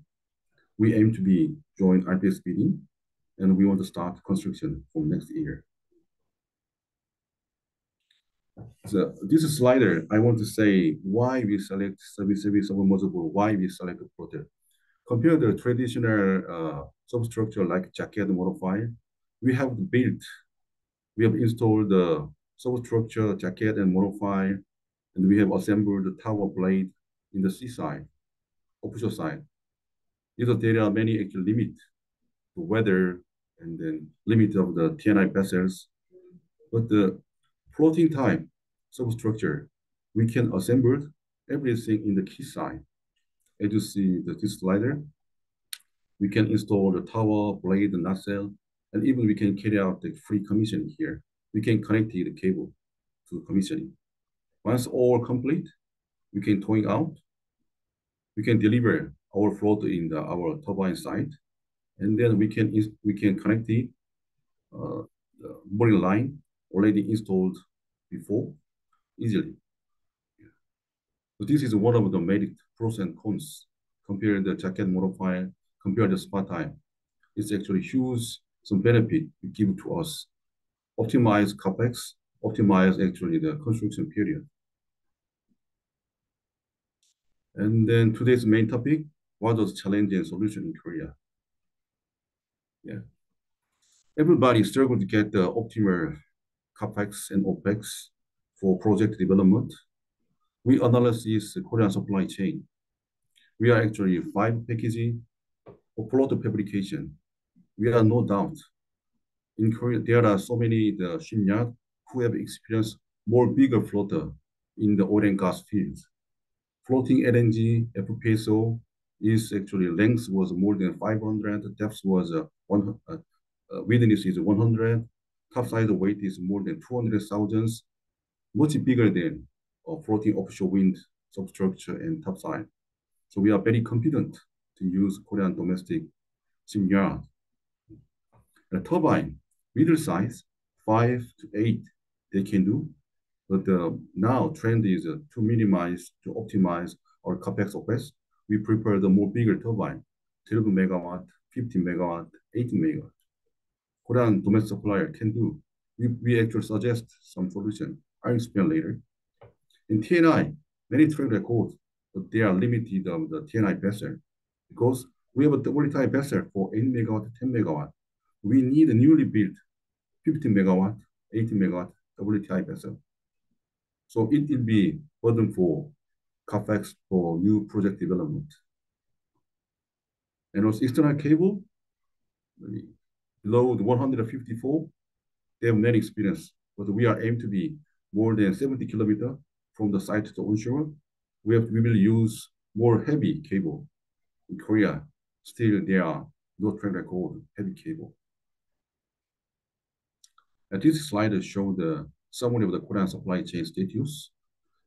we aim to be joint RPS bidding, and we want to start construction from next year. So this slider, I want to say why we select submersible, why we select a floater. Compared to the traditional substructure like jacket modifier, we have installed the substructure, jacket and modifier, and we have assembled the tower blade in the seaside, offshore side. There are many actual limits to weather and then limit of the TNI vessels. But the floating type substructure, we can assemble everything in the quayside. As you see this slider, we can install the tower, blade, and nacelle, and even we can carry out the free commissioning here. We can connect the cable to commissioning. Once all complete, we can towing out. We can deliver our float in our turbine site, and then we can connect the mooring line already installed before easily. So this is one of the merit pros and cons. Compare the jacket modifier, compare the spar time. It's actually huge some benefit it give to us. Optimize capex, optimize actually the construction period. And then today's main topic, what was challenge and solution in Korea? Yeah. Everybody struggled to get the optimal CapEx and OpEx for project development. We analyze the Korean supply chain. We are actually five packaging or float fabrication. We are no doubt in Korea, there are so many the shipyard who have experienced more bigger floater in the oil and gas fields. Floating LNG FPSO is actually length was more than 500, depth was width is 100, topside weight is more than 200,000, much bigger than floating offshore wind substructure and topside. So we are very confident to use Korean domestic shipyard. The turbine, middle size, 5 to 8, they can do. But now trend is to optimize our capex OpEx. We prefer the more bigger turbine, 12 megawatt, 15 megawatt, 18 megawatt. Korean domestic supplier can do. We actually suggest some solution. I'll explain later. In TNI, many track records, but they are limited on the TNI vessel because we have a double type vessel for 8 megawatt, 10 megawatt. We need a newly built 15 megawatt, 18 megawatt WTI vessel. So it will be burden for CapEx for new project development. And also external cable, below the 154, they have net experience, but we are aimed to be more than 70 kilometers from the site to onshore. We will use more heavy cable. In Korea, still there are no track record heavy cable. And this slide shows the summary of the Korean supply chain status.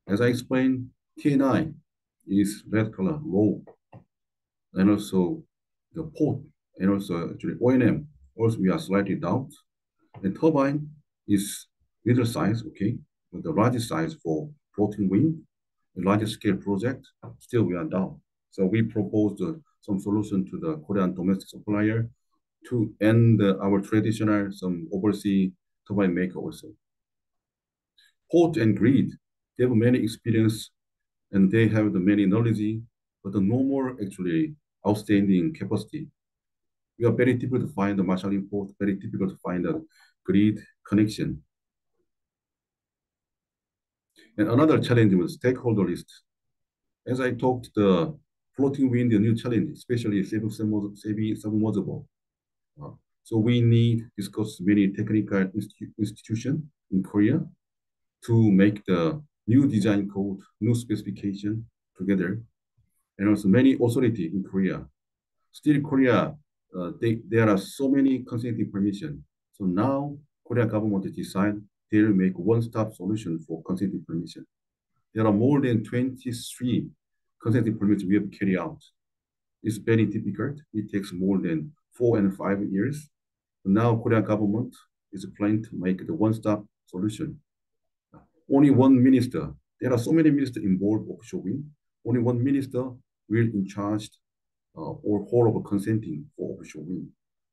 As I explained, TNI is red color, low, and also the port, and also actually O&M, also we are slightly down. And turbine is middle size, okay, but the largest size for floating wind, the largest scale project, still we are down. So we proposed some solution to the Korean domestic supplier to end our traditional some overseas turbine maker also. Port and grid, they have many experience and they have the many knowledge, but no more actually outstanding capacity. We are very difficult to find the marshalling port, very difficult to find a grid connection. And another challenge was stakeholder list. As I talked, the floating wind, a new challenge, especially submersible. So we need to discuss many technical institutions in Korea to make the new design code, new specification together, and also many authority in Korea. Still Korea, there are so many consenting permission. So now Korean government decide they will make one-stop solution for consenting permission. There are more than 23 consenting permits we have carried out. It's very difficult. It takes more than 4 and 5 years. Now Korean government is planning to make the one-stop solution. Only one minister, there are so many ministers involved offshore wind. Only one minister will in charge or whole of consenting for offshore wind.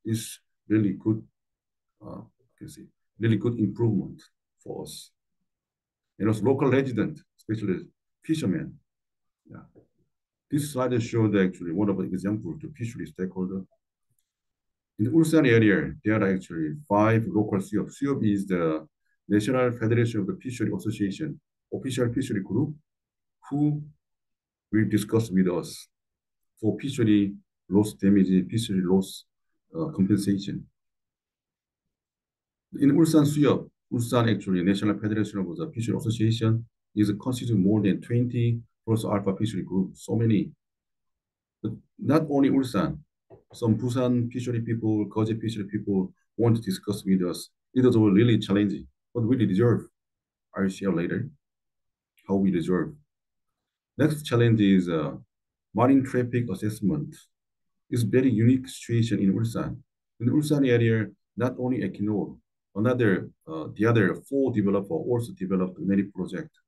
It's really good, really good improvement for us. And also local resident, especially fishermen. Yeah. This slide shows actually one of the examples to fishery stakeholder. In the Ulsan area, there are actually 5 local SUOP. SUOP is the National Federation of the Fishery Association, official fishery group, who will discuss with us for fishery loss damage, fishery loss compensation. In Ulsan SUOP, Ulsan actually National Federation of the Fishery Association is constituted more than 20 plus alpha fishery groups, so many. But not only Ulsan, some Busan fishery people, Goje fishery people want to discuss with us. It was really challenging, but we deserve. I'll share later how we deserve. Next challenge is marine traffic assessment. It's very unique situation in Ulsan. In the Ulsan area, not only Equinor, the other 4 developers also developed many projects.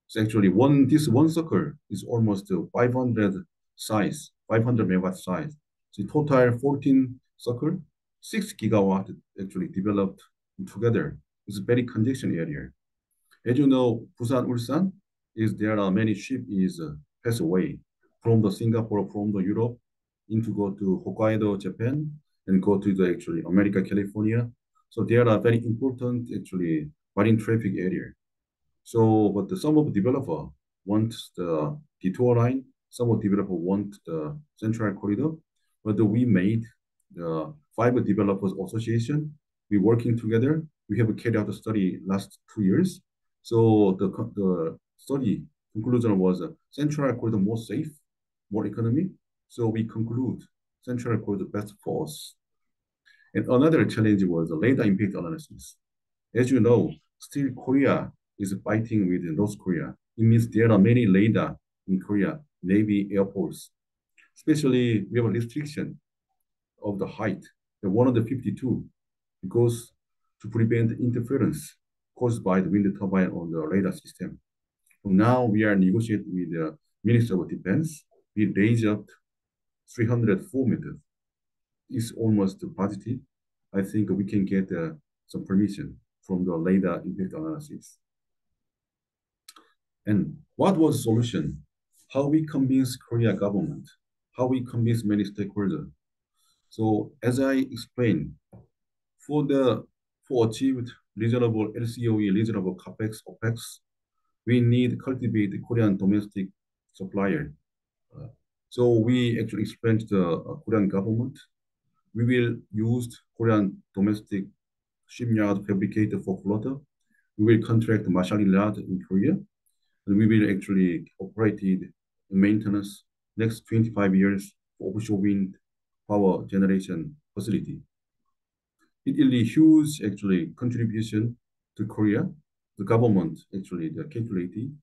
So actually, this one circle is almost 500 megawatt size. So total 14 circle, 6 gigawatt actually developed together It's a very congestion area. As you know, Busan, Ulsan, there are many ships pass away from the Singapore, from the Europe, into go to Hokkaido, Japan, and go to the actually America, California. So they are very important actually marine traffic area. So, but some of the developer want the detour line, some of the developer want the central corridor, but we made the five developers association. We working together. We have carried out the study last 2 years. So the study conclusion was central corridor more safe, more economy. So we conclude central corridor best for us. And another challenge was the radar impact analysis. As you know, still Korea is fighting with North Korea. It means there are many radar in Korea, Navy, Air Force. Especially, we have a restriction of the height, the 152, because to prevent interference caused by the wind turbine on the radar system. So now we are negotiating with the Minister of Defense. We raised up 304 meters. It's almost positive. I think we can get some permission from the radar impact analysis. And what was the solution? How we convince Korea government? How we convince many stakeholders? So as I explained, for achieved reasonable LCOE, reasonable CAPEX, OPEX, we need cultivate the Korean domestic supplier. So we actually explained to the Korean government, we will use Korean domestic shipyard fabricator for floater. We will contract machining yard in Korea, and we will actually operate it in maintenance next 25 years for offshore wind power generation facility. It is a huge actually contribution to Korea. The government actually calculated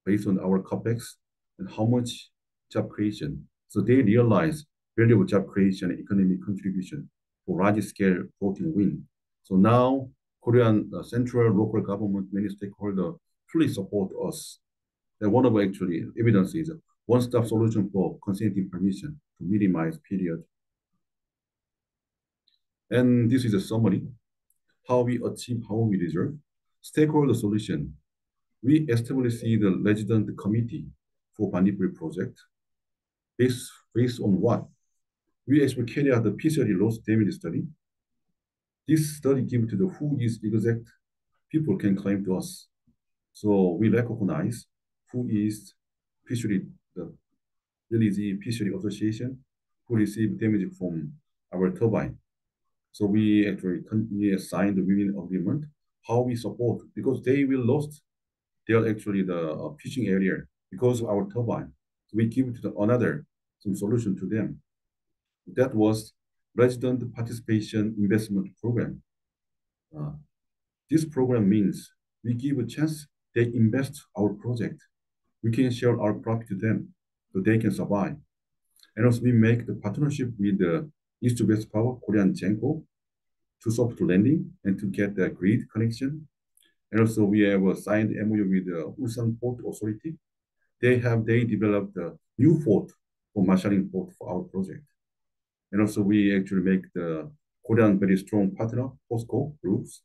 based on our capex and how much job creation. So they realize valuable job creation and economic contribution for large scale floating wind. So now Korean central local government many stakeholders fully support us. And one of actually evidence is a one-stop solution for consenting permission to minimize period. And this is a summary, how we achieve, how we reserve. Stakeholder solution. We established the resident committee for Bandipuri project. Based on what? We actually carry out the fishery loss damage study. This study gives to the who is exact people can claim to us. So we recognize who is fishery, the LEG fishery association who received damage from our turbine. So we actually signed the win agreement, how we support, because they will lost their actually the fishing area because of our turbine. So we give to another some solution to them. That was resident participation investment program. This program means we give a chance they invest our project. We can share our profit to them so they can survive. And also we make the partnership with the East to West Power, Korean Genco, to soft landing and to get the grid connection. And also we have signed MOU with the Ulsan Port Authority. They developed a new port for marshalling port for our project. And also we actually make the Korean very strong partner, POSCO groups.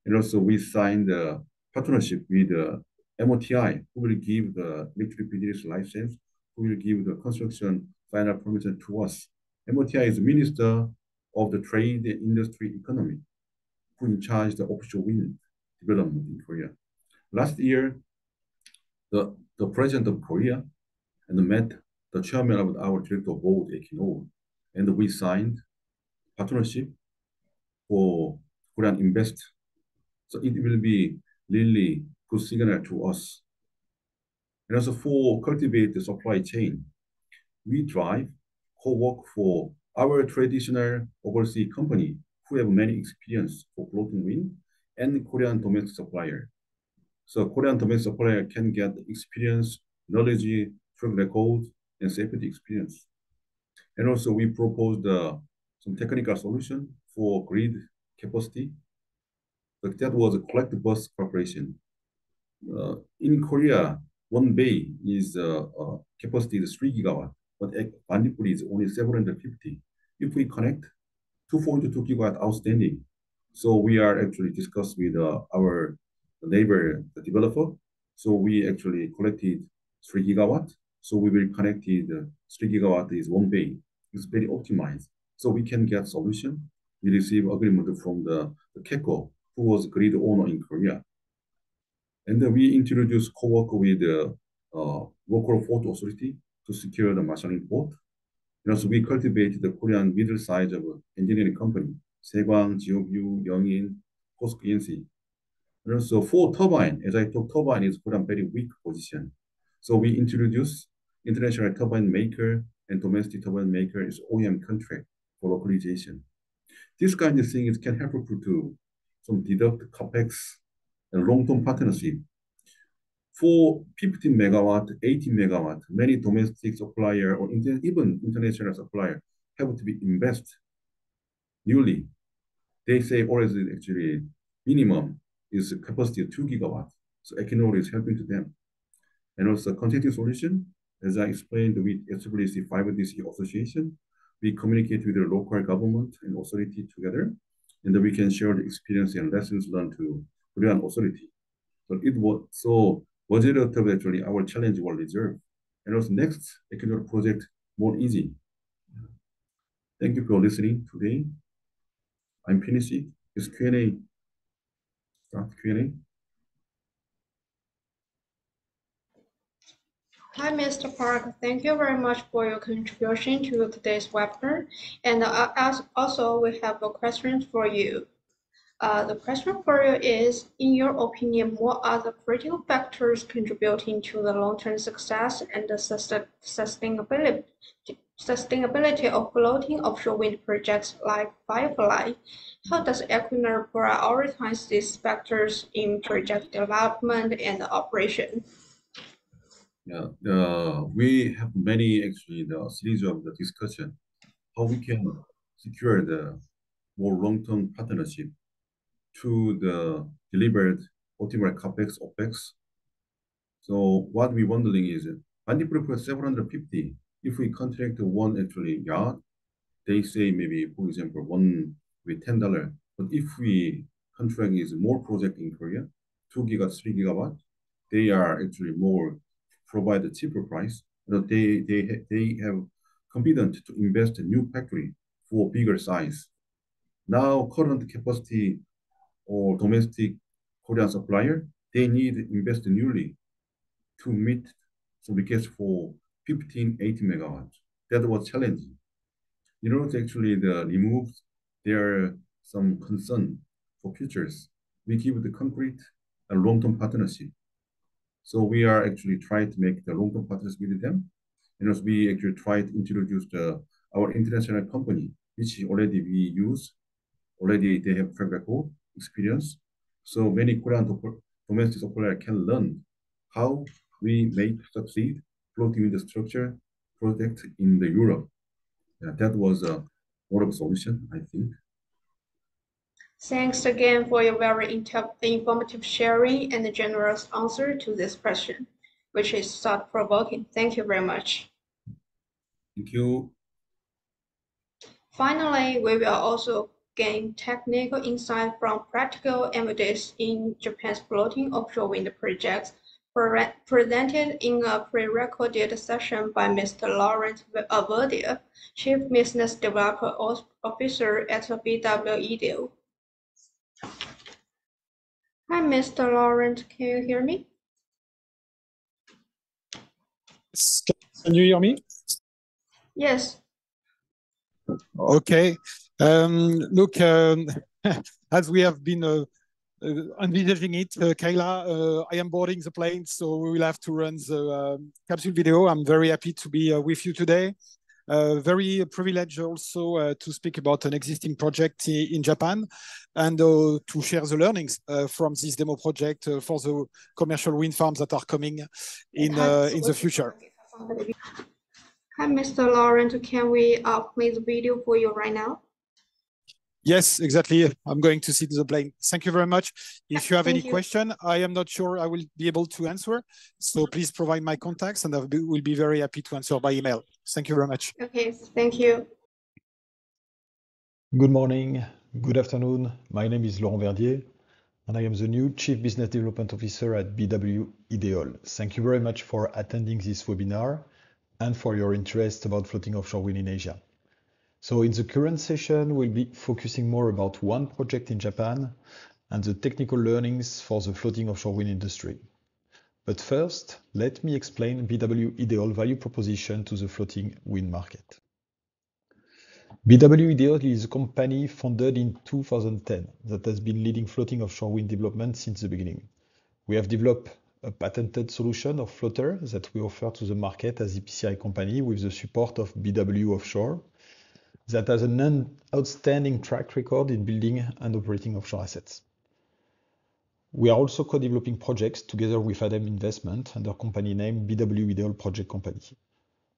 And also we signed a partnership with MOTI, who will give the electric business license, who will give the construction final permission to us. MOTI is the Minister of the Trade and Industry Economy, who in charge the offshore wind development in Korea. Last year, the president of Korea and met the chairman of our director board, Equinor, and we signed partnership for Korean invest. So it will be really good signal to us. And also for cultivate the supply chain, we drive co-work for our traditional overseas company who have many experience for floating wind and Korean domestic supplier. So Korean domestic supplier can get experience, knowledge, track record, and safety experience. And also we proposed some technical solution for grid capacity. But that was a collective bus preparation. In Korea, one bay is capacity is 3 gigawatt, but Bandipuri is only 750. If we connect 2.2 gigawatt outstanding, So we are actually discussed with our neighbor developer. So we actually collected 3 gigawatt. So we will connect it. 3 gigawatt is one bay. It's very optimized. So we can get solution. We receive agreement from the KECO, who was grid owner in Korea. And then we introduced co-work with the local port authority to secure the marshalling port. And also we cultivate the Korean middle size of engineering company, Saegwang, Jiobyu, Youngin, POSCO ENC. And also for turbine, as I talked, turbine is Korean very weak position. So we introduce international turbine maker and domestic turbine maker is OEM contract for localization. This kind of thing can help to some deduct capex and long-term partnership. For 15 megawatt, 18 megawatt, many domestic supplier or even international supplier have to be invest newly. They say always actually minimum is capacity of 2 gigawatt. So Equinor is helping to them. And also consulting solution, as I explained with SWC 5DC association, we communicate with the local government and authority together, and then we can share the experience and lessons learned to Korean authority. So it was so majority actually our challenge was reserved. And also next Equinor project more easy. Thank you for listening today. I'm finished. It's Q&A. Start Q&A. Hi, Mr. Park. Thank you very much for your contribution to today's webinar. And also, we have a question for you. The question for you is, in your opinion, what are the critical factors contributing to the long-term success and the sustainability of floating offshore wind projects like Firefly? How does Equinor prioritize these factors in project development and operation? Yeah, we have many actually the series of the discussion how we can secure the more long-term partnership to the delivered optimal capex opex. So what we're wondering is, Bandipur for 750, if we contract one actually yard, they say maybe for example one with $10. But if we contract is more project in Korea, 2 gigawatt, 3 gigawatt, they are actually more provide a cheaper price. They have confidence to invest in new factory for bigger size. Now current capacity or domestic Korean supplier, they need to invest newly to meet some request for 15, 18 megawatts. That was challenging. In order to actually remove there some concern for futures, we give the concrete and long-term partnership. So we are actually trying to make the long-term partnership with them. And as we actually try to introduce our international company, which already we use, already they have track record, experience. So many Korean domestic suppliers can learn how we make succeed floating wind structure project in the Europe. Yeah, that was a more of a solution, I think. Thanks again for your very informative sharing and generous answer to this question, which is thought-provoking. Thank you very much. Thank you. Finally, we will also gain technical insight from practical evidence in Japan's floating offshore wind projects, presented in a pre-recorded session by Mr. Laurent Verdier, Chief Business Developer Officer at BW Ideol. Hi, Mr. Laurent, can you hear me? Can you hear me? Yes. Okay. Look, as we have been envisaging it, Kayla, I am boarding the plane, so we will have to run the capsule video. I'm very happy to be with you today. Very privileged also to speak about an existing project in Japan and to share the learnings from this demo project for the commercial wind farms that are coming in the future. Hi, Mr. Laurent, can we play the video for you right now? Yes, exactly. I'm going to sit the plane. Thank you very much. If you have any question, I am not sure I will be able to answer. So please provide my contacts and I will be very happy to answer by email. Thank you very much. Okay, thank you. Good morning. Good afternoon. My name is Laurent Verdier, and I am the new Chief Business Development Officer at BW Ideol. Thank you very much for attending this webinar and for your interest about floating offshore wind in Asia. So in the current session, we'll be focusing more about one project in Japan and the technical learnings for the floating offshore wind industry. But first, let me explain BW Ideol value proposition to the floating wind market. BW Ideol is a company founded in 2010 that has been leading floating offshore wind development since the beginning. We have developed a patented solution of floater that we offer to the market as EPCI company with the support of BW Offshore that has an outstanding track record in building and operating offshore assets. We are also co-developing projects together with ADEM Investment under company name BW Ideol Project Company.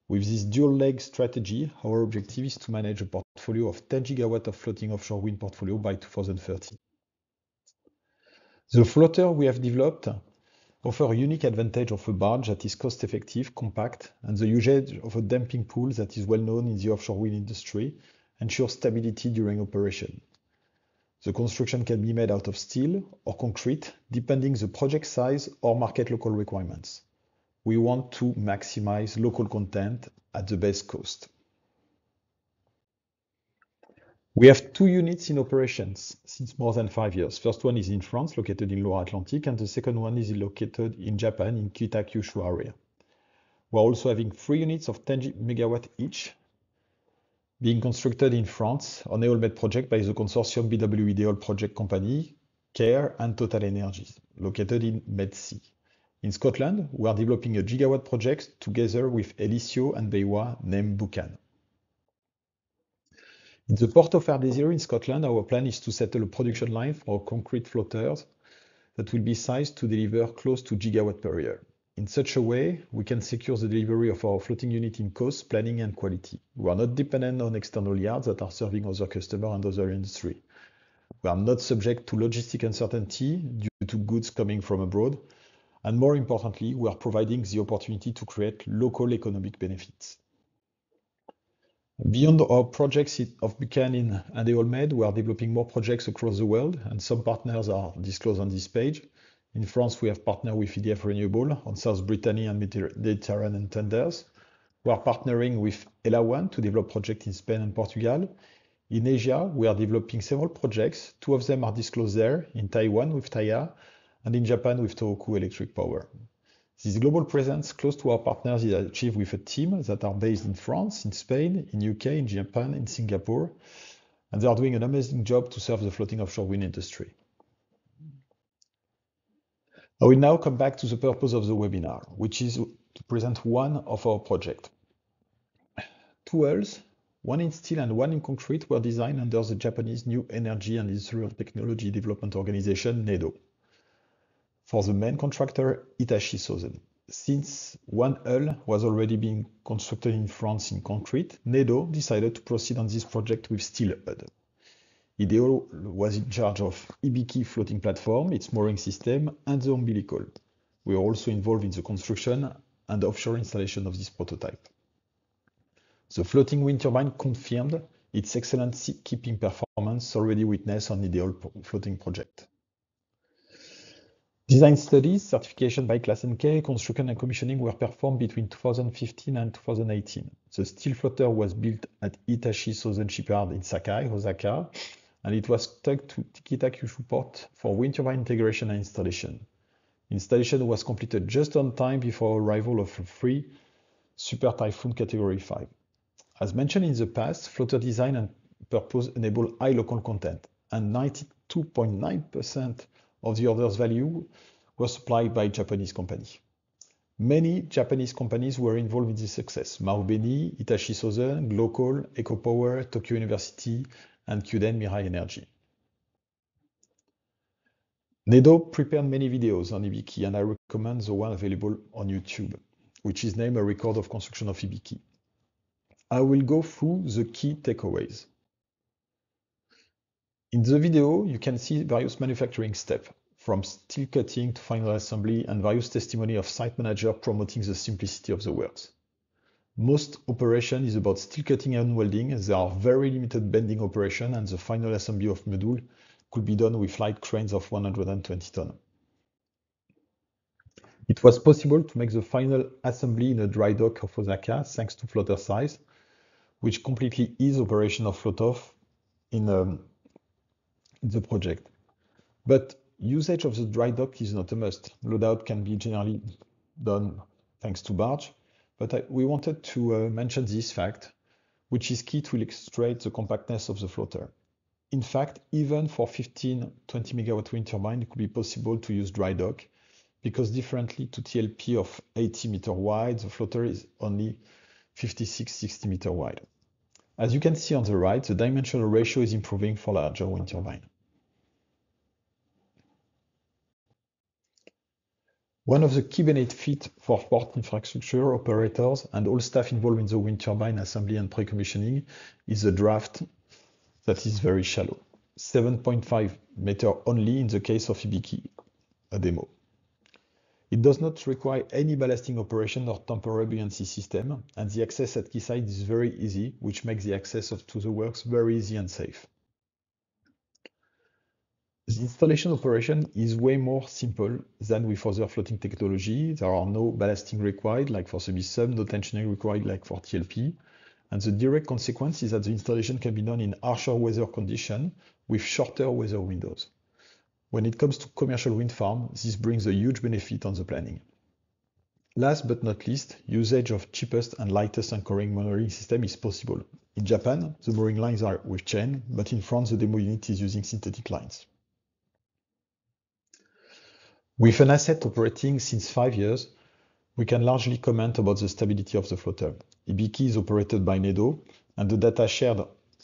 With this dual leg strategy, our objective is to manage a portfolio of 10 gigawatts of floating offshore wind portfolio by 2030. The floater we have developed offers a unique advantage of a barge that is cost-effective, compact, and the usage of a damping pool that is well known in the offshore wind industry ensures stability during operation. The construction can be made out of steel or concrete, depending the project size or market local requirements. We want to maximize local content at the best cost. We have two units in operations since more than 5 years. First one is in France, located in Lower Atlantic, and the second one is located in Japan, in Kita-Kyushu area. We're also having 3 units of 10 megawatt each, being constructed in France on EolMed project by the consortium BW Ideol Project Company, CARE and Total Energies, located in Medsea. In Scotland, we are developing a gigawatt project together with Elisio and Baywa named Buchan. In the port of Ardésir in Scotland, our plan is to settle a production line for concrete floaters that will be sized to deliver close to gigawatt per year. In such a way, we can secure the delivery of our floating unit in cost, planning and quality. We are not dependent on external yards that are serving other customers and other industry. We are not subject to logistic uncertainty due to goods coming from abroad. And more importantly, we are providing the opportunity to create local economic benefits. Beyond our projects of Buchanan and EolMed, we are developing more projects across the world, and some partners are disclosed on this page. In France, we have partnered with EDF Renewable on South Brittany and Mediterranean tenders. We are partnering with Elawan to develop projects in Spain and Portugal. In Asia, we are developing several projects. 2 of them are disclosed there, in Taiwan with Taiya, and in Japan with Tohoku Electric Power. This global presence close to our partners is achieved with a team that are based in France, in Spain, in UK, in Japan, in Singapore, and they are doing an amazing job to serve the floating offshore wind industry. I will now come back to the purpose of the webinar, which is to present one of our projects. 2 hulls, one in steel and one in concrete, were designed under the Japanese New Energy and Industrial Technology Development Organization, NEDO, for the main contractor Hitachi Zosen. Since one hull was already being constructed in France in concrete, NEDO decided to proceed on this project with steel hull. Ideol was in charge of Ibiki floating platform, its mooring system, and the umbilical. We are also involved in the construction and offshore installation of this prototype. The floating wind turbine confirmed its excellent sea-keeping performance already witnessed on Ideol floating project. Design studies, certification by Class NK, construction and commissioning were performed between 2015 and 2018. The steel floater was built at Hitachi Zosen Shipyard in Sakai, Osaka, and it was tugged to Kita-Kyushu port for wind turbine integration and installation. Installation was completed just on time before arrival of a 3 Super Typhoon Category 5. As mentioned in the past, floater design and purpose enable high local content, and 92.9% of the orders value was supplied by Japanese companies. Many Japanese companies were involved in this success: Marubeni, Hitachi Zosen, Global, EcoPower, Tokyo University, and Kyuden Mirai Energy. NEDO prepared many videos on Ibiki, and I recommend the one available on YouTube, which is named A Record of Construction of Ibiki. I will go through the key takeaways. In the video, you can see various manufacturing steps, from steel cutting to final assembly, and various testimony of site manager promoting the simplicity of the works. Most operation is about steel cutting and welding. There are very limited bending operation, and the final assembly of module could be done with light cranes of 120 tons. It was possible to make the final assembly in a dry dock of Osaka thanks to floater size, which completely ease operation of float off in the project. But usage of the dry dock is not a must. Loadout can be generally done thanks to barge, but we wanted to mention this fact, which is key to illustrate the compactness of the floater. In fact, even for 15-20 megawatt wind turbine, it could be possible to use dry dock, because differently to TLP of 80 meter wide, the floater is only 56-60 meter wide. As you can see on the right, the dimensional ratio is improving for larger wind turbine. One of the key benefits for port infrastructure operators and all staff involved in the wind turbine assembly and pre-commissioning is the draft that is very shallow, 7.5 meter only in the case of Ibiki, a demo. It does not require any ballasting operation or temporary buoyancy system, and the access at quayside is very easy, which makes the access to the works very easy and safe. The installation operation is way more simple than with other floating technology. There are no ballasting required, like for sub, no tensioning required, like for TLP. And the direct consequence is that the installation can be done in harsher weather conditions with shorter weather windows. When it comes to commercial wind farm, this brings a huge benefit on the planning. Last but not least, usage of cheapest and lightest anchoring mooring system is possible. In Japan, the mooring lines are with chain, but in France, the demo unit is using synthetic lines. With an asset operating since 5 years, we can largely comment about the stability of the floater. Ibiki is operated by NEDO, and the data shared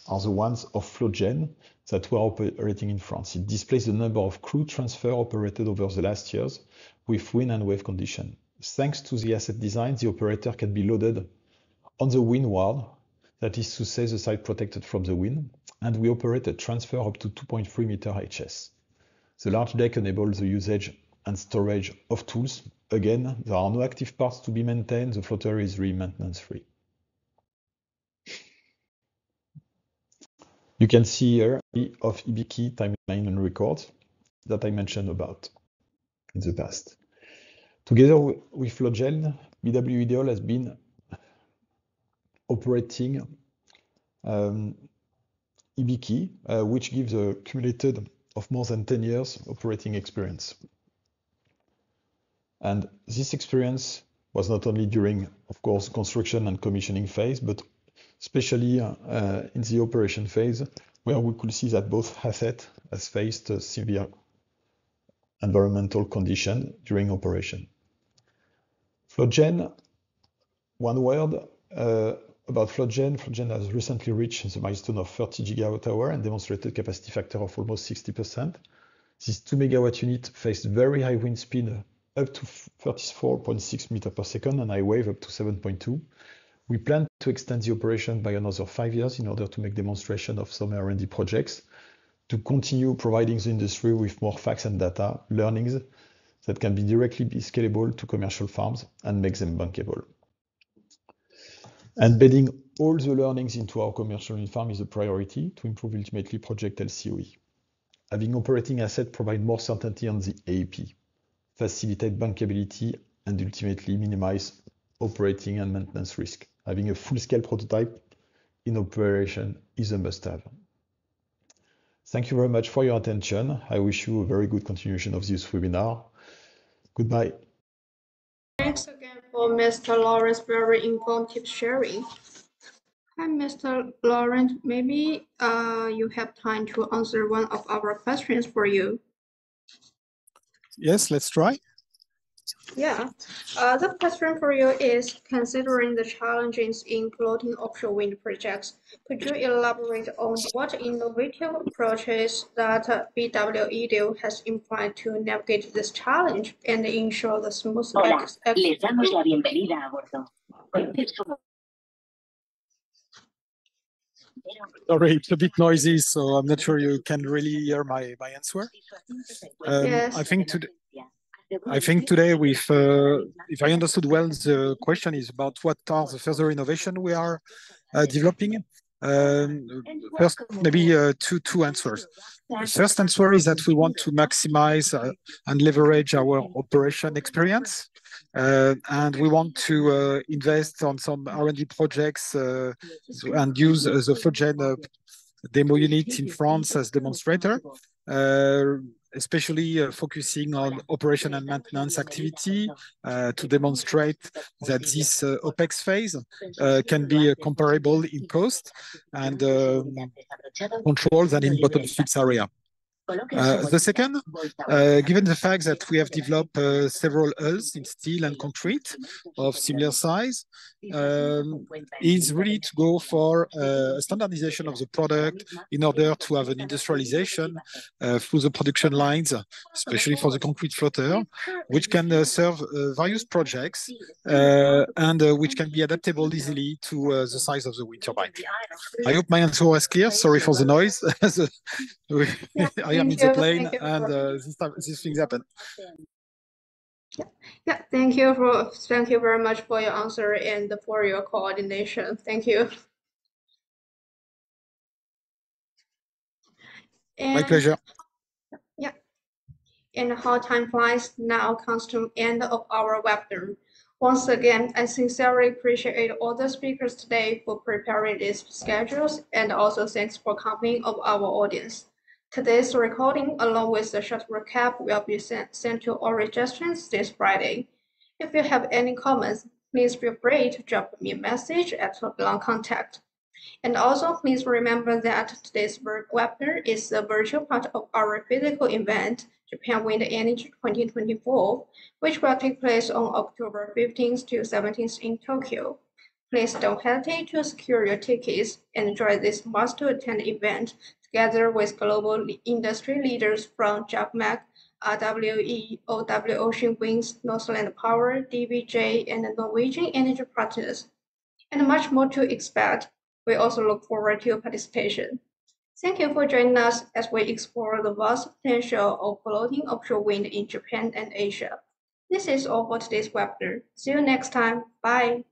are the ones of FloatGen that were operating in France. It displays the number of crew transfer operated over the last years with wind and wave condition. Thanks to the asset design, the operator can be loaded on the windward, that is to say the side protected from the wind, and we operate a transfer up to 2.3 meter HS. The large deck enables the usage and storage of tools. Again, there are no active parts to be maintained. The floater is really maintenance free. You can see here of Ibiki timeline and records that I mentioned about in the past. Together with FloatGen, BW Ideol has been operating Ibiki, which gives a cumulative of more than 10 years operating experience. And this experience was not only during, of course, construction and commissioning phase, but especially in the operation phase, where we could see that both assets has faced severe environmental conditions during operation. FloatGen, one word about FloatGen. FloatGen has recently reached the milestone of 30 gigawatt-hour and demonstrated capacity factor of almost 60%. This 2 megawatt unit faced very high wind speed up to 34.6 meters per second and high wave up to 7.2. We plan to extend the operation by another 5 years in order to make demonstration of some R&D projects to continue providing the industry with more facts and data, learnings that can be directly scalable to commercial farms and make them bankable. Embedding all the learnings into our commercial wind farm is a priority to improve ultimately project LCOE. Having operating assets provide more certainty on the AEP, facilitate bankability, and ultimately minimize operating and maintenance risk. Having a full-scale prototype in operation is a must-have. Thank you very much for your attention. I wish you a very good continuation of this webinar. Goodbye. Thanks again for Mr. Lawrence's very informative sharing. Hi, Mr. Lawrence. Maybe you have time to answer one of our questions for you. Yes, let's try. Yeah, the question for you is, considering the challenges in floating offshore wind projects, could you elaborate on what innovative approaches that BW Ideol has employed to navigate this challenge and ensure the smooth Les damos la bienvenida a bordo. Sorry, it's a bit noisy, so I'm not sure you can really hear my answer. Yes. I think today. I think today, if I understood well, the question is about what are the further innovation we are developing. First, maybe two answers. The first answer is that we want to maximize and leverage our operation experience. And we want to invest on some R&D projects and use the Fogen demo unit in France as demonstrator, especially focusing on operation and maintenance activity to demonstrate that this OPEX phase can be comparable in cost and controls and in bottom fix area. The second, given the fact that we have developed several hulls in steel and concrete of similar size, is really to go for a standardization of the product in order to have an industrialization through the production lines, especially for the concrete floater, which can serve various projects and which can be adaptable easily to the size of the wind turbine. I hope my answer was clear. Sorry for the noise. I am in the plane and these things happen. Yeah, thank you very much for your answer and for your coordination. Thank you. My pleasure. Yeah. And how time flies, now comes to the end of our webinar. Once again, I sincerely appreciate all the speakers today for preparing these schedules, and also thanks for coming of our audience. Today's recording, along with the short recap, will be sent to all registrants this Friday. If you have any comments, please feel free to drop me a message at Long Contact. And also, please remember that today's webinar is the virtual part of our physical event, Japan Wind Energy 2024, which will take place on October 15th to 17th in Tokyo. Please don't hesitate to secure your tickets and enjoy this must-attend event together with global industry leaders from JOGMEC, RWE, OW Ocean Winds, Northland Power, DBJ, and Norwegian Energy Partners, and much more to expect. We also look forward to your participation. Thank you for joining us as we explore the vast potential of floating offshore wind in Japan and Asia. This is all for today's webinar. See you next time. Bye.